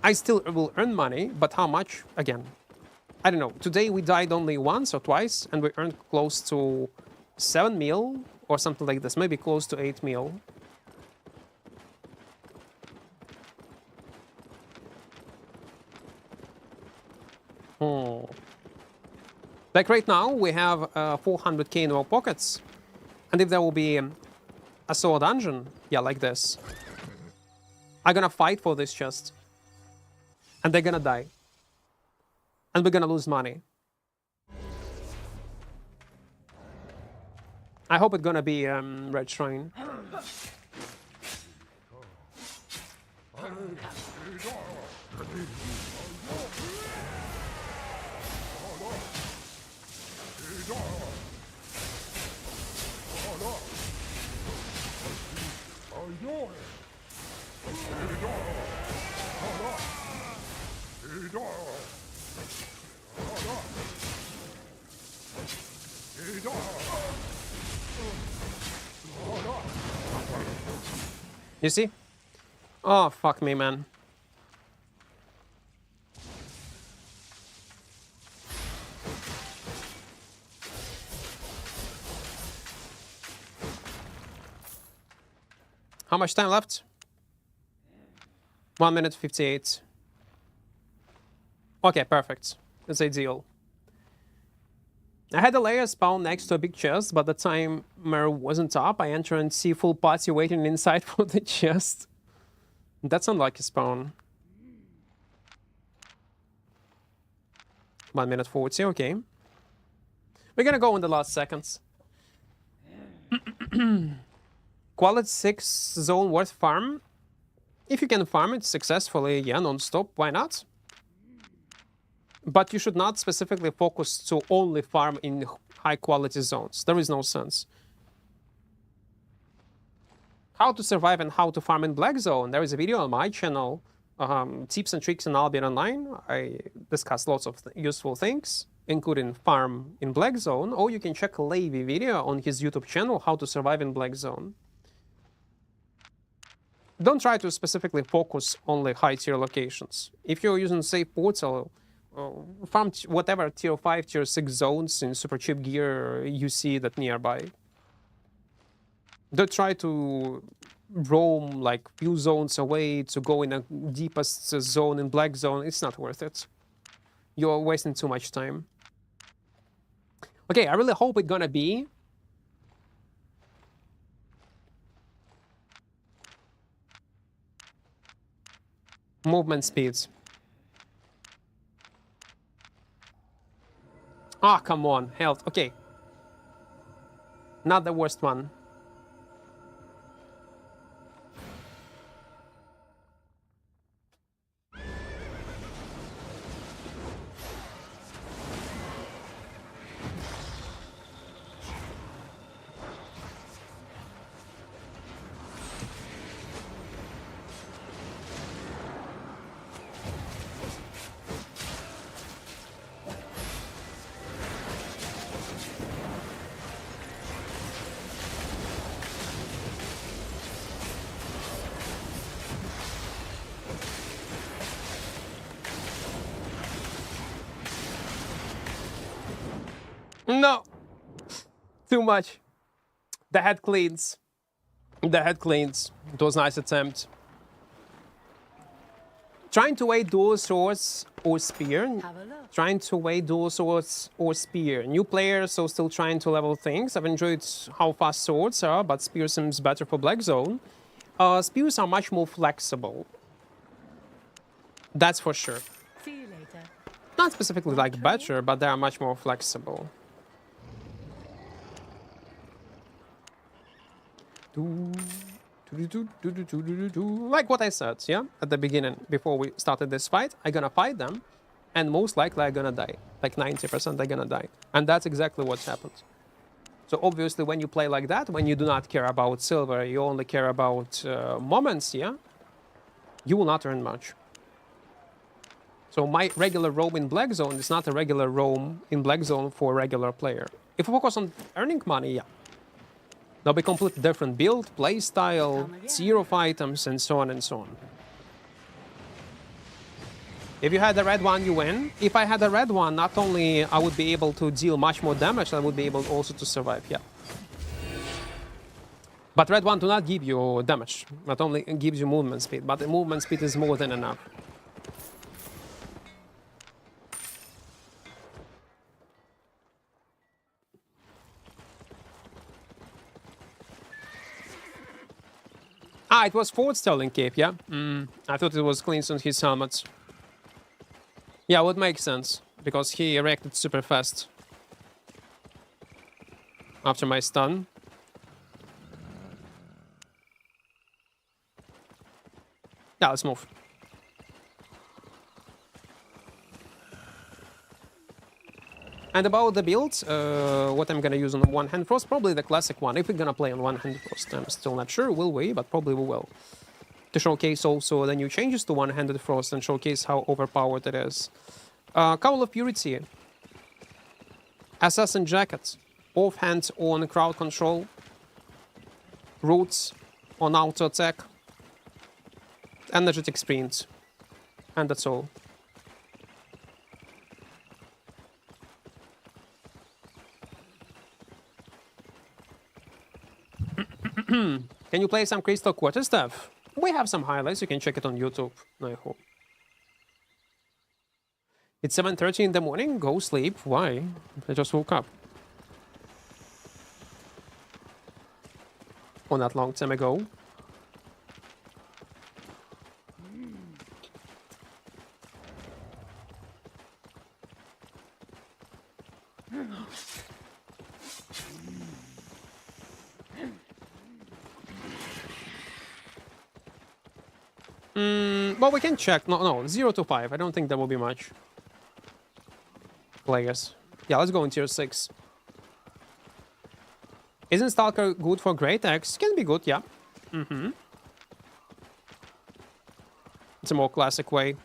I still will earn money, but how much? Again, I don't know. Today we died only once or twice, and we earned close to 7 mil or something like this. Maybe close to 8 mil. Like right now, we have 400k in our pockets. And if there will be a sword dungeon, yeah, like this, I'm gonna fight for this chest. And they're gonna die. And we're gonna lose money. I hope it's gonna be Red Shrine. You see? Oh, fuck me, man. How much time left? 1 minute 58. Okay, perfect. That's ideal. I had a layer spawn next to a big chest, but the timer wasn't up. I enter and see full party waiting inside for the chest. That's unlucky spawn. 1 minute 40, okay. We're gonna go in the last seconds. Quality 6 zone worth farm. If you can farm it successfully, yeah, non-stop, why not? But you should not specifically focus to only farm in high quality zones. There is no sense. How to survive and how to farm in Black Zone. There is a video on my channel, tips and tricks in Albion Online. I discuss lots of useful things, including farm in Black Zone. Or you can check Levi video on his YouTube channel, how to survive in Black Zone. Don't try to specifically focus on the high tier locations. If you're using safe portal, farm whatever tier 5, tier 6 zones in super cheap gear you see that nearby. Don't try to roam like few zones away to go in a deepest zone in Black Zone. It's not worth it. You're wasting too much time. Okay, I really hope it's gonna be movement speeds. Ah, come on, health. Okay. Not the worst one. No! Too much. The head cleans. The head cleans. It was a nice attempt. Trying to wait dual swords or spear. Trying to wait dual swords or spear. New players, so still trying to level things. I've enjoyed how fast swords are, but spear seems better for Black Zone. Spears are much more flexible. That's for sure. See you later. Not specifically like better, but they are much more flexible. Like what I said, yeah, at the beginning, before we started this fight, I'm gonna fight them, and most likely I'm gonna die. Like 90% I'm gonna die. And that's exactly what happened. So obviously when you play like that, when you do not care about silver, you only care about moments, yeah, you will not earn much. So my regular roam in Black Zone is not a regular roam in Black Zone for a regular player. If we focus on earning money, yeah. There'll be completely different build, play style, tier of items, and so on and so on. If you had the red one, you win. If I had a red one, not only I would be able to deal much more damage, I would be able also to survive, yeah. But red one do not give you damage. Not only gives you movement speed, but the movement speed is more than enough. Ah, it was forward Sterling Cape, yeah? I thought it was cleans on his helmet. Yeah, would make sense, because he reacted super fast after my stun. Yeah, let's move. And about the build, what I'm gonna use on One Hand Frost, probably the classic one. If we're gonna play on One Hand Frost, I'm still not sure, will we, but probably we will. To showcase also the new changes to One-Handed Frost and showcase how overpowered it is. Cowl of Purity, Assassin Jacket, offhand on crowd control, roots on auto attack, energetic sprint, and that's all. Can you play some Crystal Quarter stuff? We have some highlights, you can check it on YouTube, I hope. It's 7:30 in the morning, go sleep. Why? I just woke up. Oh, not long time ago. Well, we can check. No, 0 to 5. I don't think that will be much. Players. Yeah, let's go in tier 6. Isn't Stalker good for greataxe? Can be good, yeah. It's a more classic way.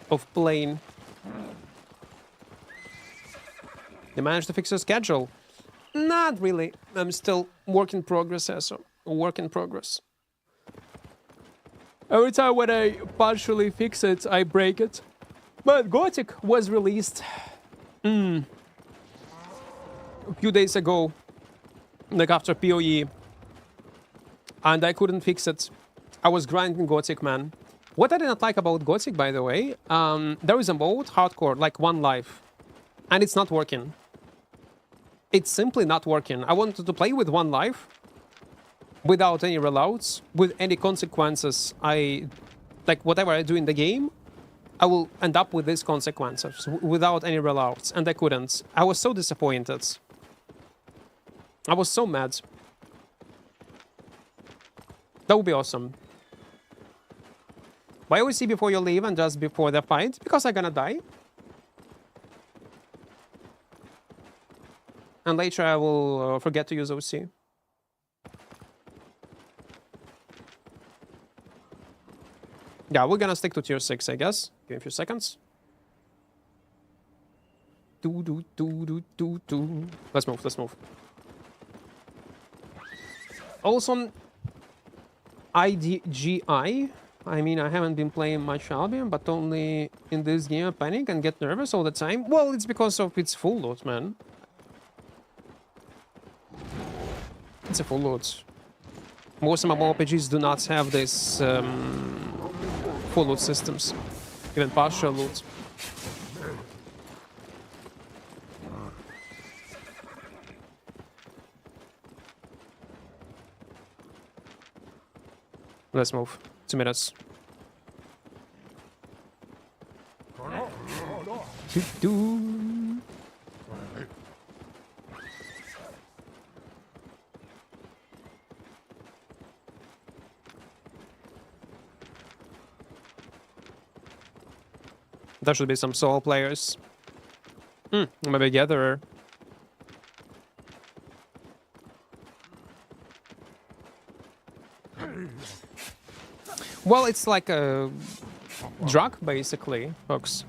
Of playing. They managed to fix your schedule. Not really. I'm still work in progress, so work in progress. Every time when I partially fix it, I break it. But Gothic was released a few days ago, like after PoE, and I couldn't fix it. I was grinding Gothic, man. What I did not like about Gothic, by the way, there is a mode, hardcore, like 1 life, and it's not working. It's simply not working. I wanted to play with 1 life, without any reloads, with any consequences. Like, whatever I do in the game, I will end up with these consequences, without any reloads, and I couldn't. I was so disappointed. I was so mad. That would be awesome. Why always see before you leave and just before the fight? Because I'm gonna die. And later I will forget to use OC. Yeah, we're gonna stick to tier 6, I guess. Give me a few seconds. Let's move, let's move. Also on IDGI, I mean, I haven't been playing much Albion, but only in this game I panic and get nervous all the time. Well, it's because of its full load, man. It's a full load. Most mmorpgs do not have this full loot systems, even partial loot. Let's move. 2 minutes. There should be some solo players. Maybe Gatherer. Well, it's like a drug, basically, folks.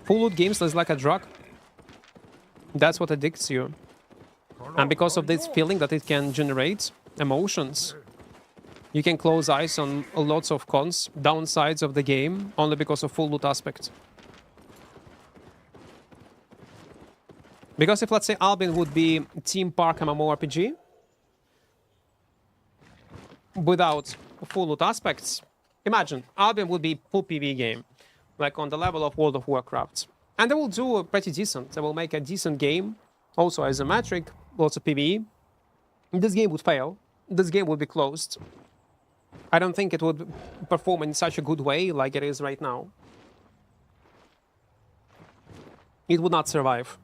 Full loot games is like a drug. That's what addicts you. And because of this feeling that it can generate emotions, you can close eyes on lots of cons, downsides of the game, only because of full loot aspect. Because if, let's say, Albion would be Team Park MMORPG, without full loot aspects, imagine, Albion would be full PvE game, like on the level of World of Warcraft. And they will do a pretty decent. They will make a decent game, also isometric, lots of PvE. This game would fail. This game would be closed. I don't think it would perform in such a good way like it is right now. It would not survive.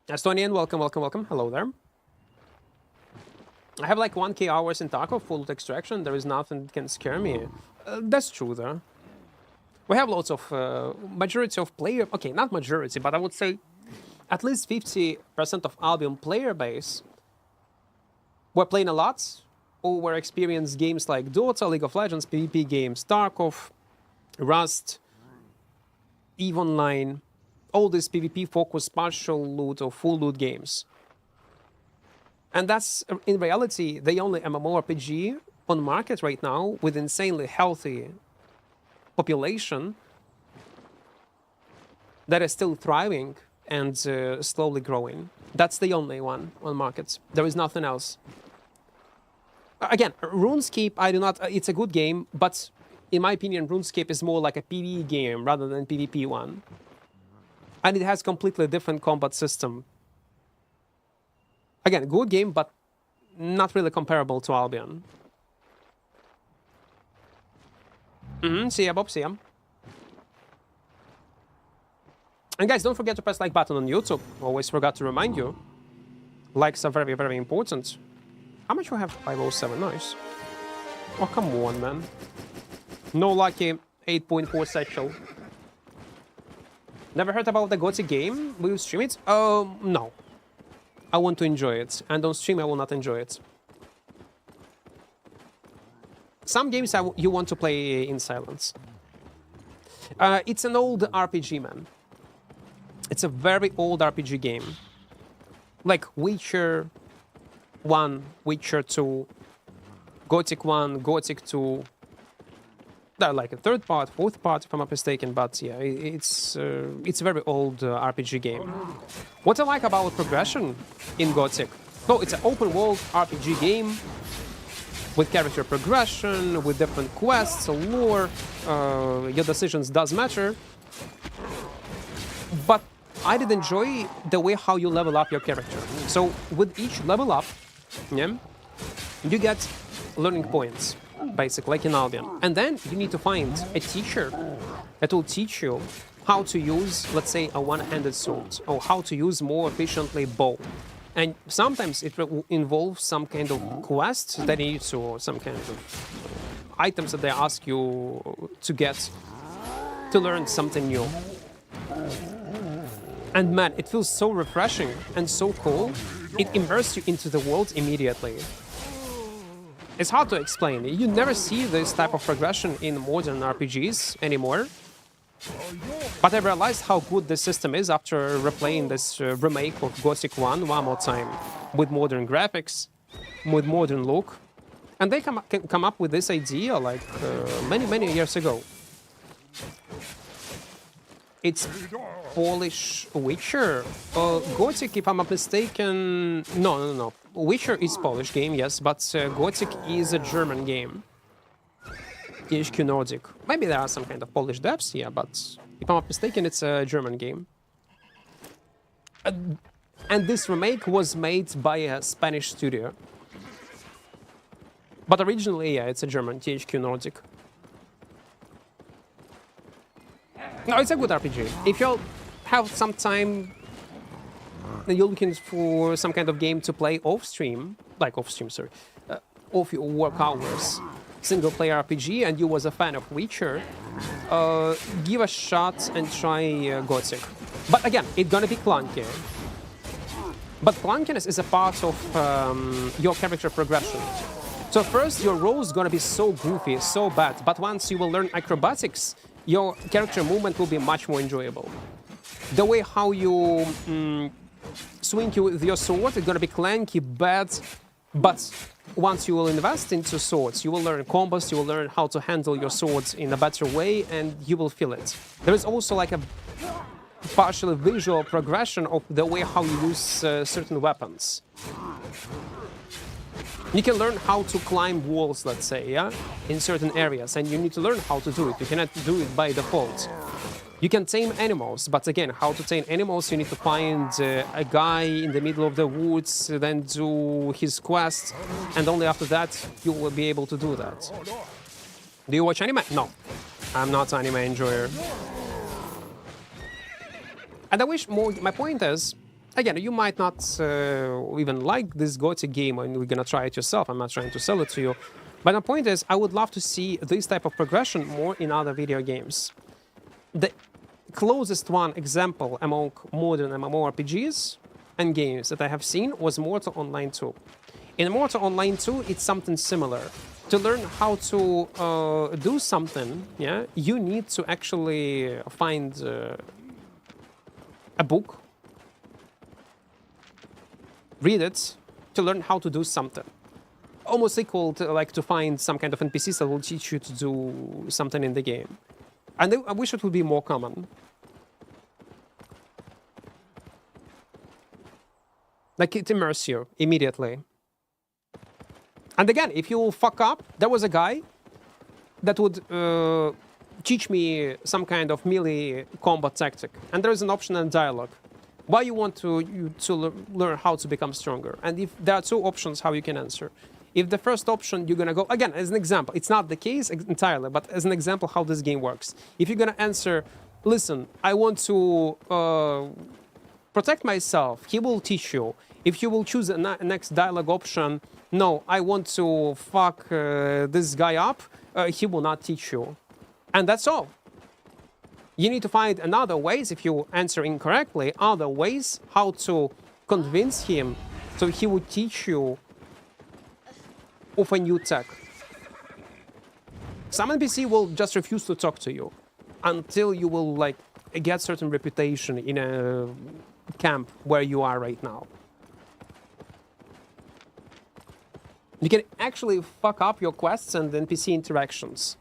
Estonian, welcome, welcome, welcome. Hello there. I have like 1k hours in Taco, full loot extraction. There is nothing that can scare me. That's true, though. We have lots of majority of player. Okay, not majority, but I would say at least 50% of Albion player base were playing a lot, or were experienced games like Dota, League of Legends, PvP games, Tarkov, Rust, EVE Online, all these PvP-focused partial loot or full loot games. And that's, in reality, the only MMORPG on market right now with insanely healthy population that is still thriving and slowly growing. That's the only one on market. There is nothing else. Again, RuneScape, I do not... it's a good game, but in my opinion, RuneScape is more like a PvE game rather than PvP one. And it has completely different combat system. Again, good game, but not really comparable to Albion. See ya, Bob, see ya. And guys, don't forget to press like button on YouTube. Always forgot to remind you. Likes are very, very important. How much we have? 507, nice. Oh, come on, man. No lucky 8.4 satchel. Never heard about the Gothic game? Will you stream it? No. I want to enjoy it. And on stream, I will not enjoy it. Some games you want to play in silence. It's an old RPG, man. It's a very old RPG game. Like Witcher 1, Witcher 2, Gothic 1, Gothic 2. They're like a third part, fourth part, if I'm not mistaken. But yeah, it's a very old RPG game. What I like about progression in Gothic? No, it's an open world RPG game with character progression, with different quests, lore. Your decisions does matter. But I did enjoy the way how you level up your character. So with each level up, yeah, you get learning points, basically, like in Albion. And then you need to find a teacher that will teach you how to use, let's say, a one-handed sword, or how to use more efficiently bow. And sometimes it will involve some kind of quests that you need to, or some kind of items that they ask you to get to learn something new. And man, it feels so refreshing and so cool. It immerses you into the world immediately. It's hard to explain. You never see this type of progression in modern RPGs anymore. But I realized how good this system is after replaying this remake of Gothic 1 more time. With modern graphics, with modern look. And they come up with this idea like many years ago. It's Polish Witcher. Gothic, if I'm not mistaken... No. Witcher is Polish game, yes, but Gothic is a German game. THQ Nordic. Maybe there are some kind of Polish devs, yeah, but if I'm not mistaken, it's a German game. And this remake was made by a Spanish studio. But originally, yeah, it's a German, THQ Nordic. No, it's a good RPG. If you have some time and you're looking for some kind of game to play off-stream, off your work hours, single-player RPG, and you was a fan of Witcher, give a shot and try Gothic. But again, it's gonna be clunky. But clunkiness is a part of your character progression. So first, your role is gonna be so goofy, so bad, but once you will learn acrobatics, your character movement will be much more enjoyable. The way how you swing you with your sword is gonna be clanky, bad, but once you will invest into swords, you will learn combos, you will learn how to handle your swords in a better way, and you will feel it. There is also like a partially visual progression of the way how you use certain weapons. You can learn how to climb walls, let's say, yeah, in certain areas, and you need to learn how to do it. You cannot do it by default. You can tame animals, but again, how to tame animals, you need to find a guy in the middle of the woods, then do his quest, and only after that you will be able to do that. Do you watch anime? No, I'm not an anime enjoyer. And I wish more. My point is, again, you might not even like this Gothic game, and we're gonna try it yourself. I'm not trying to sell it to you, but my point is, I would love to see this type of progression more in other video games. The closest one example among modern MMORPGs and games that I have seen was Mortal Online 2. In Mortal Online 2, it's something similar. To learn how to do something, yeah, you need to actually find a book, read it, to learn how to do something. Almost equal to like to find some kind of NPCs that will teach you to do something in the game. And I wish it would be more common. Like it immerses you immediately. And again, if you fuck up, there was a guy that would teach me some kind of melee combat tactic. And there is an option in dialogue. Why you want to learn how to become stronger? And if there are two options, how you can answer. If the first option, you're gonna go, again, as an example, it's not the case entirely, but as an example how this game works. If you're gonna answer, listen, I want to protect myself, he will teach you. If you will choose the next dialogue option, no, I want to fuck this guy up, he will not teach you. And that's all. You need to find another ways, if you answer incorrectly, other ways how to convince him so he would teach you of a new tech. Some NPC will just refuse to talk to you until you will like get certain reputation in a camp where you are right now. You can actually fuck up your quests and NPC interactions.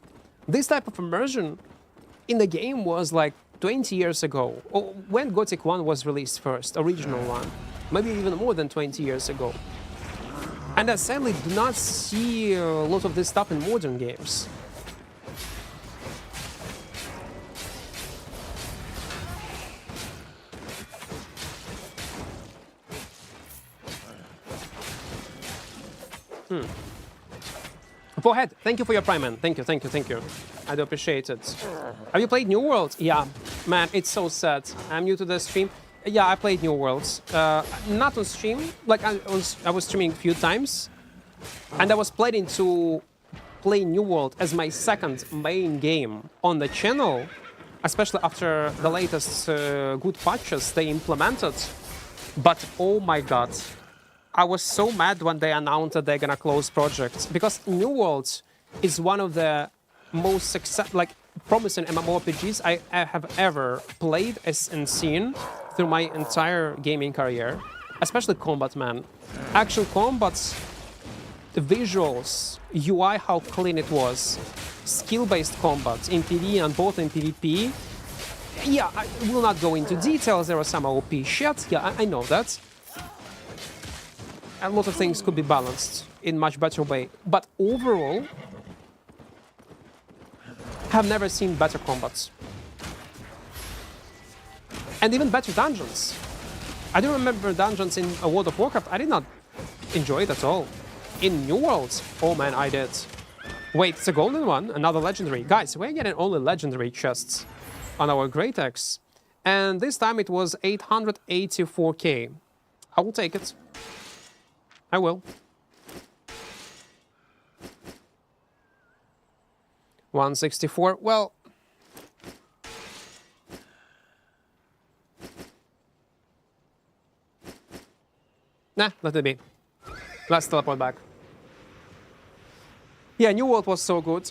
This type of immersion in the game was like 20 years ago, or when Gothic 1 was released first, original one, maybe even more than 20 years ago. And I sadly do not see a lot of this stuff in modern games. Forehead, thank you for your Prime, man. Thank you, thank you, thank you. I do appreciate it. Have you played New World? Yeah, man, it's so sad. I'm new to the stream. Yeah, I played New Worlds. Not on stream. Like I was streaming a few times, and I was planning to play New World as my second main game on the channel, especially after the latest good patches they implemented. But oh my god, I was so mad when they announced that they're gonna close projects, because New World is one of the most promising MMORPGs I have ever played and seen through my entire gaming career, especially combat, man. Actual combats, the visuals, UI, how clean it was, skill-based combat in PvE and both in PvP. Yeah, I will not go into details, there are some OP shit, yeah, I know that. A lot of things could be balanced in much better way, but overall, have never seen better combats. And even better dungeons. I do remember dungeons in World of Warcraft, I did not enjoy it at all. In New Worlds, oh man, I did. Wait, it's a golden one, another legendary. Guys, we're getting only legendary chests on our greataxe. And this time it was 884k. I will take it. I will. 164, well... Nah, let it be. Let's teleport back. Yeah, New World was so good.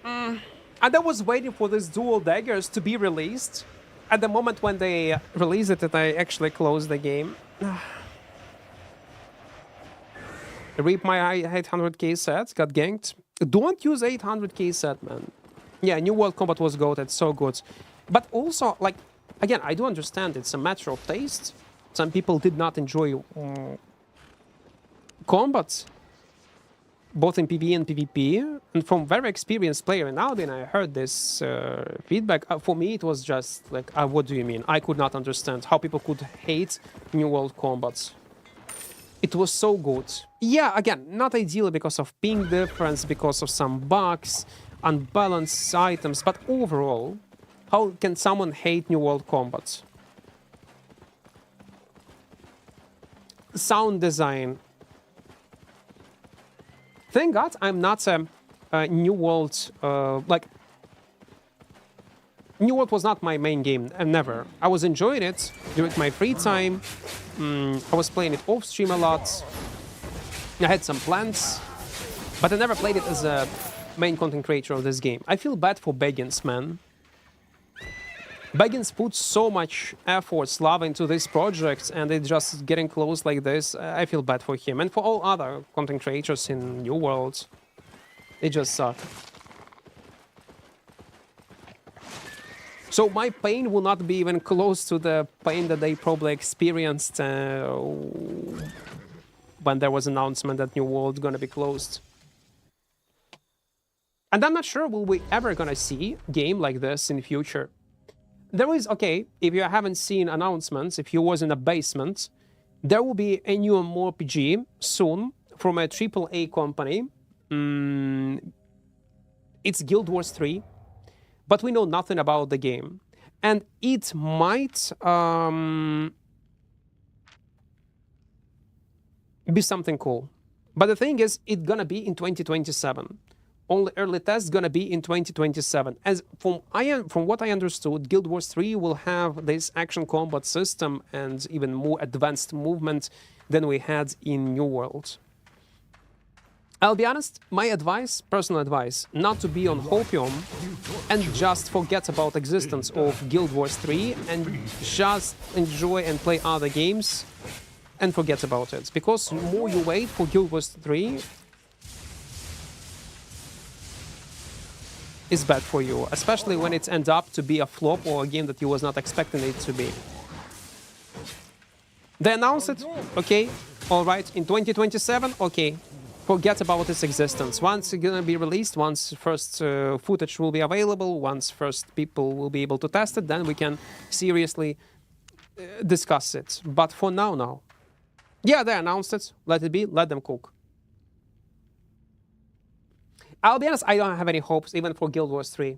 And I was waiting for these dual daggers to be released. At the moment when they released it, I actually closed the game. Reap my 800k set, got ganked. Don't use 800k set, man. Yeah, New World Combat was goated, so good. But also, like, again, I do understand it's a matter of taste. Some people did not enjoy combat, both in PvE and PvP. And from very experienced player in Albion, I heard this feedback. For me, it was just like, what do you mean? I could not understand how people could hate New World Combat. It was so good. Yeah, again, not ideal because of ping difference, because of some bugs, unbalanced items, but overall, how can someone hate New World Combat? Sound design. Thank God I'm not a New World, like, New World was not my main game, never. I was enjoying it during my free time. I was playing it off stream a lot. I had some plans, but I never played it as a main content creator of this game. I feel bad for Baggins, man. Baggins put so much effort, love into this project, and it's just getting close like this. I feel bad for him and for all other content creators in New World. It just sucks. So my pain will not be even close to the pain that they probably experienced when there was an announcement that New World gonna be closed. And I'm not sure will we ever gonna see a game like this in the future. There is, okay, if you haven't seen announcements, if you was in a basement, there will be a new mmorpg soon from a AAA company. It's Guild Wars 3. But we know nothing about the game. And it might be something cool. But the thing is, it's gonna be in 2027. Only early test gonna be in 2027. As from what I understood, Guild Wars 3 will have this action combat system and even more advanced movement than we had in New World. I'll be honest, my advice, personal advice, not to be on Hopium and just forget about existence of Guild Wars 3 and just enjoy and play other games and forget about it. Because the more you wait for Guild Wars 3, is bad for you, especially when it ends up to be a flop or a game that you was not expecting it to be. They announced it, okay, all right, in 2027, okay. Forget about its existence. Once it's gonna be released, once first footage will be available, once first people will be able to test it, then we can seriously discuss it. But for now, yeah, they announced it. Let it be. Let them cook. I'll be honest, I don't have any hopes even for Guild Wars 3.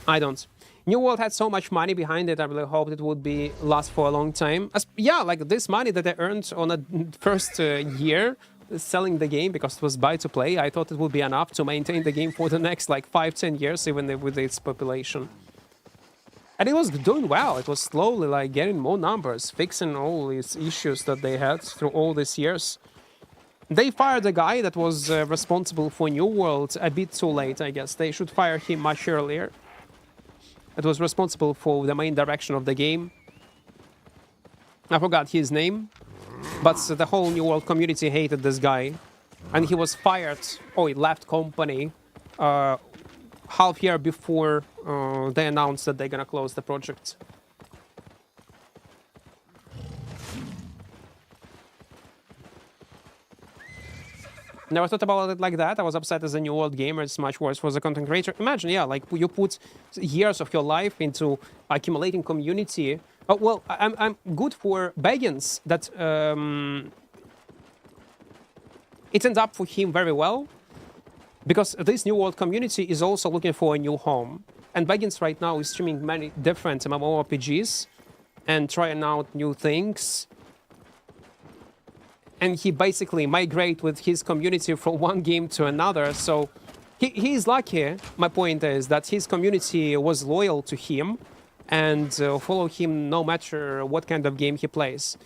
I don't. New World had so much money behind it. I really hoped it would be last for a long time. Yeah, like this money that I earned on the first year selling the game because it was buy to play, I thought it would be enough to maintain the game for the next like 5-10 years, even with its population. And it was doing well. It was slowly like getting more numbers, fixing all these issues that they had through all these years. They fired a guy that was responsible for New World a bit too late, I guess. They should fire him much earlier. It was responsible for the main direction of the game. I forgot his name. But the whole New World community hated this guy. And he was fired, he left company half year before they announced that they're gonna close the project. Never thought about it like that. I was upset as a New World gamer. It's much worse for the content creator. Imagine, yeah, like you put years of your life into accumulating community. Oh, well, I'm good for Baggins that it ends up for him very well because this New World community is also looking for a new home. And Baggins right now is streaming many different MMORPGs and trying out new things. And he basically migrates with his community from one game to another. So he's lucky. My point is that his community was loyal to him and follow him no matter what kind of game he plays.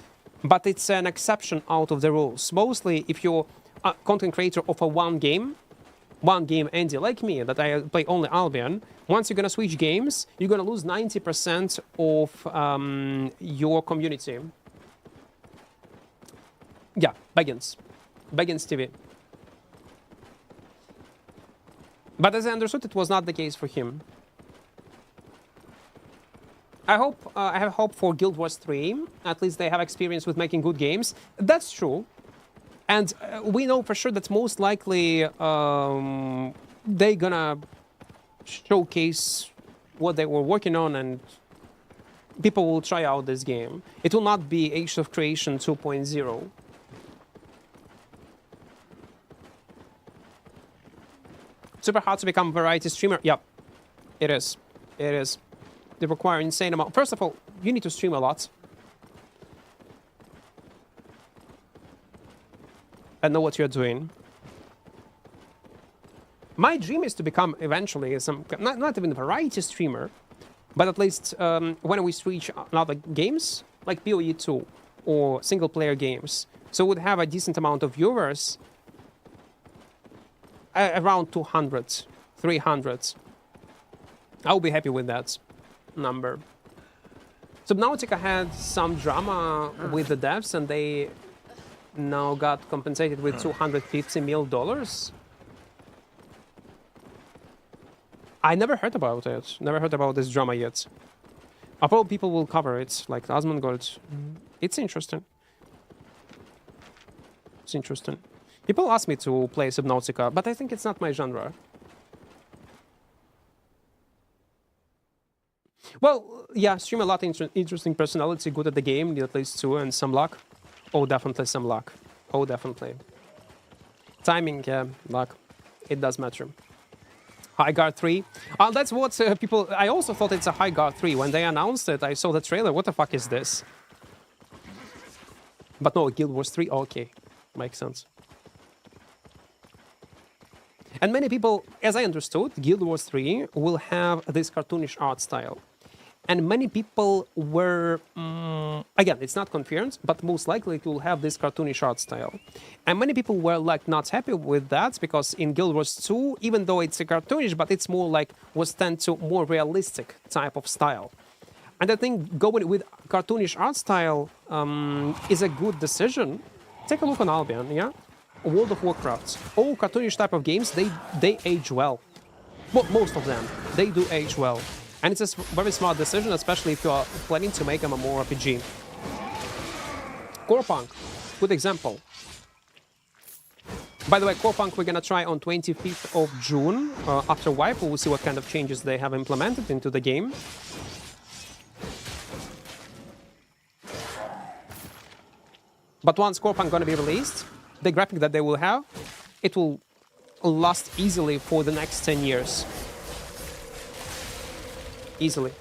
but it's an exception out of the rules. Mostly, if you're a content creator of a one game Andy, like me, that I play only Albion, once you're gonna switch games, you're gonna lose 90% of your community. Yeah, Baggins TV. But as I understood, it was not the case for him. I have hope for Guild Wars 3. At least they have experience with making good games. That's true. And we know for sure that most likely they're gonna showcase what they were working on and people will try out this game. It will not be Age of Creation 2.0. Super hard to become a variety streamer. Yep, it is. It is. They require insane amount. First of all, you need to stream a lot. And know what you're doing. My dream is to become eventually some, not even a variety streamer, but at least when we switch other games, like PoE 2 or single player games, so would have a decent amount of viewers, around 200, 300. I'll be happy with that number. Subnautica had some drama with the devs and they now got compensated with $250 million. I never heard about it. Never heard about this drama yet. I hope people will cover it, like Asmongold. It's interesting. It's interesting. People ask me to play Subnautica, but I think it's not my genre. Well, yeah, stream a lot of interesting personality, good at the game, need at least 2, and some luck. Oh, definitely some luck. Oh, definitely. Timing, yeah, luck. It does matter. High Guard 3. That's what people... I also thought it's a High Guard 3. When they announced it, I saw the trailer. What the fuck is this? But no, Guild Wars 3? Okay. Makes sense. And many people, as I understood, Guild Wars 3 will have this cartoonish art style. And many people were, again, it's not confirmed, but most likely it will have this cartoonish art style. And many people were like not happy with that because in Guild Wars 2, even though it's a cartoonish, but it's more like was tend to more realistic type of style. And I think going with cartoonish art style is a good decision. Take a look on Albion, yeah? World of Warcraft. All cartoonish type of games, they age well. Well, most of them, they do age well. And it's a very smart decision, especially if you are planning to make a mmorpg. Core Punk, good example. By the way, Core Punk we're gonna try on 25th of June. After Wipe, we'll see what kind of changes they have implemented into the game. But once Core Punk gonna be released, the graphic that they will have, it will last easily for the next 10 years. Easily.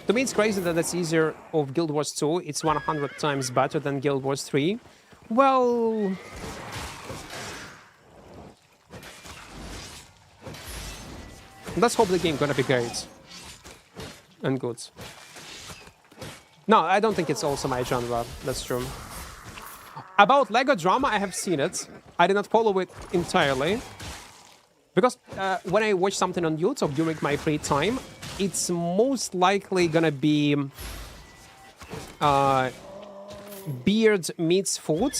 To me, it's crazy that it's easier of Guild Wars 2. It's 100 times better than Guild Wars 3. Well... let's hope the game gonna be great. And good. No, I don't think it's also my genre. That's true. About LEGO drama, I have seen it. I did not follow it entirely. Because when I watch something on YouTube during my free time, it's most likely gonna be Beard Meets Food.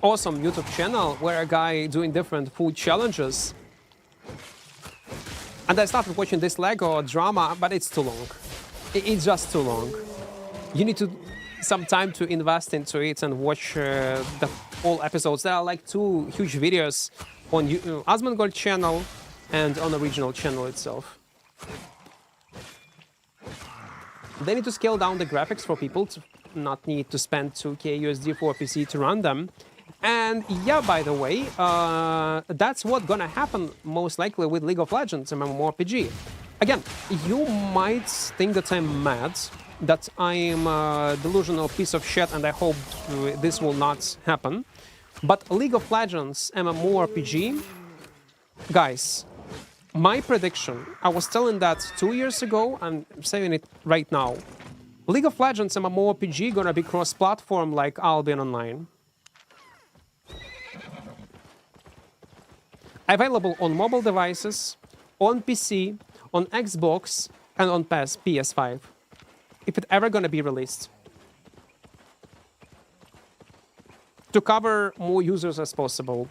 Awesome YouTube channel where a guy doing different food challenges. And I started watching this LEGO drama, but it's too long. It's just too long. You need some time to invest into it and watch the whole episodes. There are like 2 huge videos on Asmongold channel and on the original channel itself. They need to scale down the graphics for people to not need to spend 2k USD for a PC to run them. And yeah, by the way, that's what's gonna happen most likely with League of Legends and mmorpg. Again, you might think that I'm mad, that I'm a delusional piece of shit, and I hope this will not happen. But League of Legends MMORPG, guys, My prediction, I was telling that 2 years ago, I'm saying it right now. League of Legends mmorpg gonna be cross-platform like Albion Online. Available on mobile devices, on PC, on Xbox, and on PS5. If it ever gonna be released. To cover more users as possible.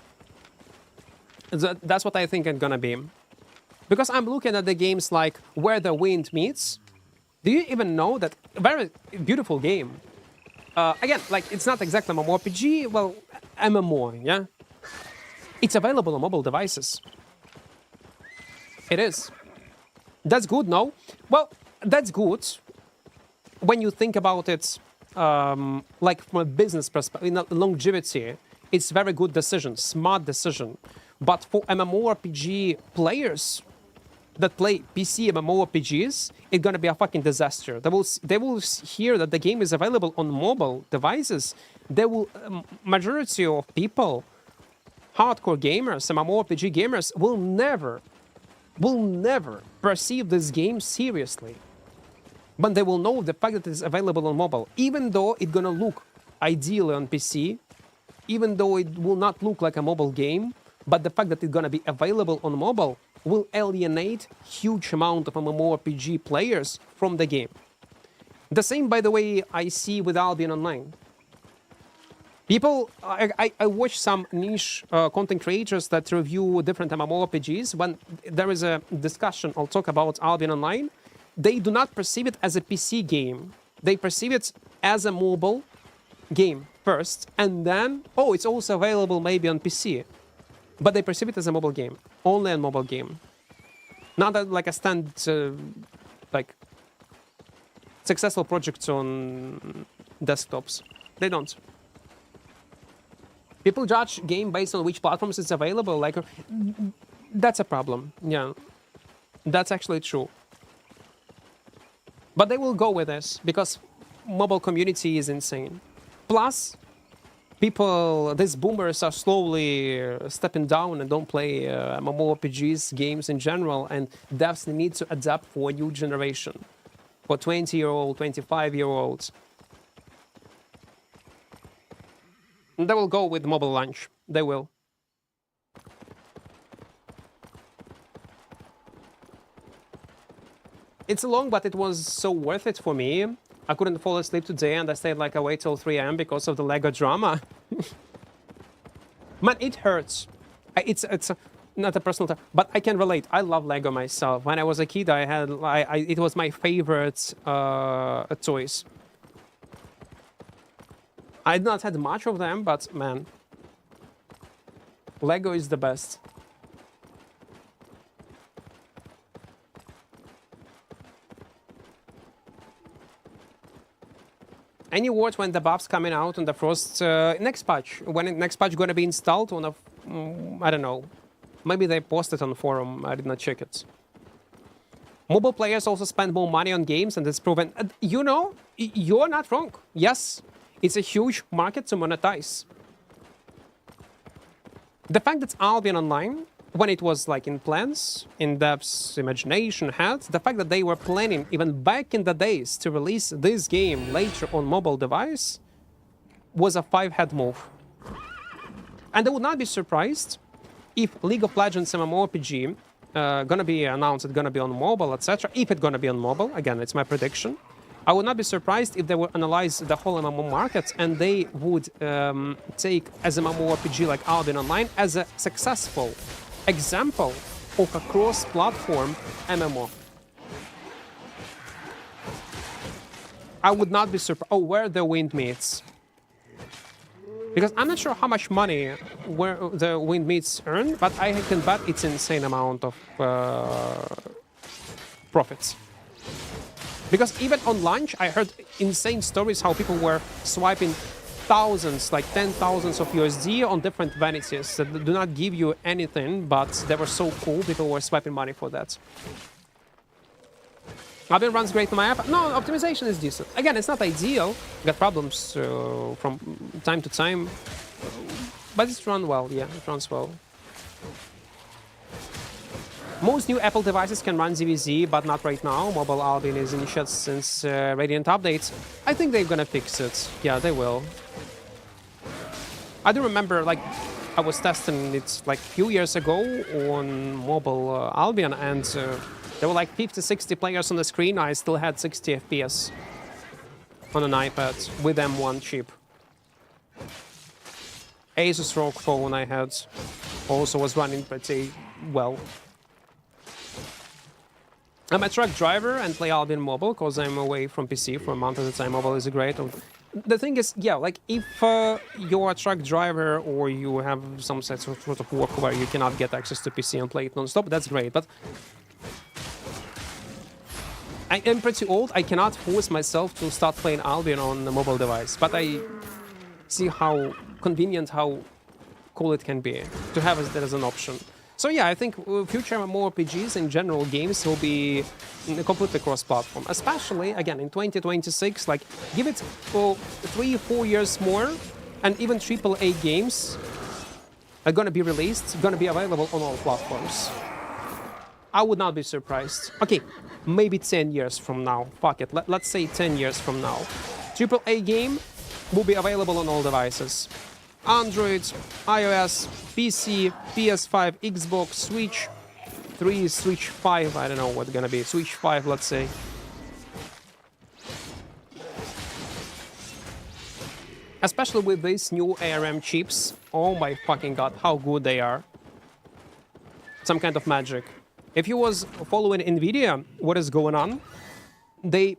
That's what I think it's gonna be. Because I'm looking at the games like Where the Wind Meets. Do you even know that? Very beautiful game. Again, like, it's not exactly mmorpg, well, MMO, yeah? It's available on mobile devices. It is. That's good, no? Well, that's good when you think about it, like from a business perspective, longevity. It's very good decision, smart decision. But for mmorpg players that play PC mmorpgs, it's gonna be a fucking disaster. They will hear that the game is available on mobile devices. They will, majority of people, hardcore gamers, mmorpg gamers, will never perceive this game seriously. But they will know the fact that it's available on mobile, even though it's gonna look ideally on PC, even though it will not look like a mobile game, but the fact that it's gonna be available on mobile will alienate huge amount of mmorpg players from the game. The same, by the way, I see with Albion Online. People, I watch some niche content creators that review different mmorpgs. When there is a discussion, I'll talk about Albion Online, they do not perceive it as a PC game. They perceive it as a mobile game first, and then, oh, it's also available maybe on PC. But they perceive it as a mobile game, only a mobile game. Not like a like successful project on desktops. They don't. People judge game based on which platforms it's available. Like, that's a problem. Yeah, that's actually true. But they will go with this because mobile community is insane. Plus, people, these boomers are slowly stepping down and don't play mmorpgs games in general, and devs need to adapt for a new generation, for 20-year-old, 25-year-olds. They will go with mobile launch. They will. It's long, but it was so worth it for me. I couldn't fall asleep today, and I stayed like awake till 3 AM because of the Lego drama. Man, it hurts. It's not a personal, but I can relate. I love Lego myself. When I was a kid, it was my favorite toys. I did not had much of them, but man, Lego is the best. Any words when the buff's coming out on the first next patch? When next patch gonna be installed on a, I don't know. Maybe they posted on the forum. I did not check it. Mobile players also spend more money on games, and it's proven. You know, you're not wrong. Yes, it's a huge market to monetize. The fact that Albion Online, when it was like in plans, in devs' imagination had, the fact that they were planning even back in the days to release this game later on mobile device was a 5-head move. And I would not be surprised if League of Legends mmorpg gonna be announced, it's gonna be on mobile, etc. If it's gonna be on mobile, again, it's my prediction. I would not be surprised if they would analyze the whole MMO market and they would take as a mmorpg like Albion Online as a successful example of a cross-platform MMO. I would not be surprised. Oh, Where the Wind Meets. Because I'm not sure how much money Where the Wind Meets earn, but I can bet it's an insane amount of profits. Because even on launch, I heard insane stories how people were swiping thousands, like 10,000s of USD on different vanities that do not give you anything, but they were so cool, people were swiping money for that. Albion runs great on my app. No, optimization is decent. Again, it's not ideal. Got problems from time to time, but it's run well. Yeah, it runs well. Most new Apple devices can run ZVZ, but not right now. Mobile Albion is in shut since Radiant updates. I think they're gonna fix it. Yeah, they will. I do remember, like, I was testing it like a few years ago on mobile Albion, and there were like 50, 60 players on the screen. I still had 60 FPS on an iPad with M1 chip. Asus ROG phone I had also was running pretty well. I'm a truck driver and play Albion Mobile because I'm away from PC for a month at a time. Mobile is great. The thing is, yeah, like if you're a truck driver or you have some sort of work where you cannot get access to PC and play it non-stop, that's great. But I am pretty old. I cannot force myself to start playing Albion on a mobile device. But I see how convenient, how cool it can be to have that as an option. So yeah, I think future MMORPGs in general games will be completely cross-platform. Especially, again, in 2026, like, give it 3-4 years more, and even AAA games are gonna be released, gonna be available on all platforms. I would not be surprised. Okay, maybe 10 years from now. Fuck it, let's say 10 years from now. AAA game will be available on all devices. Android, iOS, PC, PS5, Xbox, Switch 3, Switch 5, I don't know what's gonna be, Switch 5, let's say. Especially with these new ARM chips, oh my fucking god, how good they are. Some kind of magic. If you was following Nvidia, what is going on, they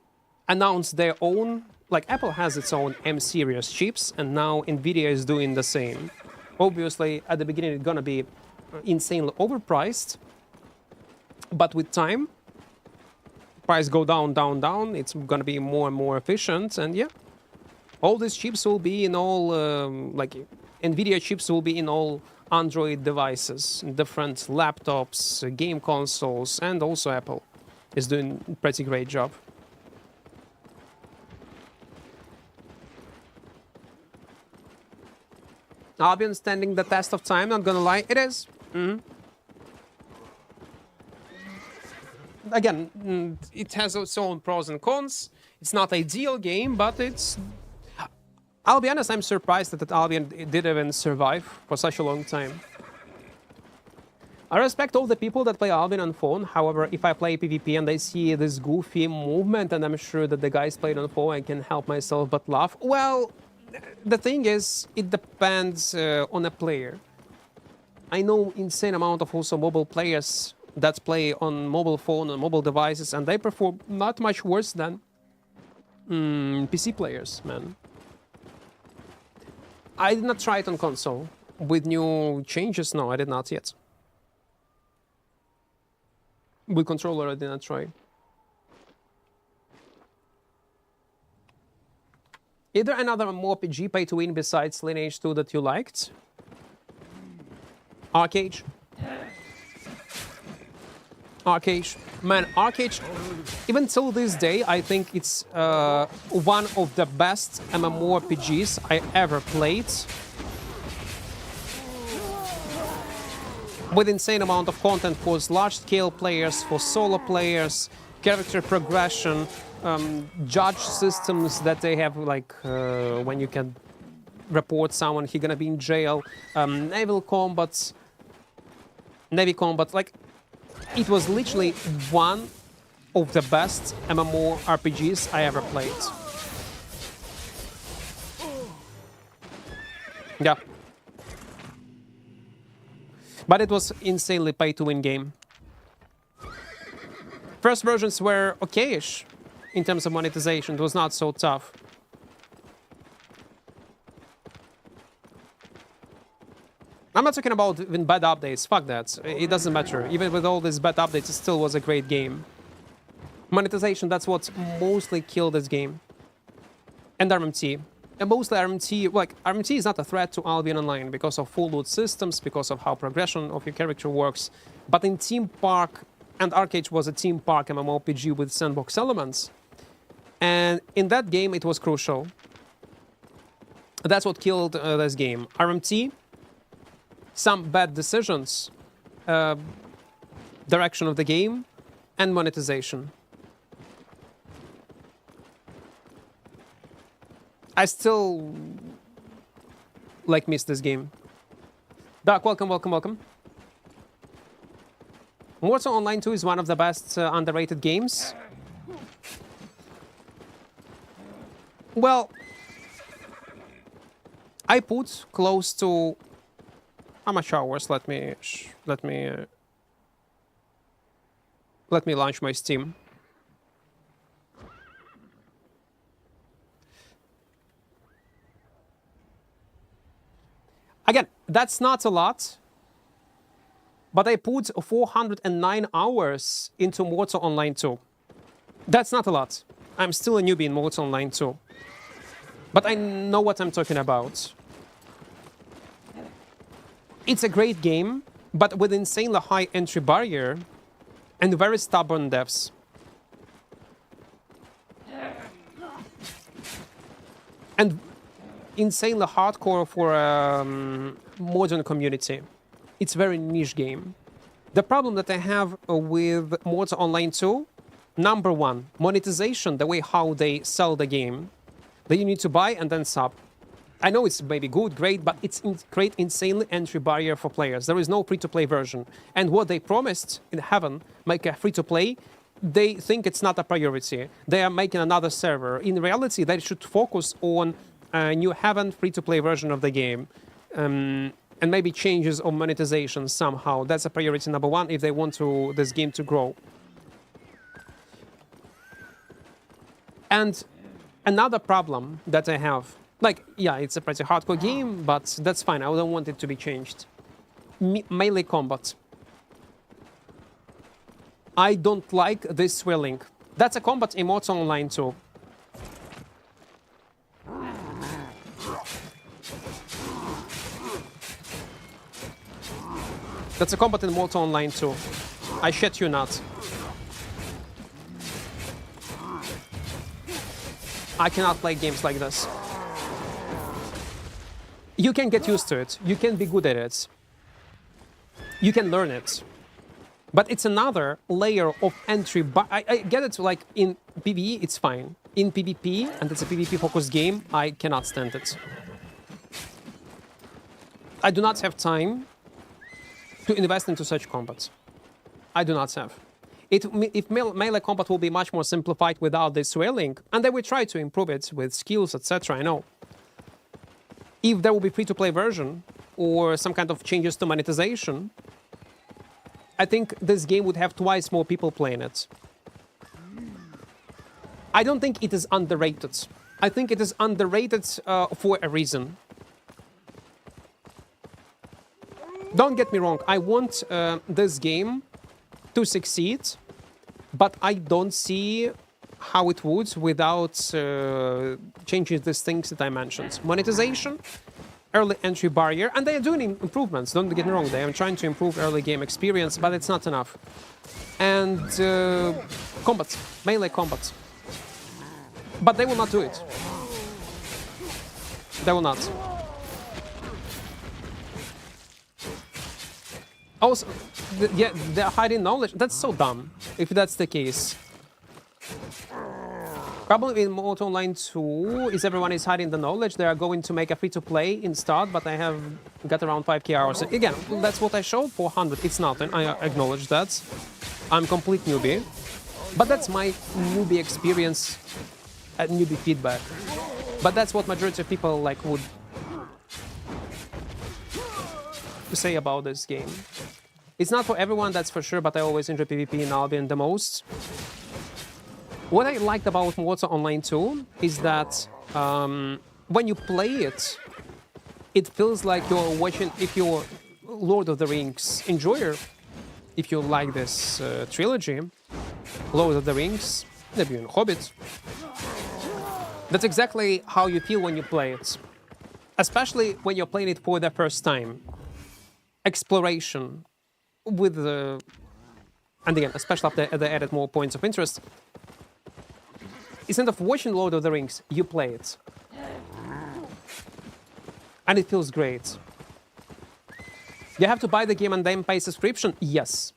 announced their own. Like, Apple has its own M-series chips, and now Nvidia is doing the same. Obviously, at the beginning, it's gonna be insanely overpriced, but with time, price go down, down, down. It's gonna be more and more efficient, and yeah, all these chips will be in all, like, Nvidia chips will be in all Android devices, different laptops, game consoles, and also Apple is doing a pretty great job. Albion standing the test of time, not gonna lie, it is. Again, it has its own pros and cons. It's not ideal game, but it's... I'll be honest, I'm surprised that Albion did even survive for such a long time. I respect all the people that play Albion on phone. However, if I play PvP and I see this goofy movement, and I'm sure that the guys played on phone, I can help myself but laugh. Well, the thing is, it depends on a player. I know insane amount of also mobile players that play on mobile phone and mobile devices, and they perform not much worse than PC players, man. I did not try it on console. With new changes, no, I did not yet. With controller, I did not try. Is there another MMORPG pay-to-win besides Lineage 2 that you liked? Arcade. Arcade. Man, Arcade, even till this day, I think it's one of the best MMORPGs I ever played. With insane amount of content for large-scale players, for solo players, character progression, judge systems that they have, like when you can report someone, he's gonna be in jail, Navy combat, like, it was literally one of the best MMORPGs I ever played. Yeah. But it was insanely pay-to-win game. First versions were okay-ish in terms of monetization. It was not so tough. I'm not talking about even bad updates. Fuck that. It doesn't matter. Even with all these bad updates, it still was a great game. Monetization, that's what mostly killed this game. And RMT. And mostly RMT, like, RMT is not a threat to Albion Online because of full loot systems, because of how progression of your character works. But in Theme Park, and Arcade was a Theme Park MMORPG with sandbox elements. And in that game, it was crucial. That's what killed this game. RMT, some bad decisions direction of the game, and monetization. I still like miss this game. Doc, welcome, welcome, welcome. Warzone Online 2 is one of the best underrated games. Well, I put close to how much hours? Let me launch my Steam. Again, that's not a lot, but I put 409 hours into Warzone Online 2. That's not a lot. I'm still a newbie in Warzone Online 2. But I know what I'm talking about. It's a great game, but with insanely high entry barrier and very stubborn devs. And insanely hardcore for a modern community. It's a very niche game. The problem that I have with Warzone Online 2, number one, monetization, the way how they sell the game. That you need to buy and then sub. I know it's maybe good, great, but it's create insanely entry barrier for players. There is no free-to-play version. And what they promised in heaven, make a free-to-play, they think it's not a priority. They are making another server. In reality, they should focus on a new heaven free-to-play version of the game. And maybe changes of monetization somehow. That's a priority number one if they want this game to grow. And another problem that I have, like, yeah, it's a pretty hardcore game, but that's fine. I don't want it to be changed. Melee combat. I don't like this swelling. That's a combat in Warzone Online 2. That's a combat in Warzone Online 2. I shit you not. I cannot play games like this. You can get used to it. You can be good at it. You can learn it. But it's another layer of entry. But I get it, like in PvE, it's fine. In PvP, and it's a PvP-focused game, I cannot stand it. I do not have time to invest into such combat. I do not have. If melee combat will be much more simplified without this swelling, and they will try to improve it with skills, etc., I know. If there will be free-to-play version, or some kind of changes to monetization, I think this game would have twice more people playing it. I don't think it is underrated. I think it is underrated for a reason. Don't get me wrong, I want this game to succeed, but I don't see how it would without changing these things that I mentioned. Monetization, early entry barrier, and they are doing improvements, don't get me wrong, they are trying to improve early game experience, but it's not enough. And combat, melee combat. But they will not do it. They will not. Also, yeah, they're hiding knowledge. That's so dumb, if that's the case. Problem in Warzone Online 2 is everyone is hiding the knowledge. They are going to make a free-to-play in start, but I have got around 5k hours. Again, that's what I showed, 400. It's nothing, I acknowledge that. I'm complete newbie. But that's my newbie experience and newbie feedback. But that's what majority of people like would say about this game. It's not for everyone, that's for sure, but I always enjoy PvP in Albion the most. What I liked about Warzone Online 2 is that when you play it, it feels like you're watching, if you're Lord of the Rings enjoyer, if you like this trilogy, Lord of the Rings, maybe even Hobbit, that's exactly how you feel when you play it. Especially when you're playing it for the first time. Exploration with the, and again, especially after they added more points of interest. Instead of watching Lord of the Rings, you play it. And it feels great. You have to buy the game and then pay subscription? Yes.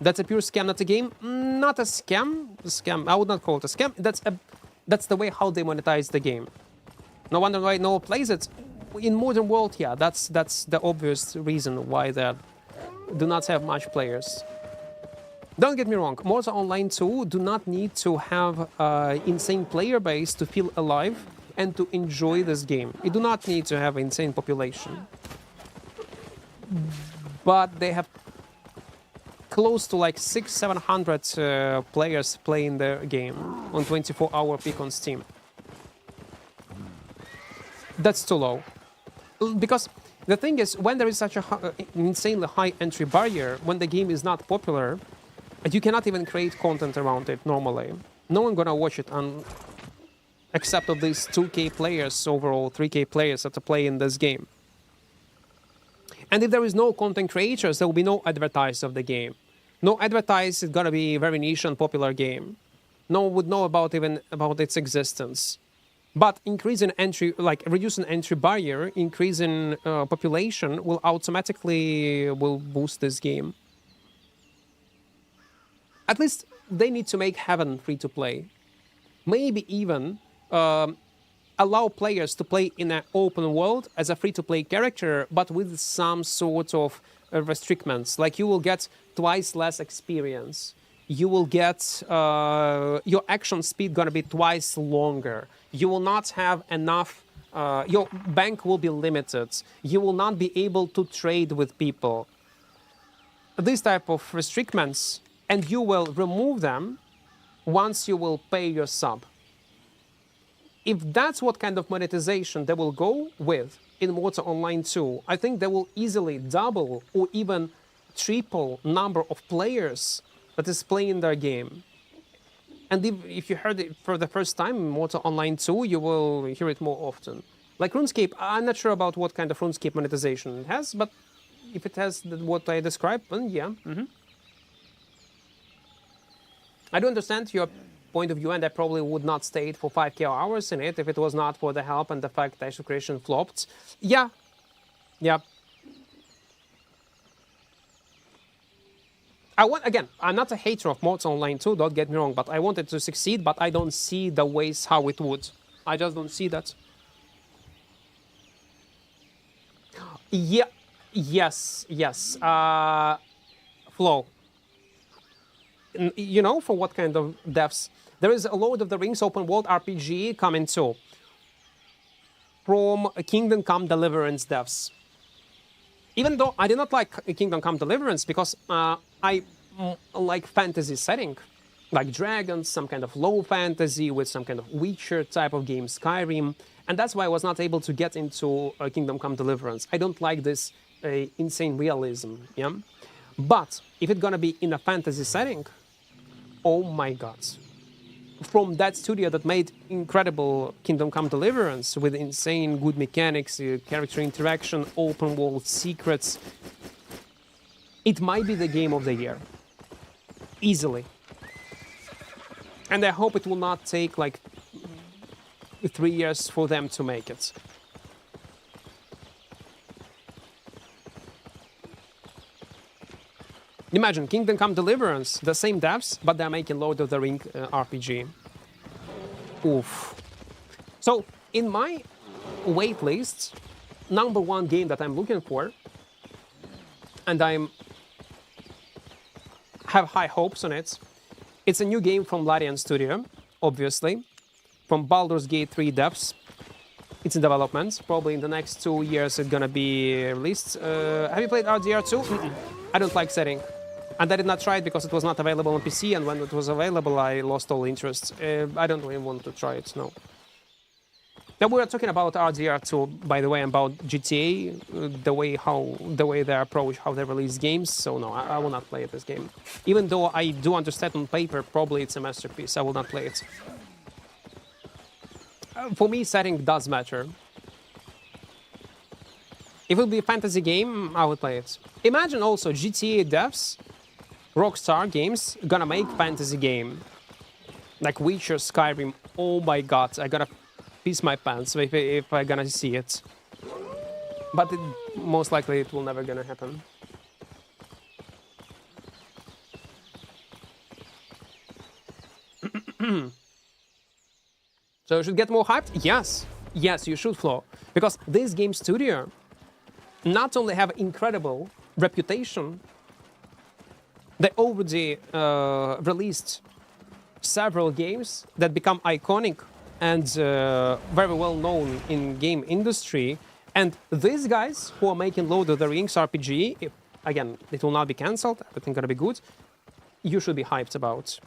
That's a pure scam, not a game. Not a scam. Scam. I would not call it a scam. That's the way how they monetize the game. No wonder why no one plays it. In modern world, yeah, that's the obvious reason why they do not have much players. Don't get me wrong, Mortal Online 2 do not need to have an insane player base to feel alive and to enjoy this game. You do not need to have an insane population. But they have close to like 600-700 players playing the game on 24-hour peak on Steam. That's too low. Because the thing is, when there is such an insanely high entry barrier, when the game is not popular, you cannot even create content around it normally. No one gonna watch it except of these 2K players, overall 3K players that are playing this game. And if there is no content creators, there will be no advertise of the game. No advertise is gonna be a very niche and popular game. No one would know about its existence. But increasing entry, like reducing entry barrier, increasing population will automatically boost this game. At least they need to make Heaven free to play. Maybe even allow players to play in an open world as a free to play character, but with some sort of restrictions. Like you will get twice less experience. You will get your action speed gonna be twice longer. You will not have enough. Your bank will be limited. You will not be able to trade with people. These type of restrictions. And you will remove them once you will pay your sub. If that's what kind of monetization they will go with in Mortal Online 2, I think they will easily double or even triple number of players that is playing their game. And if you heard it for the first time in Mortal Online 2, you will hear it more often. Like RuneScape, I'm not sure about what kind of RuneScape monetization it has, but if it has what I described, then yeah. I do understand your point of view, and I probably would not stay for 5k hours in it if it was not for the help and the fact that creation flopped. Yeah. Again, I'm not a hater of Mortal Online 2, don't get me wrong, but I want it to succeed, but I don't see the ways how it would. I just don't see that. Yeah, yes. Flow. You know, for what kind of devs? There is a Lord of the Rings open world RPG coming too. From Kingdom Come Deliverance devs. Even though I did not like Kingdom Come Deliverance because I like fantasy setting. Like dragons, some kind of low fantasy with some kind of Witcher type of game, Skyrim. And that's why I was not able to get into Kingdom Come Deliverance. I don't like this insane realism, yeah? But if it's gonna be in a fantasy setting, oh my god. From that studio that made incredible Kingdom Come Deliverance with insane good mechanics, character interaction, open world secrets, it might be the game of the year. Easily. And I hope it will not take like 3 years for them to make it. Imagine Kingdom Come Deliverance, the same devs, but they're making Lord of the Ring RPG. Oof. So, in my wait list, #1 game that I'm looking for, and have high hopes on it, it's a new game from Larian Studio, obviously, from Baldur's Gate 3 devs. It's in development. Probably in the next 2 years it's gonna be released. Have you played RDR2? I don't like setting. And I did not try it because it was not available on PC, and when it was available, I lost all interest. I don't really want to try it, no. Now we are talking about RDR2, by the way, about GTA, the way they approach, how they release games. So no, I will not play this game. Even though I do understand on paper, probably it's a masterpiece. I will not play it. For me, setting does matter. If it would be a fantasy game, I would play it. Imagine also GTA devs, Rockstar Games, gonna make fantasy game. Like Witcher, Skyrim. Oh my god, I gotta piss my pants if I gonna see it. But most likely it will never gonna happen. So you should get more hyped? Yes. Yes, you should, Flo. Because this game studio not only have incredible reputation, they already released several games that become iconic and very well known in game industry. And these guys who are making Lord of the Rings RPG, again, it will not be cancelled, everything gonna be good, you should be hyped about.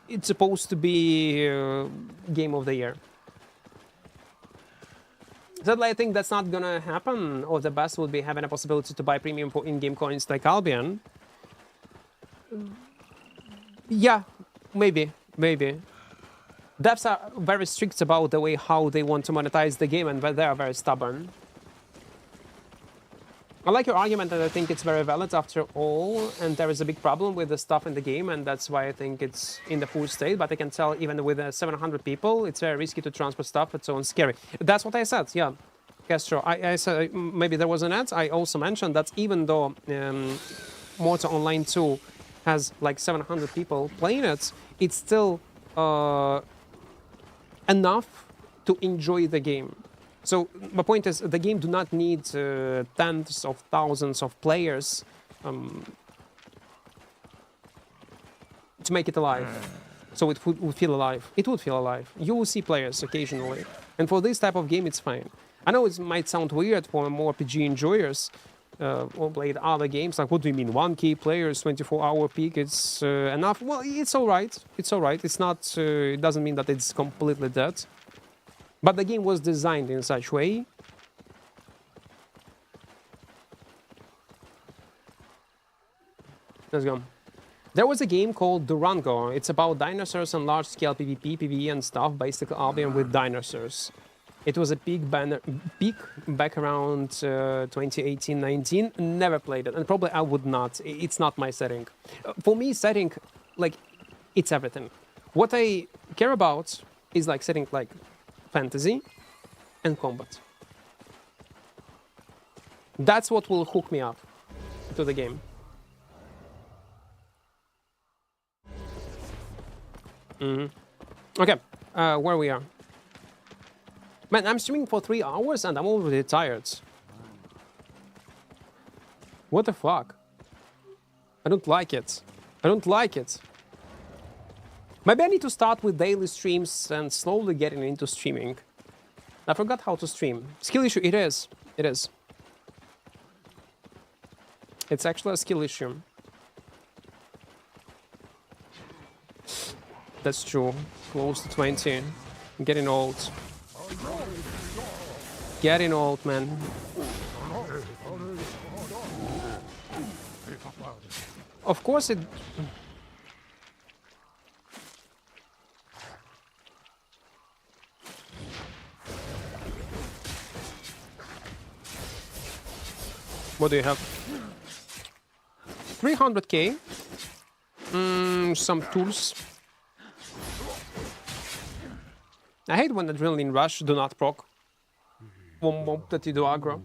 It's supposed to be game of the year. Sadly, I think that's not gonna happen, or the best would be having a possibility to buy premium for in-game coins like Albion. Yeah, maybe. Devs are very strict about the way how they want to monetize the game, and they are very stubborn. I like your argument, and I think it's very valid after all, and there is a big problem with the stuff in the game, and that's why I think it's in the full state, but I can tell even with 700 people, it's very risky to transfer stuff, it's so scary. That's what I said, yeah. Castro, I said, maybe there was an ad, I also mentioned that even though Mortar Online 2 has like 700 people playing it, it's still enough to enjoy the game. So my point is, the game do not need tens of thousands of players to make it alive. So it would feel alive. It would feel alive. You will see players occasionally. And for this type of game, it's fine. I know it might sound weird for mmorpg enjoyers who played other games. Like, what do you mean, 1K players, 24-hour peak, it's enough? Well, it's all right. It's all right. It's not, it doesn't mean that it's completely dead. But the game was designed in such way. Let's go. There was a game called Durango. It's about dinosaurs and large-scale PvP, PvE and stuff, basically Albion with dinosaurs. It was a peak back around 2018-19. Never played it, and probably I would not. It's not my setting. For me, setting, like, it's everything. What I care about is like setting like fantasy and combat. That's what will hook me up to the game. Okay, where we are. Man, I'm streaming for 3 hours and I'm already tired. What the fuck? I don't like it. I don't like it. Maybe I need to start with daily streams and slowly getting into streaming. I forgot how to stream. Skill issue, it is. It is. It's actually a skill issue. That's true. Close to 20. I'm getting old. Getting old, man. Of course it... What do you have? 300k. Some tools. I hate when adrenaline rush do not proc. Womp that you do aggro.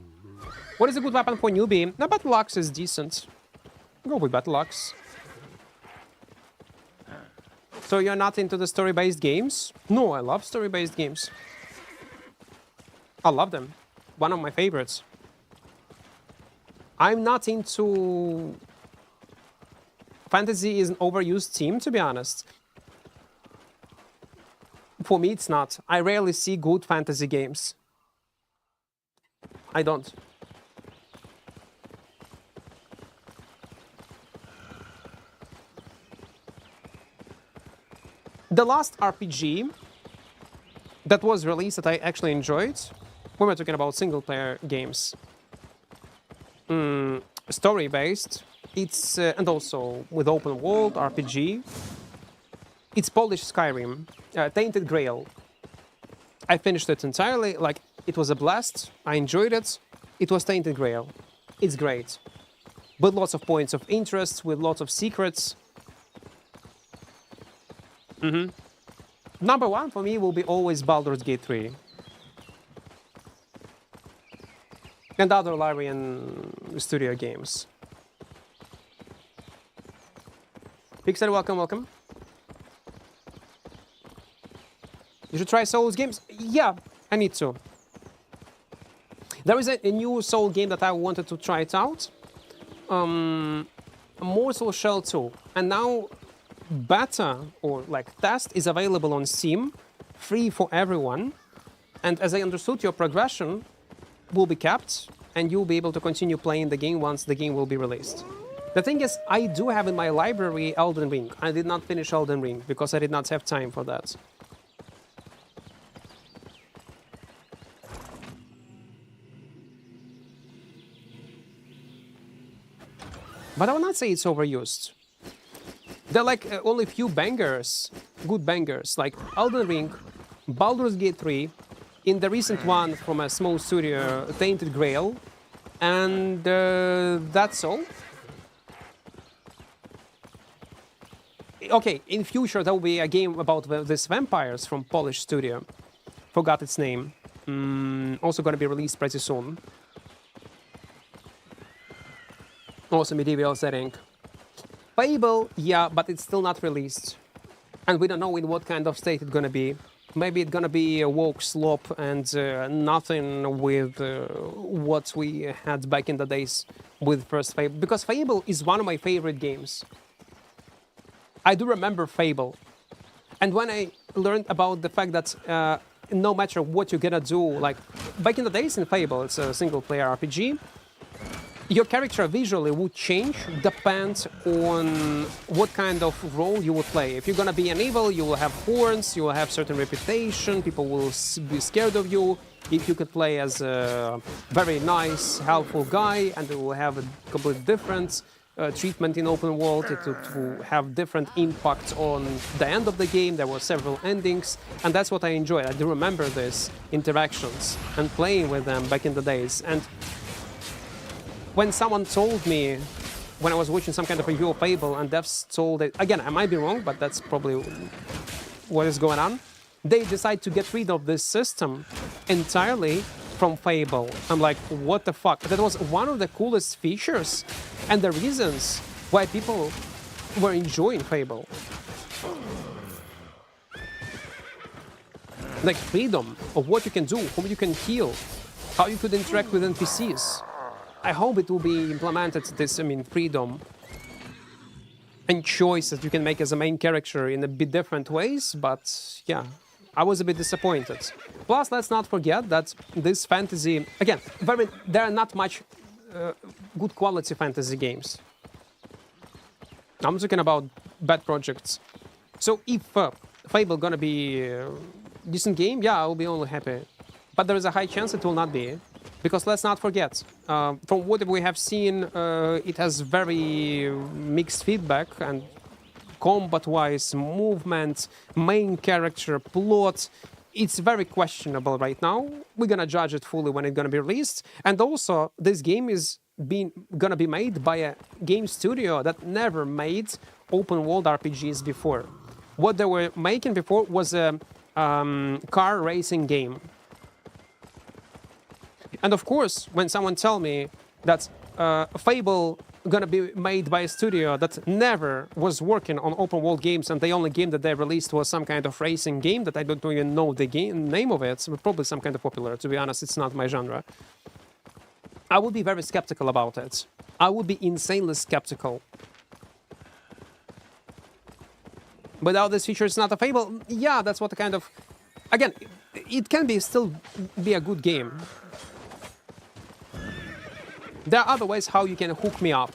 What is a good weapon for newbie? No, Battle Axe is decent. Go with Battle Axe. So you're not into the story-based games? No, I love story-based games. I love them. One of my favorites. I'm not into... Fantasy is an overused theme, to be honest. For me, it's not. I rarely see good fantasy games. I don't. The last RPG that was released that I actually enjoyed, when we're talking about single-player games, story-based, it's and also with open world RPG. It's Polish Skyrim, Tainted Grail. I finished it entirely. Like, it was a blast. I enjoyed it. It was Tainted Grail. It's great, with lots of points of interest, with lots of secrets. Number one for me will be always Baldur's Gate 3. And other Larian Studio games. Pixel, welcome, welcome. You should try Souls games. Yeah, I need to. There is a new Soul game that I wanted to try it out. Morsel Shell 2. And now beta or like test is available on Steam, free for everyone. And as I understood, your progression will be kept and you'll be able to continue playing the game once the game will be released. The thing is, I do have in my library Elden Ring. I did not finish Elden Ring because I did not have time for that. But I will not say it's overused. There are like only few bangers, good bangers, like Elden Ring, Baldur's Gate 3, in the recent one from a small studio, Tainted Grail, and that's all. Okay, in future there will be a game about these vampires from Polish studio. Forgot its name. Also gonna be released pretty soon. Also medieval setting. Fable, yeah, but it's still not released. And we don't know in what kind of state it's gonna be. Maybe it's gonna be a woke slop and nothing with what we had back in the days with first Fable. Because Fable is one of my favorite games. I do remember Fable. And when I learned about the fact that no matter what you're gonna do, like back in the days in Fable, it's a single player RPG, your character visually would change depend on what kind of role you would play. If you're gonna be an evil, you will have horns, you will have certain reputation, people will be scared of you. If you could play as a very nice, helpful guy, and it will have a completely different treatment in open world, it will have different impact on the end of the game. There were several endings, and that's what I enjoyed. I do remember these interactions and playing with them back in the days. And when someone told me, when I was watching some kind of review of Fable, and devs told it, again, I might be wrong, but that's probably what is going on, they decide to get rid of this system entirely from Fable. I'm like, what the fuck? That was one of the coolest features and the reasons why people were enjoying Fable. Like freedom of what you can do, whom you can heal, how you could interact with NPCs. I hope it will be implemented, this, freedom and choice that you can make as a main character in a bit different ways, but yeah, I was a bit disappointed. Plus, let's not forget that this fantasy, again, there are not much good quality fantasy games. I'm talking about bad projects. So if Fable gonna be a decent game, yeah, I'll be only happy. But there is a high chance it will not be. Because let's not forget, from what we have seen, it has very mixed feedback, and combat-wise, movement, main character, plot, it's very questionable right now. We're gonna judge it fully when it's gonna be released. And also, this game is gonna be made by a game studio that never made open-world RPGs before. What they were making before was a car racing game. And of course, when someone tell me that Fable gonna be made by a studio that never was working on open world games, and the only game that they released was some kind of racing game that I don't even know the name of it, so probably some kind of popular. To be honest, it's not my genre. I would be very skeptical about it. I would be insanely skeptical. Without this feature, it's not a Fable. Yeah, that's what the kind of. Again, it can still be a good game. There are other ways how you can hook me up.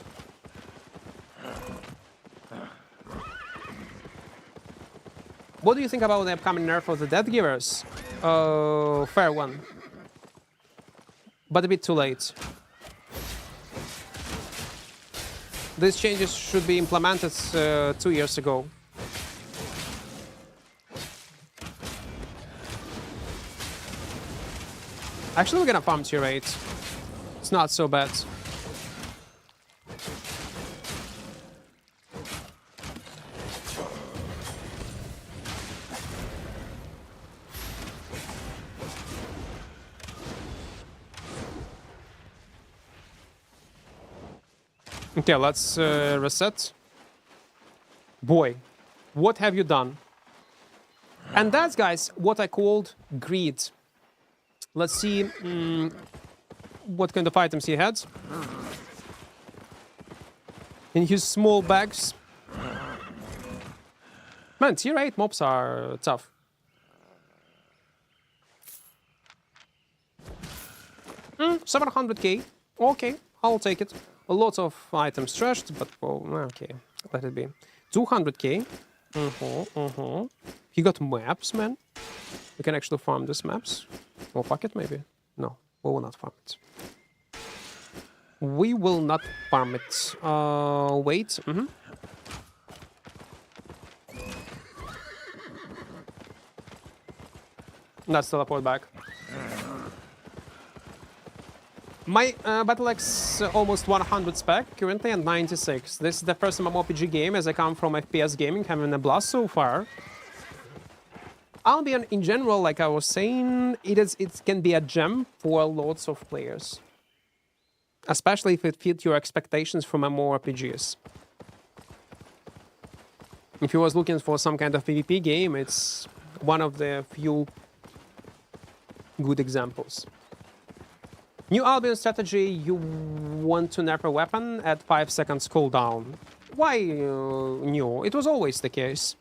What do you think about the upcoming nerf of the Death Givers? Fair one. But a bit too late. These changes should be implemented 2 years ago. Actually, we're gonna farm tier 8. It's not so bad. Okay, let's reset. Boy, what have you done? And that's, guys, what I called greed. Let's see what kind of items he had. In his small bags. Man, tier 8 mobs are tough. Mm, 700k. Okay, I'll take it. A lot of items trashed, but well, okay, let it be. 200k. He got maps, man. We can actually farm these maps. Or fuck it, maybe. No, we will not farm it. We will not farm it. Wait. Let's teleport back. My battle axe almost 100 spec, currently at 96. This is the first mmorpg game as I come from FPS gaming, having a blast so far. Albion in general, like I was saying, it can be a gem for lots of players. Especially if it fits your expectations from mmorpgs. If you was looking for some kind of PvP game, it's one of the few good examples. New Albion strategy, you want to nerf a weapon at 5 seconds cooldown. Why new? It was always the case.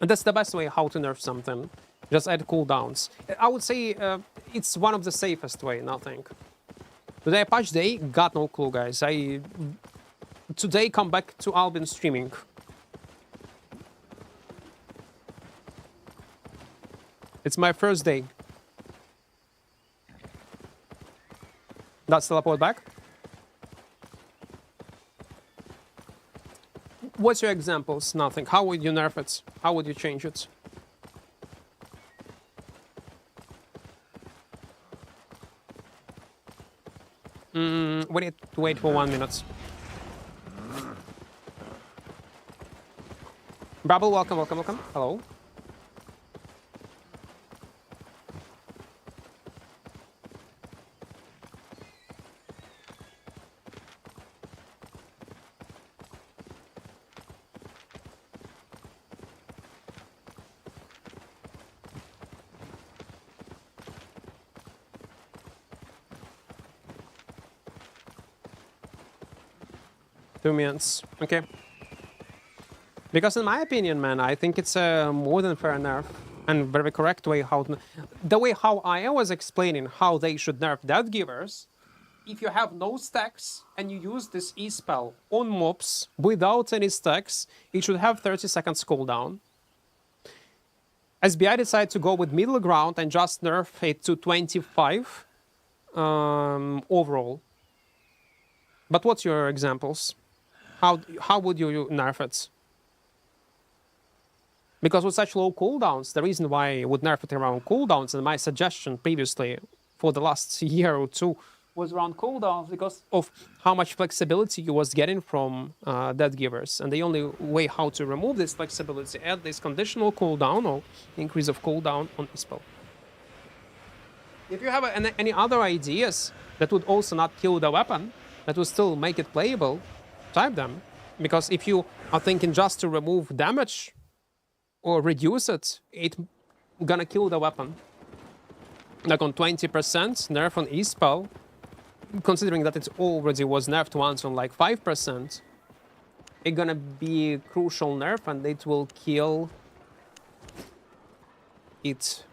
And that's the best way how to nerf something. Just add cooldowns. I would say it's one of the safest way, nothing. Today patch day, got no clue, guys. I today come back to Albion streaming. It's my first day. That's teleport back. What's your examples? Nothing. How would you nerf it? How would you change it? We need to wait for 1 minute. Brabble, welcome, welcome, welcome. Hello. Okay. Because in my opinion, man, I think it's a more than fair nerf and very correct way how the way how I was explaining how they should nerf death givers. If you have no stacks and you use this E spell on mobs without any stacks, it should have 30 seconds cooldown. SBI decided to go with middle ground and just nerf it to 25 overall. But what's your examples? How would you nerf it? Because with such low cooldowns, the reason why I would nerf it around cooldowns, and my suggestion previously for the last year or two was around cooldowns because of how much flexibility you was getting from death givers. And the only way how to remove this flexibility, add this conditional cooldown or increase of cooldown on the spell. If you have any other ideas that would also not kill the weapon, that would still make it playable, type them. Because if you are thinking just to remove damage or reduce it, it's gonna kill the weapon. Like on 20% nerf on E-spell, considering that it already was nerfed once on like 5%, it's gonna be a crucial nerf and it will kill it.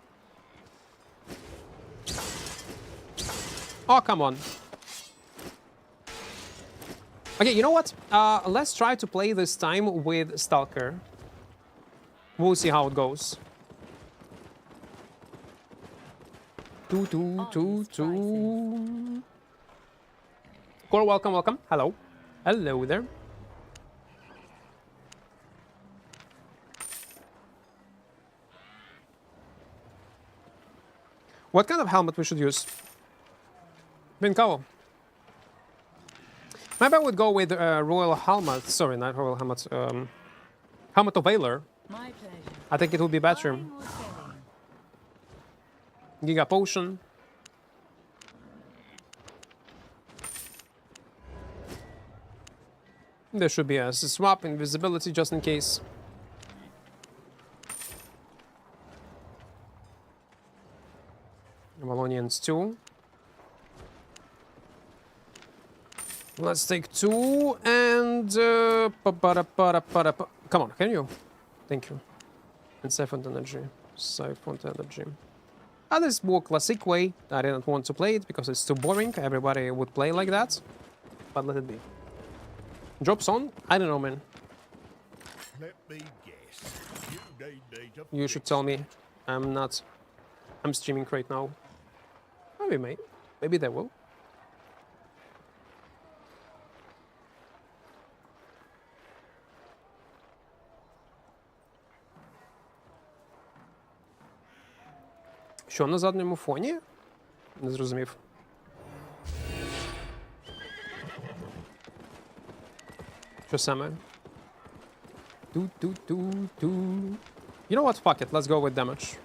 Oh, come on. Okay, you know what? Let's try to play this time with Stalker. We'll see how it goes. Core, welcome, welcome. Hello. Hello there. What kind of helmet we should use? Vincavo. Maybe I would go with Royal Helmet. Sorry, not Royal Helmet. Helmet of Valor. My pleasure. I think it would be better. Buying or selling? Giga Potion. There should be a swap, invisibility just in case. Avalonians 2. Let's take 2 and... Come on, can you? Thank you. And siphoned energy. Siphoned energy. This more classic way. I didn't want to play it because it's too boring. Everybody would play like that. But let it be. Drops on? I don't know, man. Let me guess. You should tell me. I'm not. I'm streaming right now. Maybe, mate. Maybe they will. Що на задньому фоні? Не зрозумів. Що саме? Ту-ту-ту-ту. You know what? Fuck it. Let's go with damage.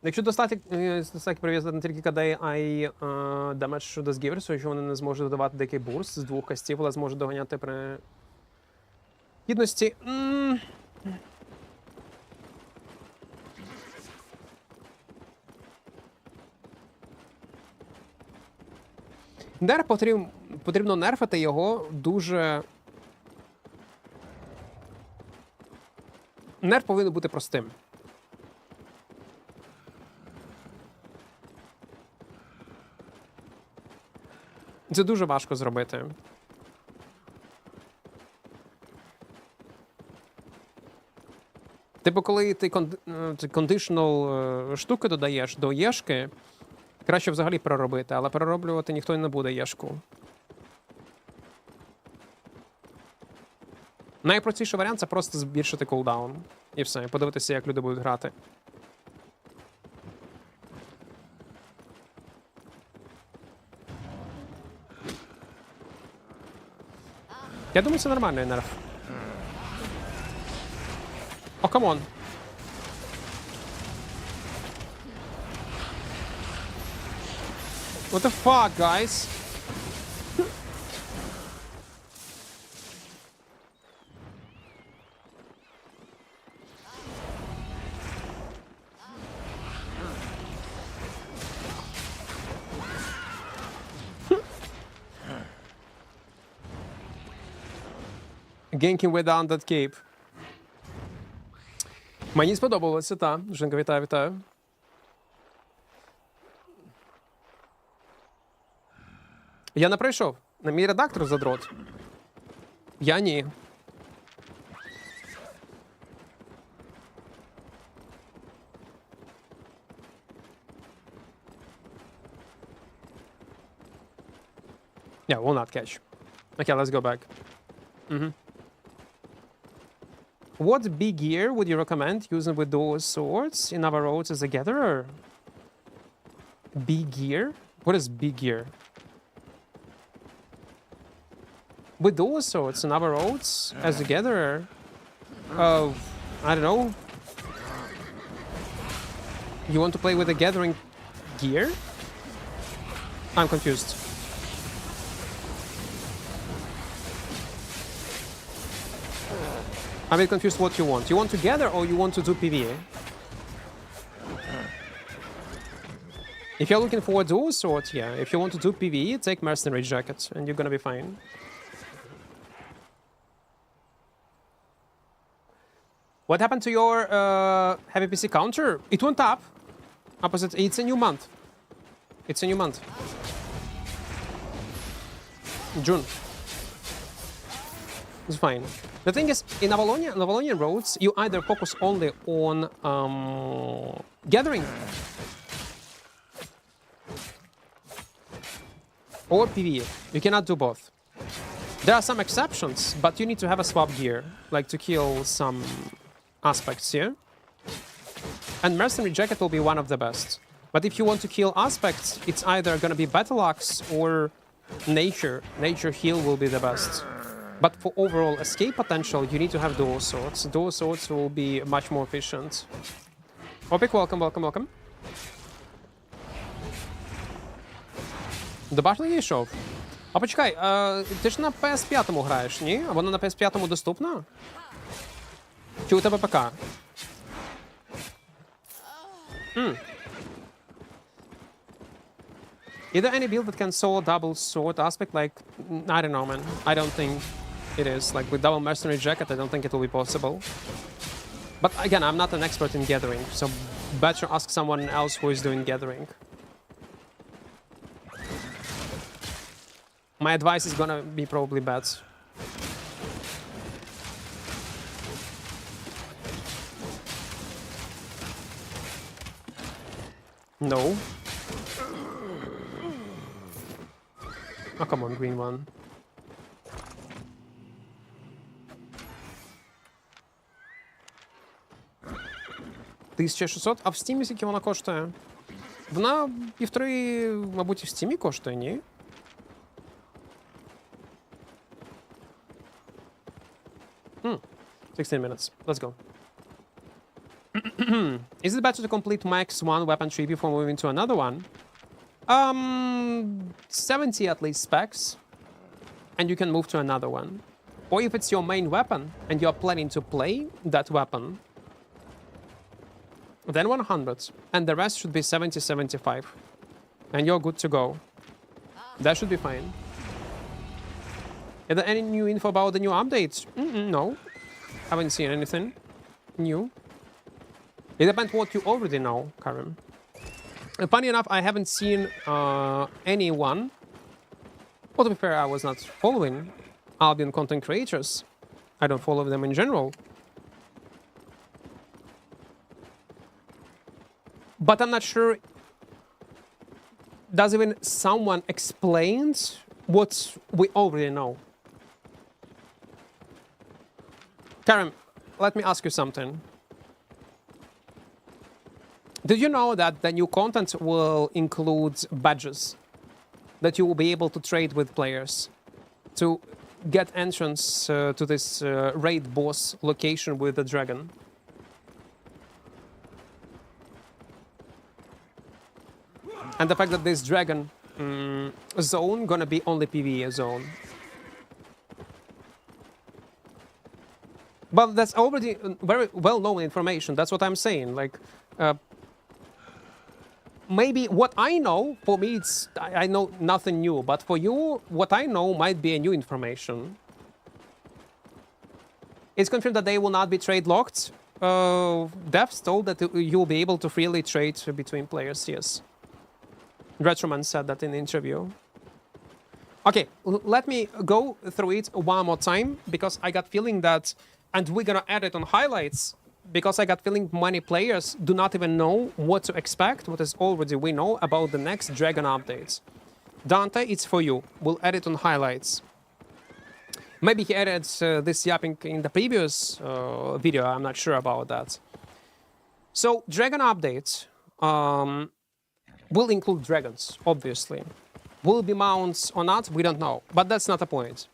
Якщо достатньо прив'язати не тільки КД, а й дамедж до згіверсу, якщо вони не зможуть додавати дикий бурст з 2 кастів, але зможуть доганяти при гідності. Нерф потрібно нерфити його дуже... Нерф повинен бути простим. Це дуже важко зробити. Типу, коли ти conditional штуки додаєш до єшки, краще взагалі переробити, але перероблювати ніхто не буде єшку. Найпростіший варіант — це просто збільшити кулдаун. І все, подивитися, як люди будуть грати. Я думаю, це нормальний нерф. О, камон. What the fuck, guys? Ganking without that cape. Мені сподобалося, та. Жінка, вітаю, вітаю. Я не прийшов. На мій редактор задрот. Я ні. Yeah, will not catch. Okay, let's go back. What big gear would you recommend using with those swords in our roads as a gatherer? Big gear? What is big gear? With those swords in our roads as a gatherer? I don't know. You want to play with the gathering gear? I'm confused. I'm a bit confused what you want. You want to gather or you want to do PvE? If you're looking for a dual sword, yeah. If you want to do PvE, take mercenary jacket and you're gonna be fine. What happened to your heavy PC counter? It went up. Opposite. It's a new month. It's a new month. June. It's fine. The thing is, in Avalonian roads, you either focus only on gathering or PvE. You cannot do both. There are some exceptions, but you need to have a swap gear, like to kill some aspects here. And mercenary jacket will be one of the best. But if you want to kill aspects, it's either gonna be battle axe or nature. Nature heal will be the best. But for overall escape potential, you need to have dual swords. Dual swords will be much more efficient. Opik, welcome, welcome, welcome. До башни йшов. А почекай, ти ж на PS5 граєш, ні? А вона на PS5 доступна? Чи у тебе ПК? Is there any build that can solo double sword aspect? Like, I don't know, man. I don't think it is. Like, with double mercenary jacket, I don't think it will be possible. But again, I'm not an expert in gathering, so better ask someone else who is doing gathering. My advice is gonna be probably bad. No. Oh, come on, green one. $1600? А в Steam скільки вона коштує? Вона 1,5, мабуть, і в Steam коштує, ні? Hmm. 16 minutes. Let's go. Is it better to complete max one weapon tree before moving to another one? 70 at least specs, and you can move to another one. Or if it's your main weapon and you're planning to play that weapon, then 100, and the rest should be 70, 75. And you're good to go. That should be fine. Is there any new info about the new updates? No. Haven't seen anything new. It depends what you already know, Karim. Funny enough, I haven't seen anyone. Well, to be fair, I was not following Albion content creators. I don't follow them in general. But I'm not sure. Does even someone explain what we already know? Karim, let me ask you something. Did you know that the new content will include badges that you will be able to trade with players to get entrance to this raid boss location with the dragon? And the fact that this dragon zone gonna be only PvE zone. But that's already very well-known information. That's what I'm saying. Like, maybe what I know, for me, I know nothing new. But for you, what I know might be a new information. It's confirmed that they will not be trade locked. Devs told that you will be able to freely trade between players, yes. Retroman said that in the interview. Okay, let me go through it one more time, because I got feeling that, and we're gonna add it on highlights, because I got feeling many players do not even know what to expect, what is already we know about the next Dragon updates. Dante, it's for you. We'll add it on highlights. Maybe he added this yapping in the previous video, I'm not sure about that. So, Dragon updates will include dragons, obviously. Will it be mounts or not? We don't know, but that's not the point.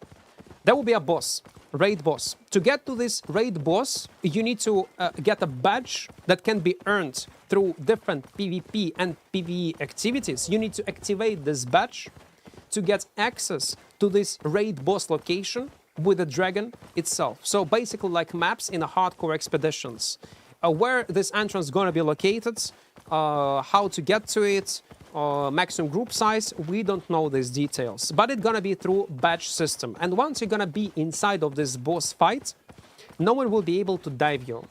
There will be a boss, raid boss. To get to this raid boss, you need to get a badge that can be earned through different PvP and PvE activities. You need to activate this badge to get access to this raid boss location with the dragon itself. So basically like maps in a hardcore expeditions. Where this entrance is gonna be located, how to get to it, maximum group size, we don't know these details. But it's gonna be through badge system. And once you're gonna be inside of this boss fight, no one will be able to dive you.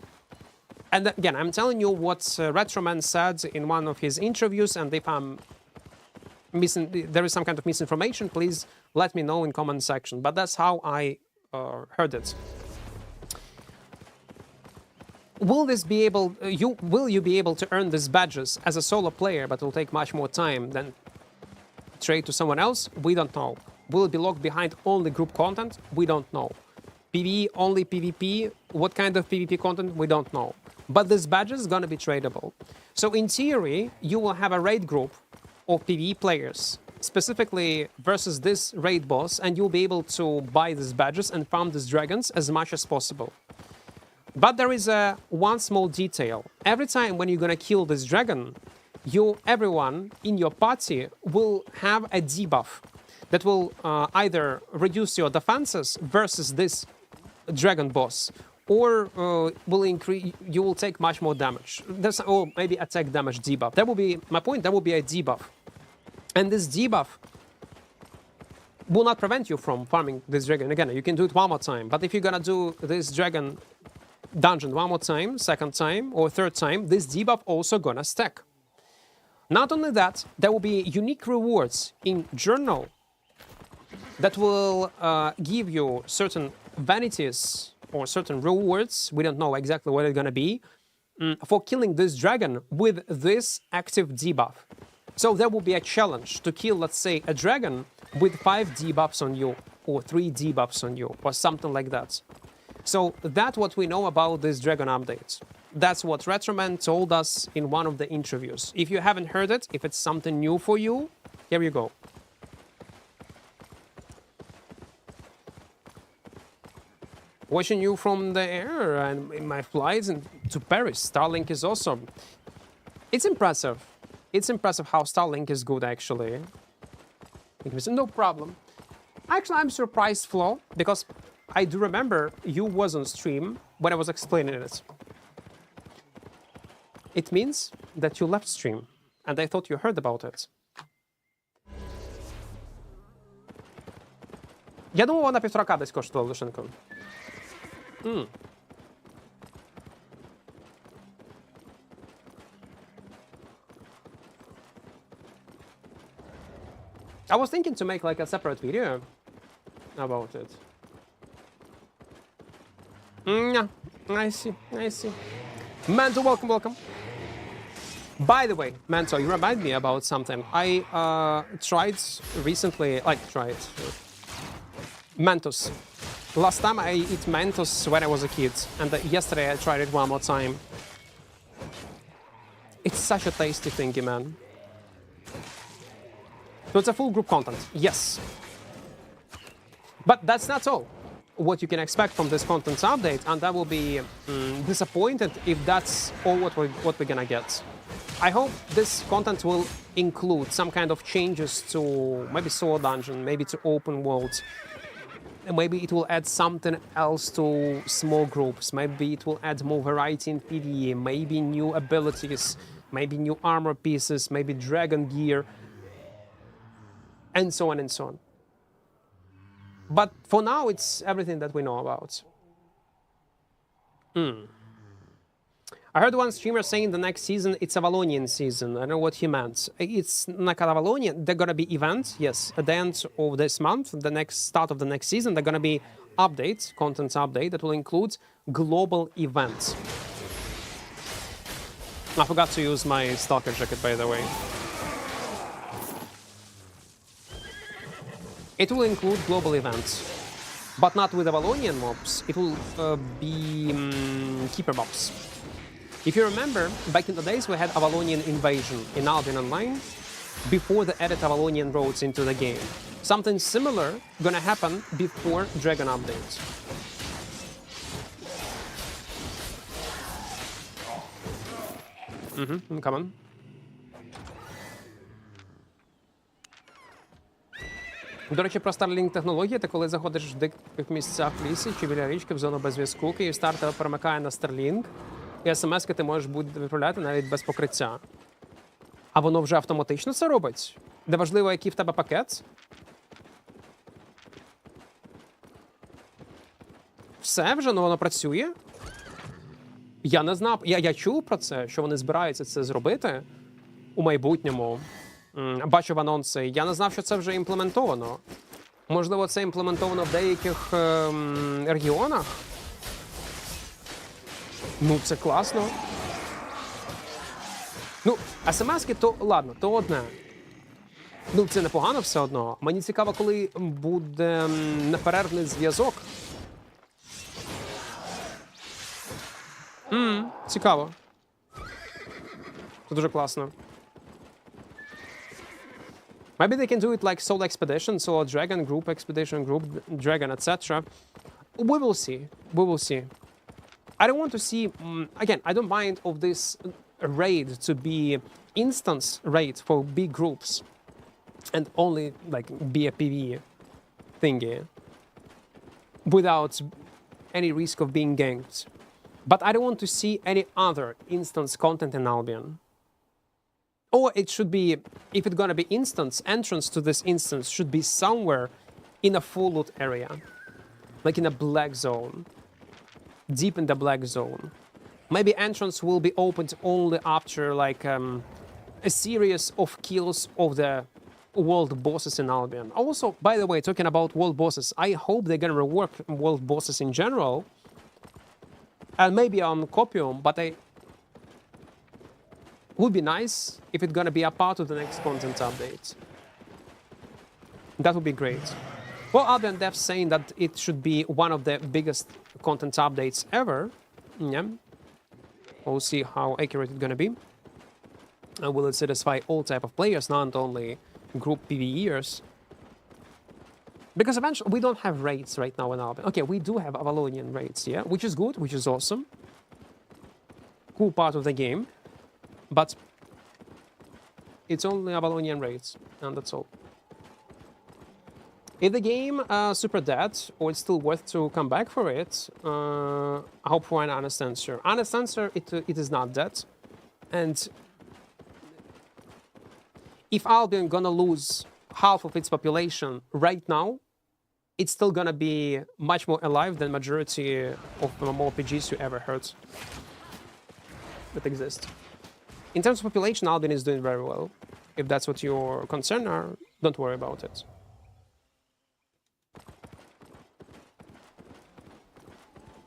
And again, I'm telling you what Retroman said in one of his interviews, and if I'm there is some kind of misinformation, please let me know in comment section. But that's how I heard it. Will this be able? Will you be able to earn these badges as a solo player? But it will take much more time than trade to someone else. We don't know. Will it be locked behind only group content? We don't know. PvE only PvP. What kind of PvP content? We don't know. But this badge is gonna be tradable. So in theory, you will have a raid group of PvE players, specifically versus this raid boss, and you'll be able to buy these badges and farm these dragons as much as possible. But there is one small detail. Every time when you're gonna kill this dragon, everyone in your party will have a debuff. that will either reduce your defenses versus this dragon boss, or will increase. You will take much more damage. Or maybe attack damage debuff. That will be my point. That will be a debuff, and this debuff will not prevent you from farming this dragon again. You can do it one more time, but if you're gonna do this dragon dungeon one more time, second time, or third time, this debuff also gonna stack. Not only that, there will be unique rewards in journal that will give you certain vanities or certain rewards. We don't know exactly what it's gonna be for killing this dragon with this active debuff. So there will be a challenge to kill, let's say, a dragon with 5 debuffs on you, or 3 debuffs on you, or something like that. So that's what we know about this dragon update. That's what Retroman told us in one of the interviews. If you haven't heard it, if it's something new for you, here you go. Watching you from the air and in my flights to Paris, Starlink is awesome. It's impressive. It's impressive how Starlink is good, actually. No problem. Actually, I'm surprised, Flo, because I do remember you was on stream when I was explaining it. It means that you left stream, and I thought you heard about it. Я думав, вона 1,5К десь коштувала лишенько. I was thinking to make like a separate video about it. Yeah, I see, I see. Manto, welcome, welcome. By the way, Manto, you remind me about something. I tried recently, Mentos. Last time I ate Mentos when I was a kid, and yesterday I tried it one more time. It's such a tasty thingy, man. So it's a full group content, yes. But that's not all what you can expect from this content update, and I will be disappointed if that's all what we're gonna get. I hope this content will include some kind of changes to maybe Sword Dungeon, maybe to open world. Maybe it will add something else to small groups. Maybe it will add more variety in PvE, maybe new abilities, maybe new armor pieces, maybe dragon gear, and so on and so on. But for now, it's everything that we know about. I heard one streamer saying the next season it's Avalonian season. I don't know what he meant. It's like Avalonian. They're gonna be events, yes. At the end of this month, the next start of the next season, they're gonna be updates, content update that will include global events. I forgot to use my stalker jacket, by the way. It will include global events, but not with Avalonian mobs. It will be keeper mobs. If you remember, back in the days we had Avalonian invasion in Albion Online before they added Avalonian roads into the game. Something similar gonna happen before Dragon update. Come on. До речі, про Starlink технології, ти коли заходиш в диких місцях в лісі чи біля річки в зону без зв'язку, Київстар тебе перемикає на Starlink, і смс-ки ти можеш буде відправляти навіть без покриття. А воно вже автоматично це робить? Де важливо, який в тебе пакет? Все вже, ну воно працює? Я не знав, я чув про це, що вони збираються це зробити у майбутньому. Бачив анонси. Я не знав, що це вже імплементовано. Можливо, це імплементовано в деяких регіонах? Ну, це класно. Ну, смс-ки, то ладно, то одне. Ну, це непогано все одно. Мені цікаво, коли буде неперервний зв'язок. Цікаво. Це дуже класно. Maybe they can do it like solo expeditions or dragon group, expedition group, dragon, etc. We will see. We will see. I don't want to see... again, I don't mind of this raid to be instance raid for big groups. and only like be a PvE thingy without any risk of being ganked. But I don't want to see any other instance content in Albion. Or it should be, if it's gonna be instance, entrance to this instance should be somewhere in a full loot area. Like in a black zone. Deep in the black zone. Maybe entrance will be opened only after like a series of kills of the world bosses in Albion. Also, by the way, talking about world bosses, I hope they're gonna rework world bosses in general. And maybe on Copium, but would be nice if it's gonna be a part of the next content update. That would be great. Well, Albion devs saying that it should be one of the biggest content updates ever. Yeah. We'll see how accurate it's gonna be. And will it satisfy all type of players, not only group PvEers? Because eventually we don't have raids right now in Albion. Okay, we do have Avalonian raids, yeah, which is good, which is awesome. Cool part of the game. But it's only Avalonian raids, and that's all. Is the game super dead, or it's still worth to come back for it? I hope for an honest answer. Honest answer, it is not dead. And if Albion gonna lose half of its population right now, it's still gonna be much more alive than majority of mmorpgs you ever heard that exist. In terms of population, Albion is doing very well. If that's what your concern are, don't worry about it.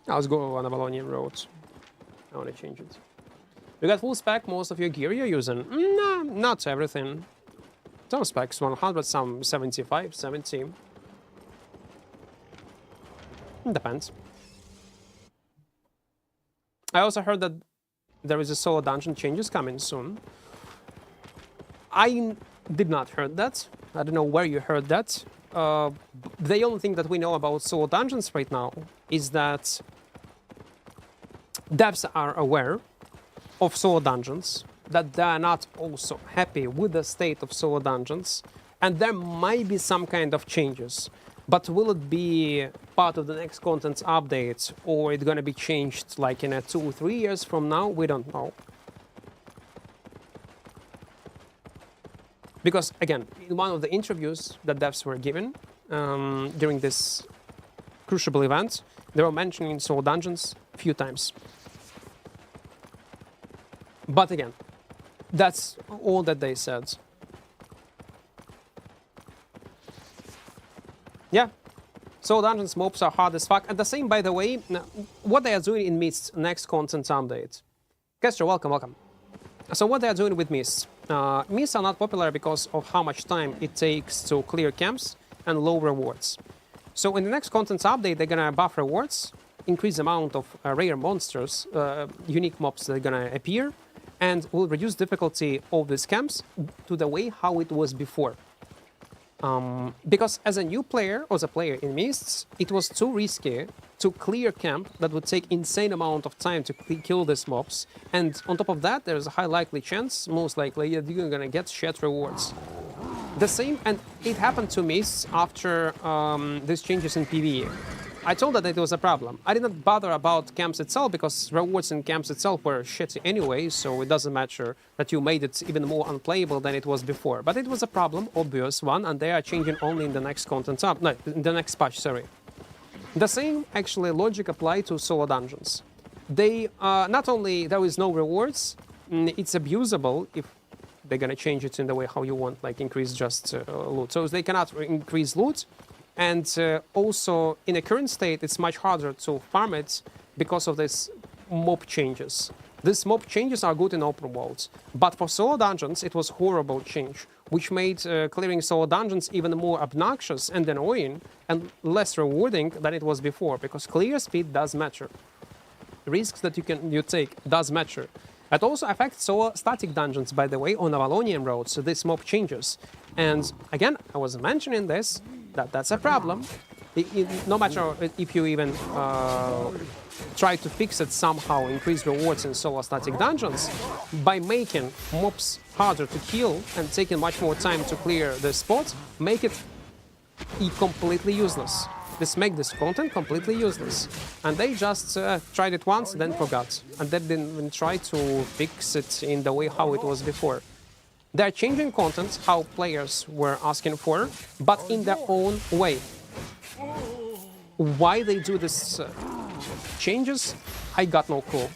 Let's go on Avalonian road. I want to change it. You got full spec most of your gear you're using? No, not everything. Some specs 100, some 75, 70. Depends. I also heard that there is a solo dungeon changes coming soon. I did not heard that. I don't know where you heard that. The only thing that we know about solo dungeons right now is that devs are aware of solo dungeons, that they are not also happy with the state of solo dungeons, and there might be some kind of changes. But will it be part of the next content update, or it's gonna be changed like in 2 or 3 years from now? We don't know. Because again, in one of the interviews that devs were given during this crucible event, they were mentioning solo dungeons a few times. But again, that's all that they said. Yeah, solo dungeons mobs are hard as fuck. And the same, by the way, what they are doing in Mist next content update. Castro, welcome, welcome. So what they are doing with Mists? Mists are not popular because of how much time it takes to clear camps and low rewards. So in the next content update, they're gonna buff rewards, increase the amount of rare monsters, unique mobs that are gonna appear, and will reduce difficulty of these camps to the way how it was before. Because as a new player, or as a player in Mists, it was too risky to clear camp that would take insane amount of time to kill these mobs. And on top of that, there's a high likely chance, most likely, that you're gonna get shit rewards. The same, and it happened to Mists after these changes in PvE. I told that it was a problem. I didn't bother about camps itself because rewards in camps itself were shitty anyway, so it doesn't matter that you made it even more unplayable than it was before. But it was a problem, obvious one, and they are changing only in the next content up. No, in the next patch, sorry. The same actually logic applied to solo dungeons. They not only there is no rewards, it's abusable if they're gonna change it in the way how you want, like increase just loot. So they cannot increase loot. And also, in the current state, it's much harder to farm it because of these mob changes. These mob changes are good in open worlds, but for solo dungeons, it was horrible change, which made clearing solo dungeons even more obnoxious and annoying and less rewarding than it was before, because clear speed does matter. Risks that you take does matter. It also affects solo static dungeons, by the way, on Avalonian roads, so this mob changes. And again, I was mentioning this, that's a problem. No matter if you even try to fix it somehow, increase rewards in solo static dungeons, by making mobs harder to kill and taking much more time to clear the spots, make it completely useless. This make this content completely useless. And they just tried it once, then forgot. And they didn't even try to fix it in the way how it was before. They're changing content how players were asking for, but in their own way. Why they do this changes, I got no clue.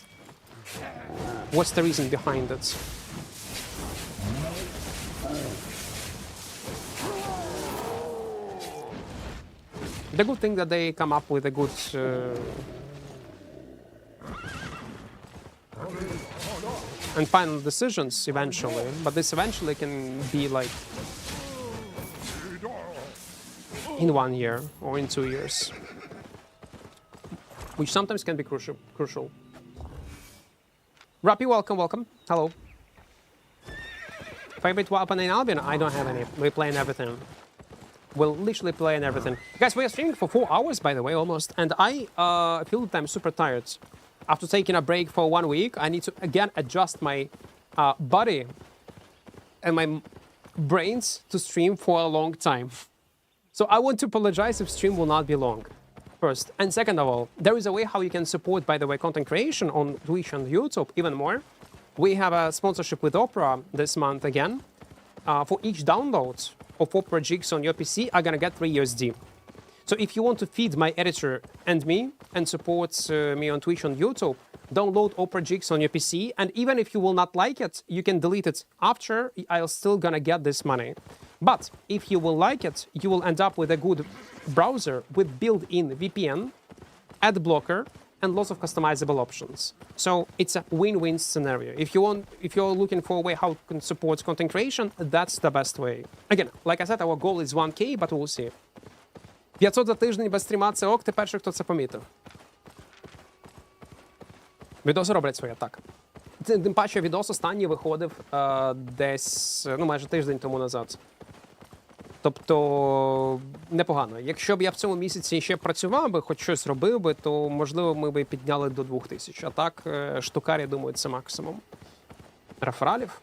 What's the reason behind it? The good thing that they come up with a good and final decisions eventually, but this eventually can be like in 1 year or in 2 years, which sometimes can be crucial. Rappy, welcome. Hello. Favorite weapon in Albion? I don't have any. We're playing everything. We're literally playing everything. Guys, we are streaming for 4 hours, by the way, almost. And I feel that I'm super tired. After taking a break for 1 week, I need to, again, adjust my body and my brains to stream for a long time. So I want to apologize if stream will not be long, first. And second of all, there is a way how you can support, by the way, content creation on Twitch and YouTube even more. We have a sponsorship with Opera this month again. For each download of Opera gigs on your PC, are gonna get 3 USD. So if you want to feed my editor and me and support me on Twitch and YouTube, download Opera gigs on your PC, and even if you will not like it, you can delete it after. I'll still gonna get this money. But if you will like it, you will end up with a good browser with built-in VPN, ad blocker, and lots of customizable options. So it's a win-win scenario. If you're looking for a way how you can support content creation, that's the best way. Again, like I said, our goal is 1K, but we'll see. 500 за тиждень без стріма – це ок, ти перший, хто це помітив. Відоси роблять своє, так. Тим паче, відос останній виходив десь, майже тиждень тому назад. Тобто, непогано. Якщо б я в цьому місяці ще працював би, хоч щось робив би, то, можливо, ми б підняли до 2000. А так, штукарі, думаю, це максимум. Рефералів.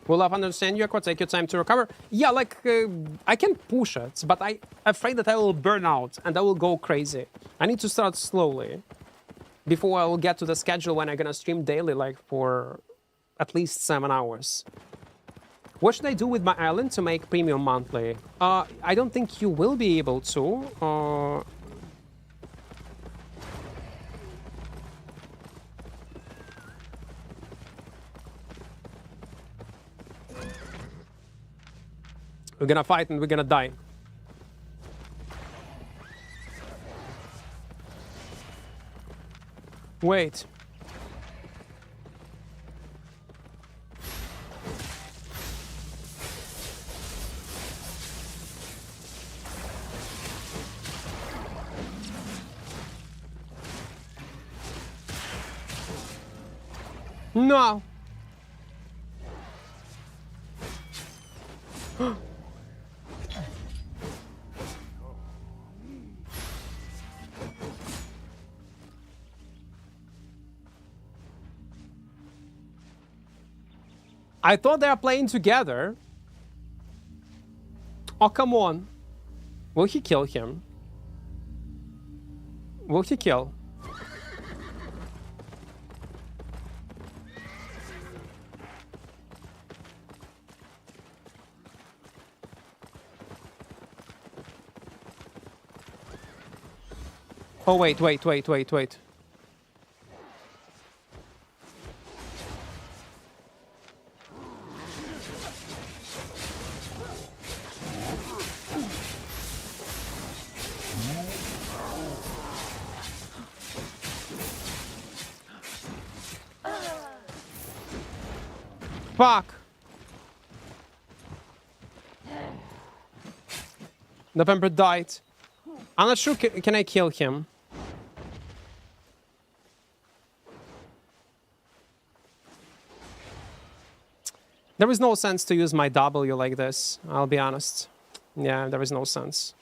Will I understand you, Equart? Take your time to recover. Yeah, like, I can push it, but I'm afraid that I will burn out and I will go crazy. I need to start slowly before I will get to the schedule when I'm gonna stream daily, like, for at least 7 hours. What should I do with my island to make premium monthly? I don't think you will be able to. We're gonna fight and we're gonna die. Wait. No. I thought they are playing together. Oh, come on. Will he kill him? Will he kill? Oh, wait. Fuck! November died. I'm not sure, can I kill him? There is no sense to use my W like this, I'll be honest. Yeah, there is no sense.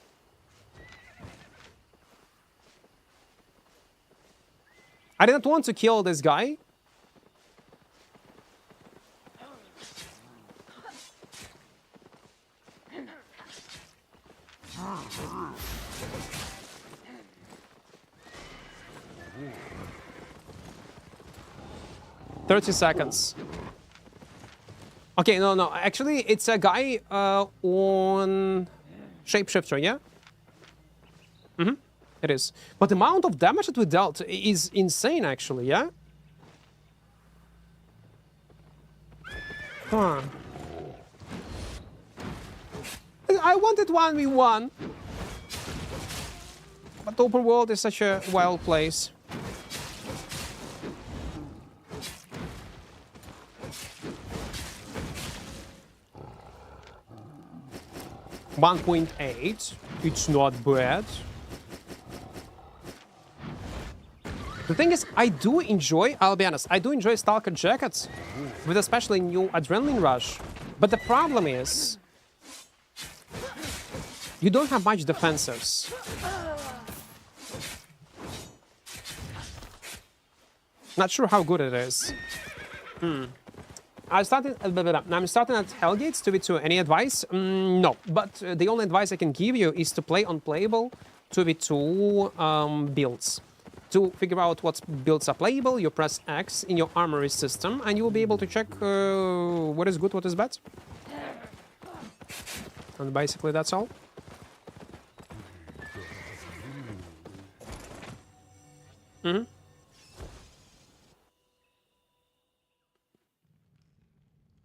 I didn't want to kill this guy. "30 seconds. Okay, no. Actually, it's a guy on shapeshifter, yeah? Mm-hmm. It is. But the amount of damage that we dealt is insane, actually, yeah? Huh. I wanted 1v1. But the open world is such a wild place. .8. It's not bad. The thing is, I do enjoy, I'll be honest, I do enjoy Stalker Jackets, with especially new Adrenaline Rush. But the problem is, you don't have much defensives. Not sure how good it is. I'm starting at Hellgates 2v2. Any advice? No, but the only advice I can give you is to play unplayable 2v2 builds. To figure out what builds are playable, you press X in your armory system, and you will be able to check what is good, what is bad. And basically that's all.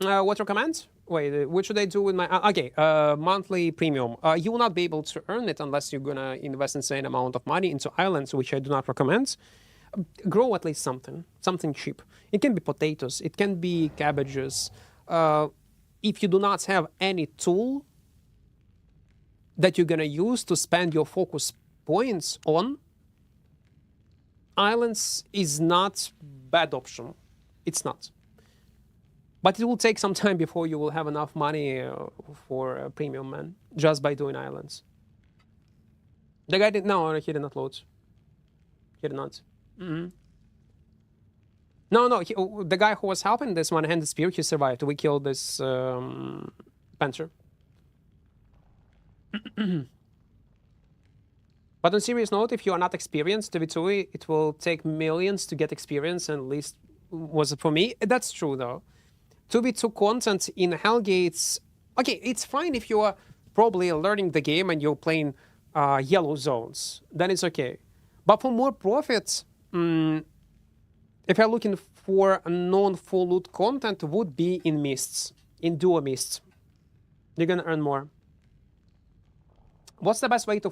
What recommend? Wait, what should I do with my... okay, monthly premium. You will not be able to earn it unless you're gonna invest insane amount of money into islands, which I do not recommend. Grow at least something cheap. It can be potatoes, it can be cabbages. If you do not have any tool that you're gonna use to spend your focus points on, islands is not bad option. It's not. But it will take some time before you will have enough money for a premium, man, just by doing islands. The guy did... No, he did not load. He did not. No, the guy who was helping this one-handed spear, he survived. We killed this Panther. But on a serious note, if you are not experienced, TV2, it will take millions to get experience, and at least was it for me. That's true, though. 2v2 content in Hellgates... Okay, it's fine if you are probably learning the game and you're playing yellow zones. Then it's okay. But for more profit, if you're looking for non-full loot content, would be in mists, in duo mists. You're gonna earn more. What's the best way to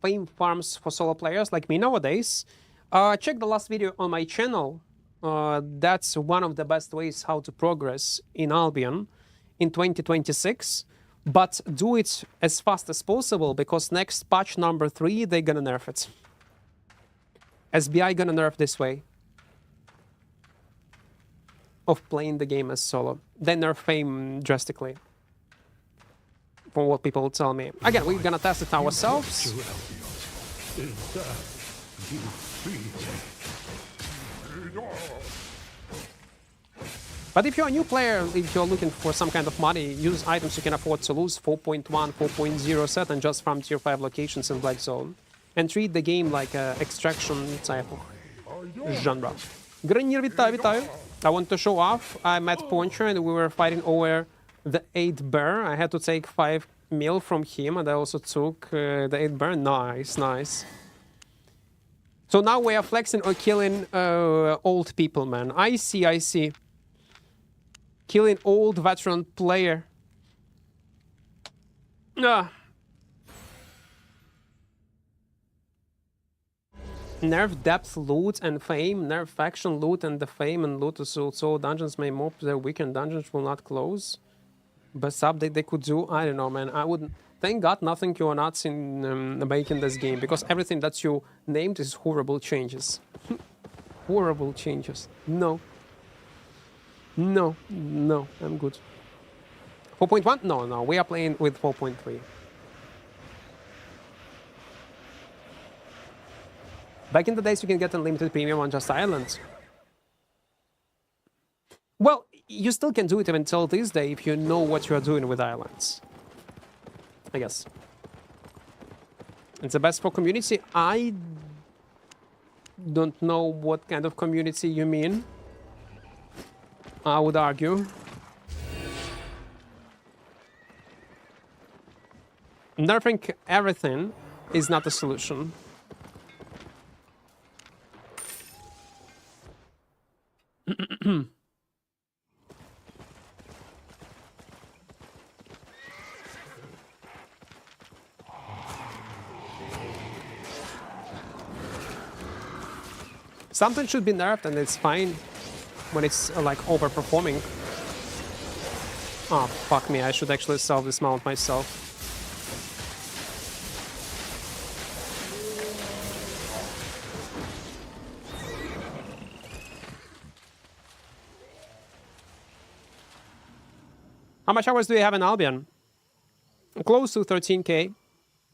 fame farms for solo players like me nowadays? Check the last video on my channel. That's one of the best ways how to progress in Albion in 2026. But do it as fast as possible, because next patch number 3, they're gonna nerf it. SBI gonna nerf this way of playing the game as solo. They nerf fame drastically, from what people tell me. Again, we're gonna test it ourselves. But if you're a new player, if you're looking for some kind of money, use items you can afford to lose, 4.1, 4.0 set, and just farm tier 5 locations in Black Zone. And treat the game like an extraction type of genre. Granir, вітаю. I want to show off. I met Poncho and we were fighting over the 8 bear. I had to take 5 mil from him, and I also took the 8 bear. Nice, nice. So now we are flexing or killing old people, man. I see. Killing old veteran player. Nerf depth loot and fame. Nerf faction loot and the fame and loot. So dungeons may mop their weekend. Dungeons will not close. Best update they could do. I don't know, man. I wouldn't. Thank God nothing you are not in making this game, because everything that you named is horrible changes. Horrible changes. No, I'm good. 4.1? No, we are playing with 4.3. Back in the days, you can get unlimited premium on just islands. Well, you still can do it even till this day if you know what you are doing with islands. I guess. It's the best for community. I don't know what kind of community you mean. I would argue. Nerfing everything is not a solution. Something should be nerfed and it's fine when it's like overperforming. Oh, fuck me, I should actually self-dismount myself. How much hours do you have in Albion? Close to 13k,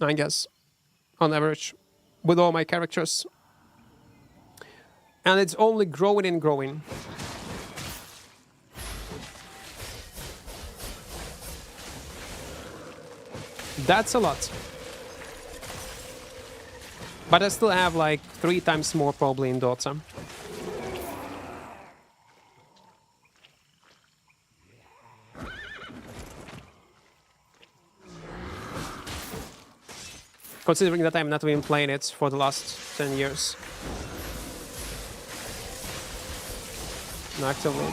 I guess, on average, with all my characters. And it's only growing and growing. That's a lot. But I still have like 3 times more probably in Dota. Considering that I'm not even playing it for the last 10 years. No, actively.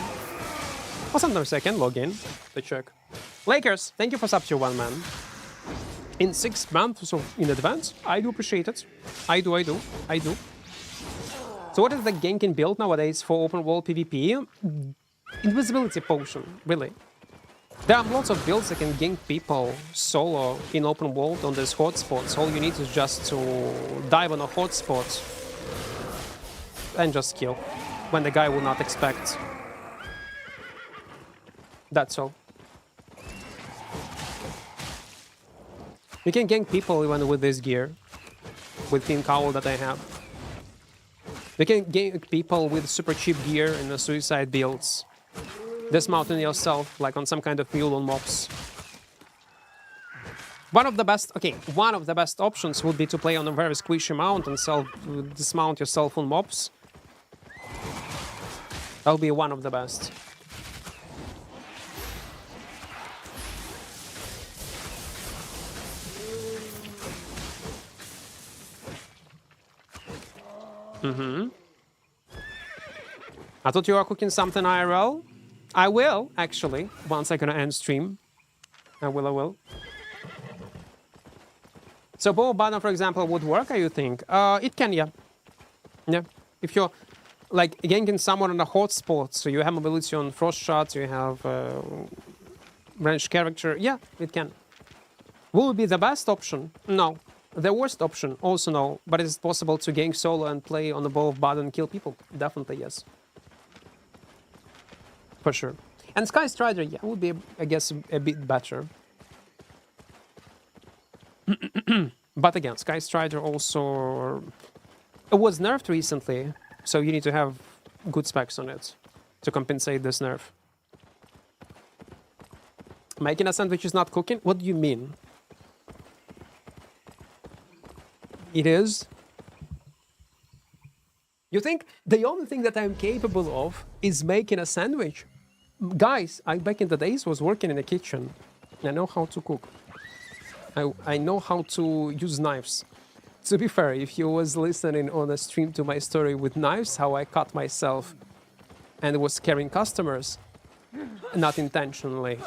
Well, sometimes I can log in to check. Lakers, thank you for sub to 1 man. In 6 months, so in advance, I do appreciate it. I do. So what is the ganking build nowadays for open world PvP? Invisibility potion, really. There are lots of builds that can gank people solo in open world on these hotspots. All you need is just to dive on a hotspot and just kill when the guy will not expect. That's all. You can gank people even with this gear, with Thin Cowl that I have. You can gank people with super cheap gear in the suicide builds. Dismounting yourself, like on some kind of mule on mobs. One of the best options would be to play on a very squishy mount and dismount yourself on mobs. That'll be one of the best. I thought you were cooking something IRL. I will, actually, once I'm gonna end stream. I will. So bow button, for example, would work, you think? It can, yeah. Yeah. If you're, like, ganking someone on a hotspot, so you have mobility on frost shots, you have ranged character, yeah, it can. Will it be the best option? No. The worst option? Also no. But it's possible to gank solo and play on the bow button and kill people? Definitely, yes. For sure. And Sky Strider, yeah, would be, I guess, a bit better. But again, Sky Strider also... It was nerfed recently, so you need to have good specs on it to compensate this nerf. Making a sandwich is not cooking? What do you mean? It is? You think the only thing that I'm capable of is making a sandwich? Guys, I back in the days was working in a kitchen. I know how to cook. I know how to use knives. To be fair, if you was listening on a stream to my story with knives, how I cut myself and was scaring customers, not intentionally.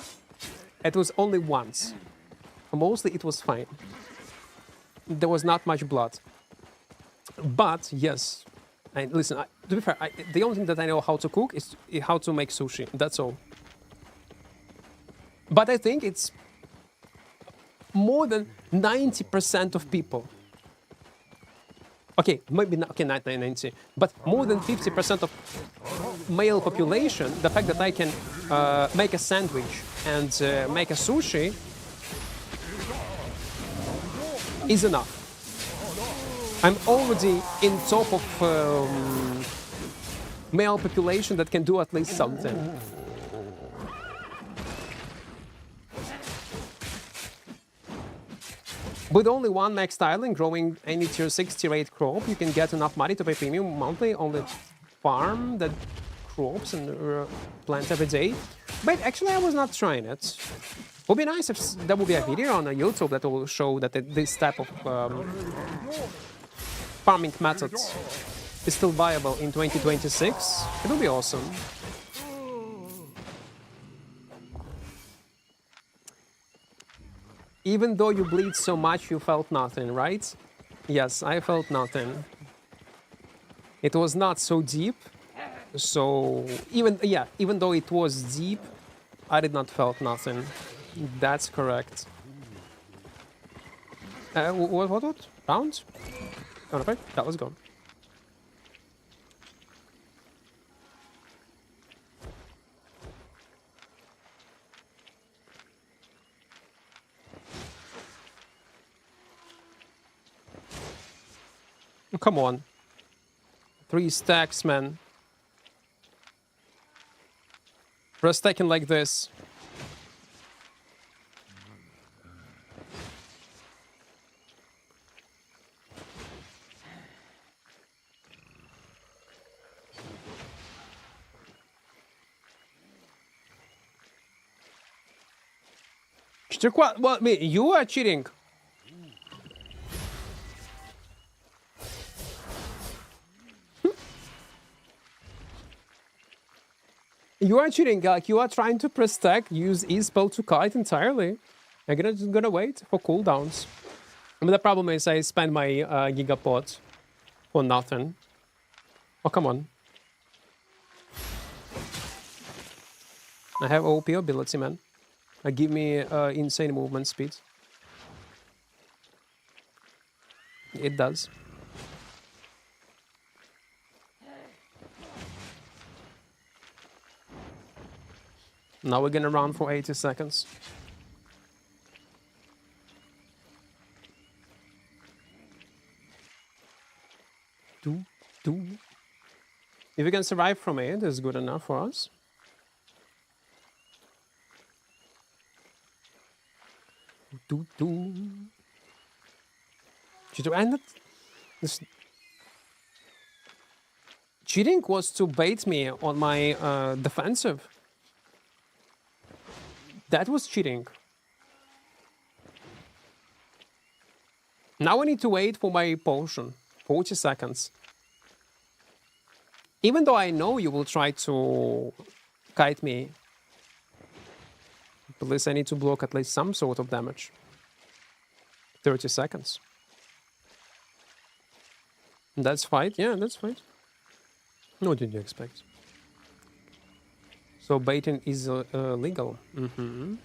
It was only once. Mostly it was fine. There was not much blood. But yes, and listen, to be fair, the only thing that I know how to cook is how to make sushi. That's all. But I think it's more than 90% of people. Okay, maybe not, okay, not 90, but more than 50% of male population, the fact that I can make a sandwich and make a sushi is enough. I'm already in top of male population that can do at least something. With only one max tiling growing any tier 6, tier 8 crop, you can get enough money to pay premium monthly on the farm that crops and plant every day. But actually I was not trying it. Would be nice if there would be a video on YouTube that will show that this type of farming methods is still viable in 2026. It would be awesome. Even though you bleed so much, you felt nothing, right? Yes, I felt nothing. It was not so deep. So even though it was deep, I did not felt nothing. That's correct. What? Round? Oh, okay, that was gone. Come on. 3 stacks, man. For a stacking like this. What? Me? You are cheating. You are cheating, like you are trying to press stack, use E spell to kite entirely. I'm just gonna wait for cooldowns. I mean, the problem is I spend my gigapod for nothing. Oh, come on. I have OP ability, man. Give me insane movement speed. It does. Now we're gonna run for 80 seconds. If we can survive from it, it's good enough for us. And this cheating was to bait me on my defensive. That was cheating. Now I need to wait for my potion. 40 seconds. Even though I know you will try to kite me, at least I need to block at least some sort of damage. 30 seconds. That's fight? Yeah, that's fight. What did you expect? So baiting is legal. Mm-hmm.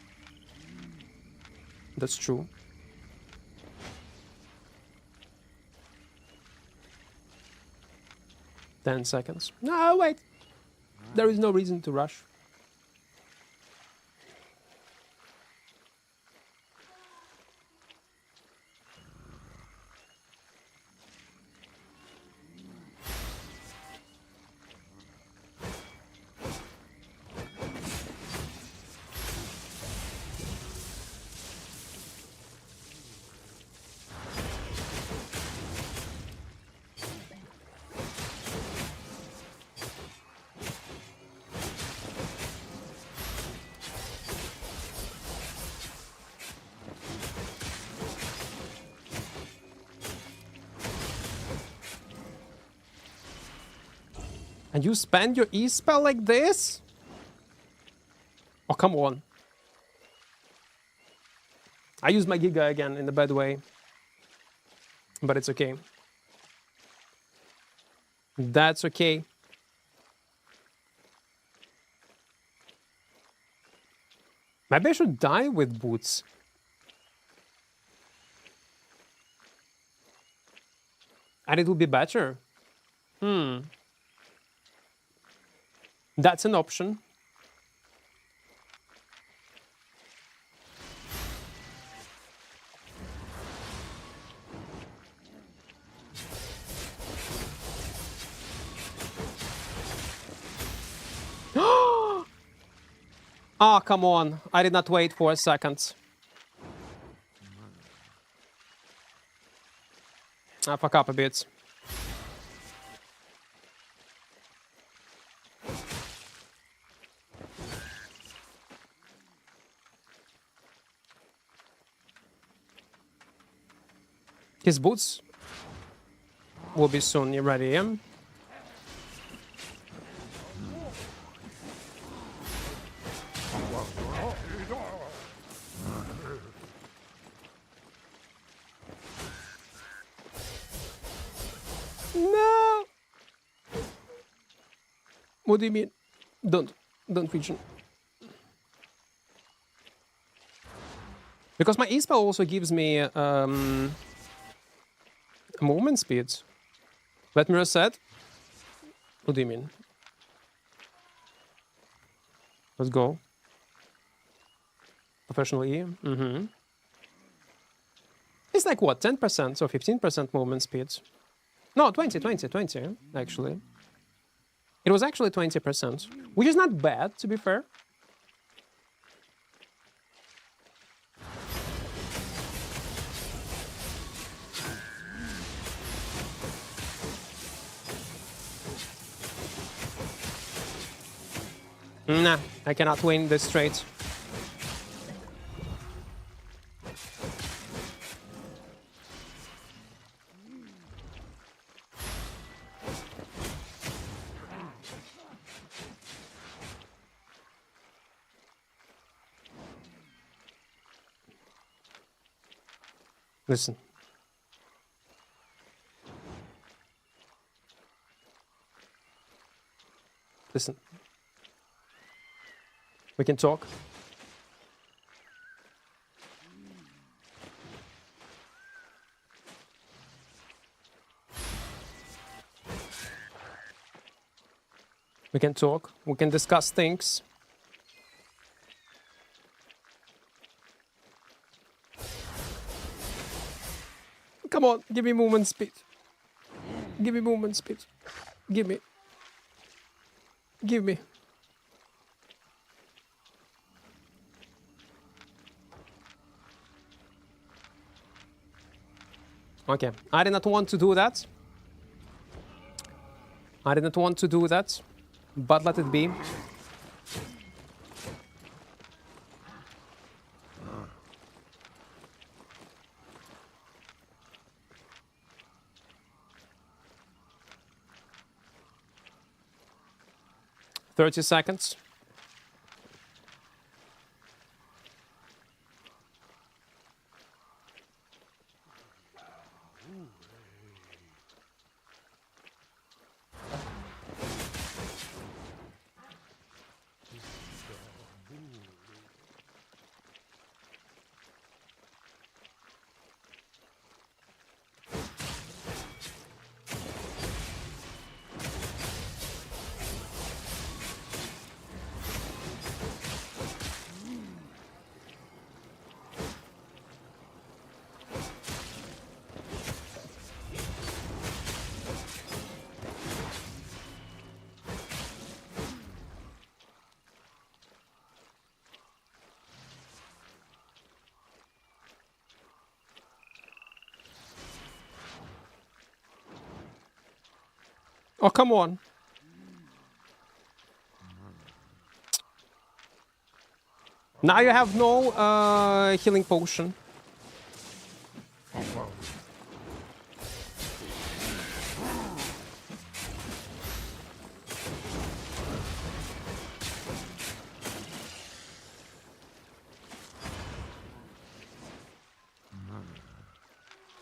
That's true. Ten seconds. No, wait. There is no reason to rush. And you spend your E-spell like this? Oh, come on. I use my Giga again in a bad way. But it's okay. That's okay. Maybe I should die with boots. And it will be better. That's an option. Ah, come on. I did not wait for a second. I fuck up a bit. His boots will be soon ready. No. What do you mean? Don't region. Because my e-spell also gives me movement speed. Let me reset. What do you mean? Let's go. Professional E. It's like what, 10% or 15% movement speed? No, 20, actually. It was actually 20%, which is not bad, to be fair. Nah, I cannot win this straight. Listen. Listen. We can talk. We can talk. We can discuss things. Come on, give me movement speed. Give me movement speed. Give me. Give me. Okay, I did not want to do that. I did not want to do that, but let it be. "30 seconds. Oh, come on. Now you have no healing potion.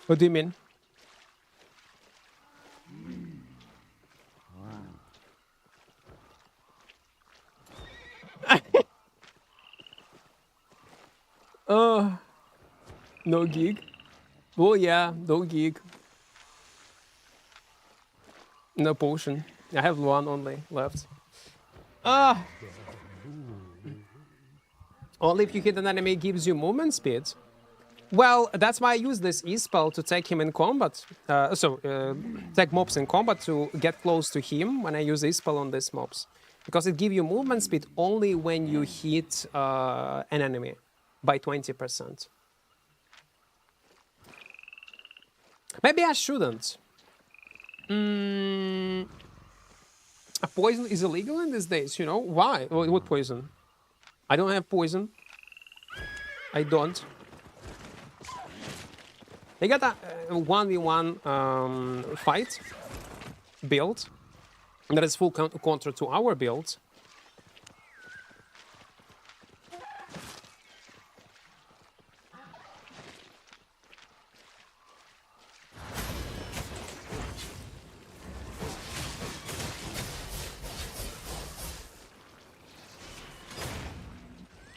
What do you mean? No gig. Oh yeah, no gig. No potion. I have one only left. Only if you hit an enemy gives you movement speed. Well, that's why I use this E-spell to take him in combat. Take mobs in combat to get close to him when I use E-spell on these mobs. Because it gives you movement speed only when you hit an enemy by 20%. Maybe I shouldn't. A poison is illegal in these days, you know? Why? What poison? I don't have poison. I don't. They got a 1v1 fight build that is full counter to our build.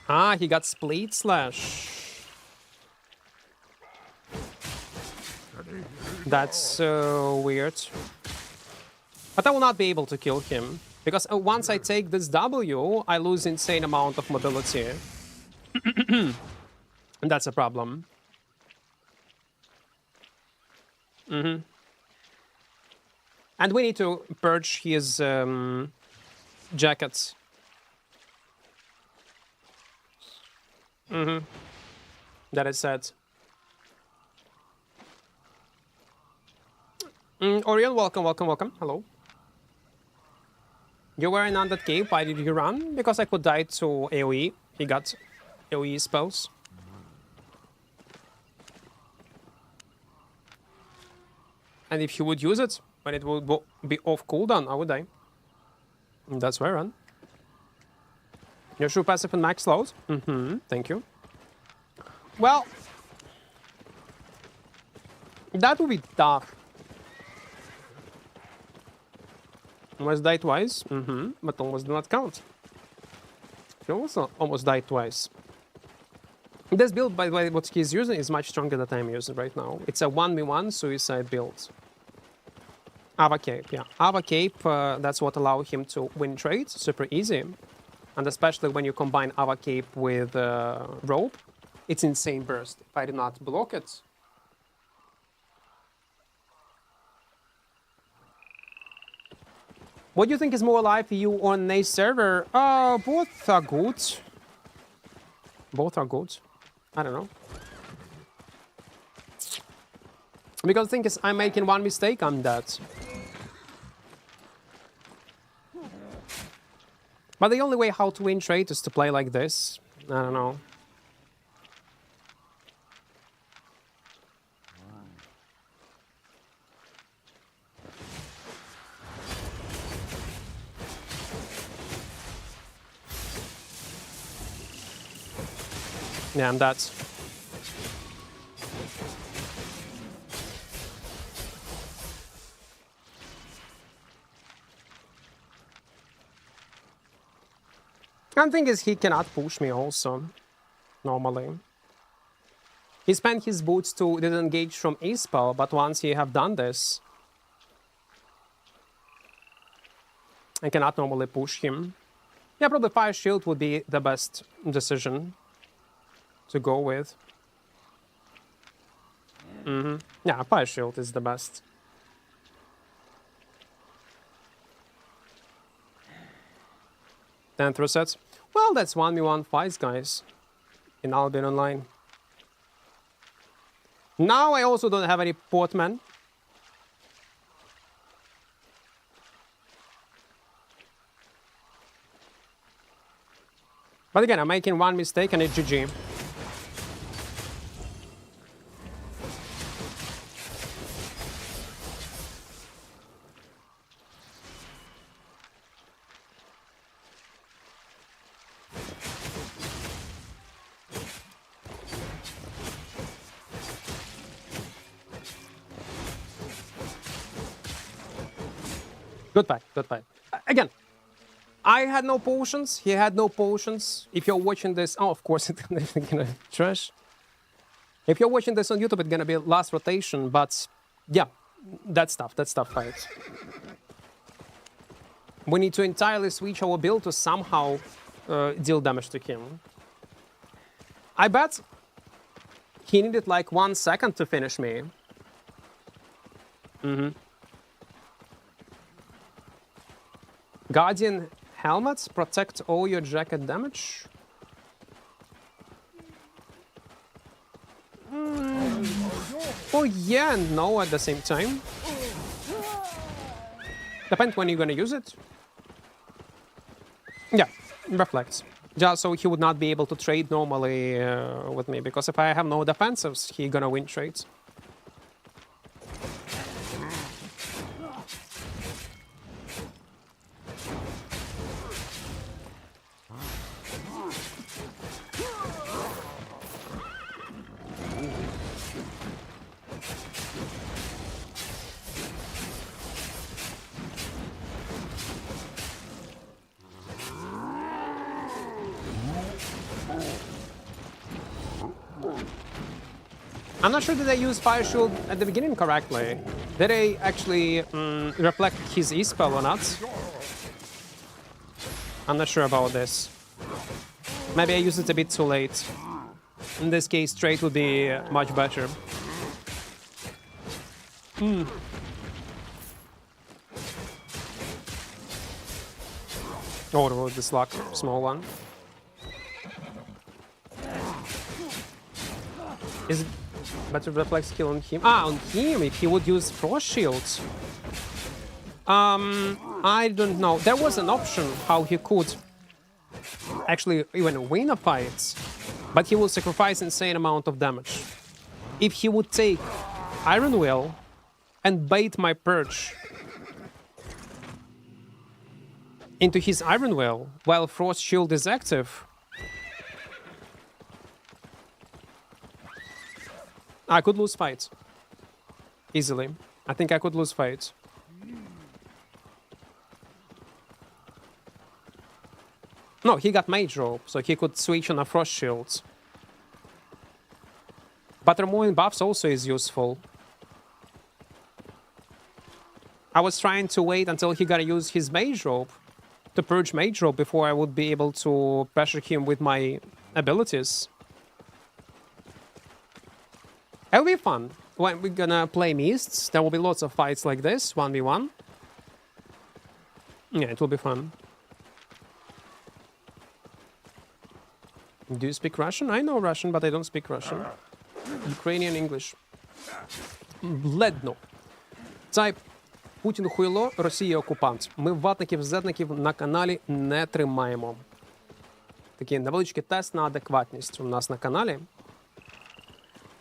Ah, he got split slash. That's weird. But I will not be able to kill him. Because once I take this W, I lose insane amount of mobility. And that's a problem. And we need to purge his jackets. That is sad. Orion, welcome, welcome, welcome. Hello. You were in on that cave. Why did you run? Because I could die to AoE. He got AoE spells. And if he would use it, when it would be off cooldown, I would die. And that's why I run. Your true passive and max load? Thank you. Well, that would be tough. Almost died twice, but almost do not count. He also almost died twice. This build, by the way, what he's using is much stronger than I'm using right now. It's a 1v1 suicide build. Ava Cape, yeah. Ava Cape, that's what allows him to win trades, super easy. And especially when you combine Ava Cape with Rope, it's insane burst. If I do not block it. What do you think is more alive, you on a server? Both are good. Both are good. I don't know. Because the thing is, I'm making one mistake, I'm dead. But the only way how to win trade is to play like this. I don't know. Yeah, and that's... And the thing is, he cannot push me also, normally. He spent his boots to disengage from a spell, but once he have done this, I cannot normally push him. Yeah, probably Fire Shield would be the best decision to go with. Yeah, Fire Shield is the best. Then through sets. Well, that's 1v1 fights, guys. In Albion Online. Now I also don't have any portman. But again, I'm making one mistake and it's GG. Good fight, good fight. Again, I had no potions, he had no potions. If you're watching this, oh, of course, it's gonna trash. If you're watching this on YouTube, it's gonna be last rotation, but yeah, that's tough fight. We need to entirely switch our build to somehow deal damage to him. I bet he needed like 1 second to finish me. Guardian Helmets protect all your jacket damage. Oh yeah and no at the same time. Depends when you're gonna use it. Yeah, reflects. Just so he would not be able to trade normally with me, because if I have no defensives, he gonna win trades. I'm not sure that I used Fire Shield at the beginning correctly. Did I actually reflect his E-spell or not? I'm not sure about this. Maybe I used it a bit too late. In this case, trade would be much better. Oh, this luck, small one. Is it better reflex kill on him? Ah, on him, if he would use Frost Shields. I don't know. There was an option how he could actually even win a fight, but he will sacrifice insane amount of damage. If he would take Iron Will and bait my Perch into his Iron Will while Frost Shield is active, I could lose fights. Easily. I think I could lose fights. No, he got Mage Robe, so he could switch on a Frost Shields. But removing buffs also is useful. I was trying to wait until he gotta use his Mage Robe to purge Mage Robe before I would be able to pressure him with my abilities. It'll be fun. When we're gonna play Mists, there will be lots of fights like this, 1v1. Yeah, it will be fun. Do you speak Russian? I know Russian, but I don't speak Russian. Ukrainian English. Бледно. Цай Путін хуйло, Росія окупант. Ми ватників-зетників на каналі не тримаємо. Такий невеличкий тест на адекватність у нас на каналі.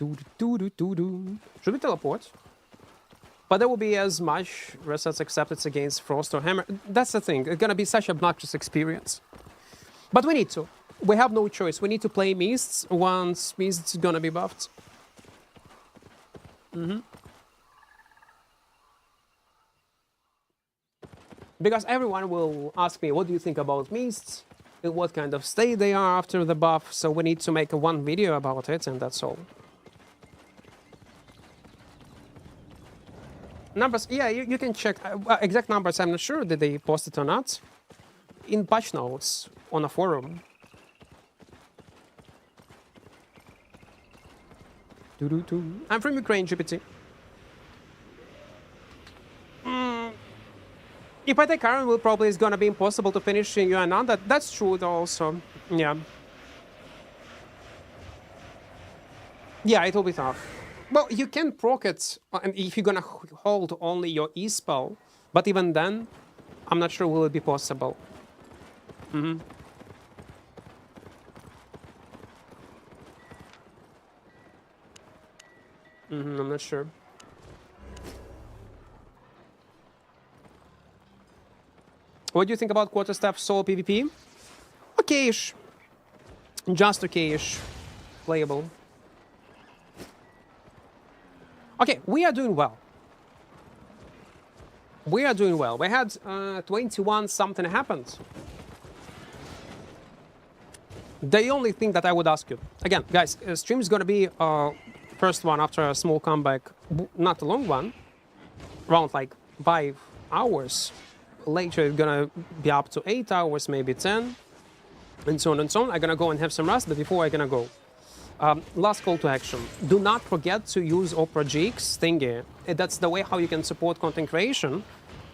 Should we teleport? But there will be as much resets accepted against Frost or Hammer. That's the thing. It's gonna be such an obnoxious experience. But we need to. We have no choice. We need to play Mists once Mists is gonna be buffed. Because everyone will ask me, what do you think about Mists? In what kind of state they are after the buff? So we need to make one video about it, and that's all. Numbers, yeah, you can check. Exact numbers, I'm not sure that they posted or not. In patch notes on a forum. I'm from Ukraine, GPT. If I take Iron Will, probably it's gonna be impossible to finish in UNN. That's true, though, also. Yeah. Yeah, it will be tough. Well, you can proc it if you're gonna hold only your E-spell, but even then, I'm not sure will it be possible. I'm not sure. What do you think about Quarterstaff solo PvP? Okay-ish. Just okay-ish. Playable. Okay, we are doing well. We are doing well. We had 21 something happened. The only thing that I would ask you, again, guys, stream is gonna be first one after a small comeback, not a long one, around like 5 hours. Later it's gonna be up to 8 hours, maybe 10, and so on and so on. I'm gonna go and have some rest, but before I'm gonna go, last call to action. Do not forget to use mmorpg thingy. That's the way how you can support content creation.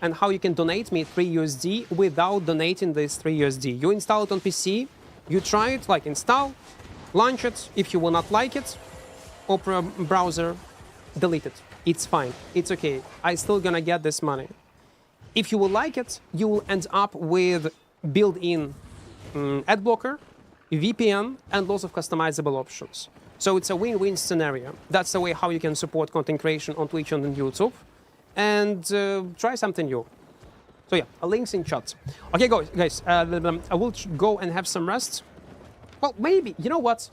and how you can donate me 3 USD without donating this 3 USD. You install it on PC, you try it, like install, launch it. If you will not like it, Opera browser, delete it. It's fine. It's okay. I still gonna get this money. If you will like it, you will end up with built-in ad blocker, VPN, and lots of customizable options. So it's a win-win scenario. That's the way how you can support content creation on Twitch and on YouTube, and try something new. So yeah, links in chat. Okay, guys, I will go and have some rest. Well, maybe, you know what?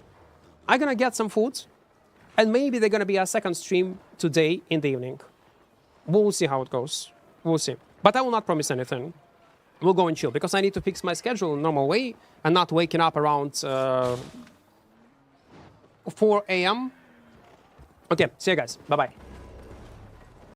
I'm gonna get some food, and maybe there's gonna be a second stream today in the evening. We'll see how it goes. We'll see. But I will not promise anything. We'll go and chill, because I need to fix my schedule in a normal way and not waking up around 4 a.m. Okay, see you guys. Bye-bye.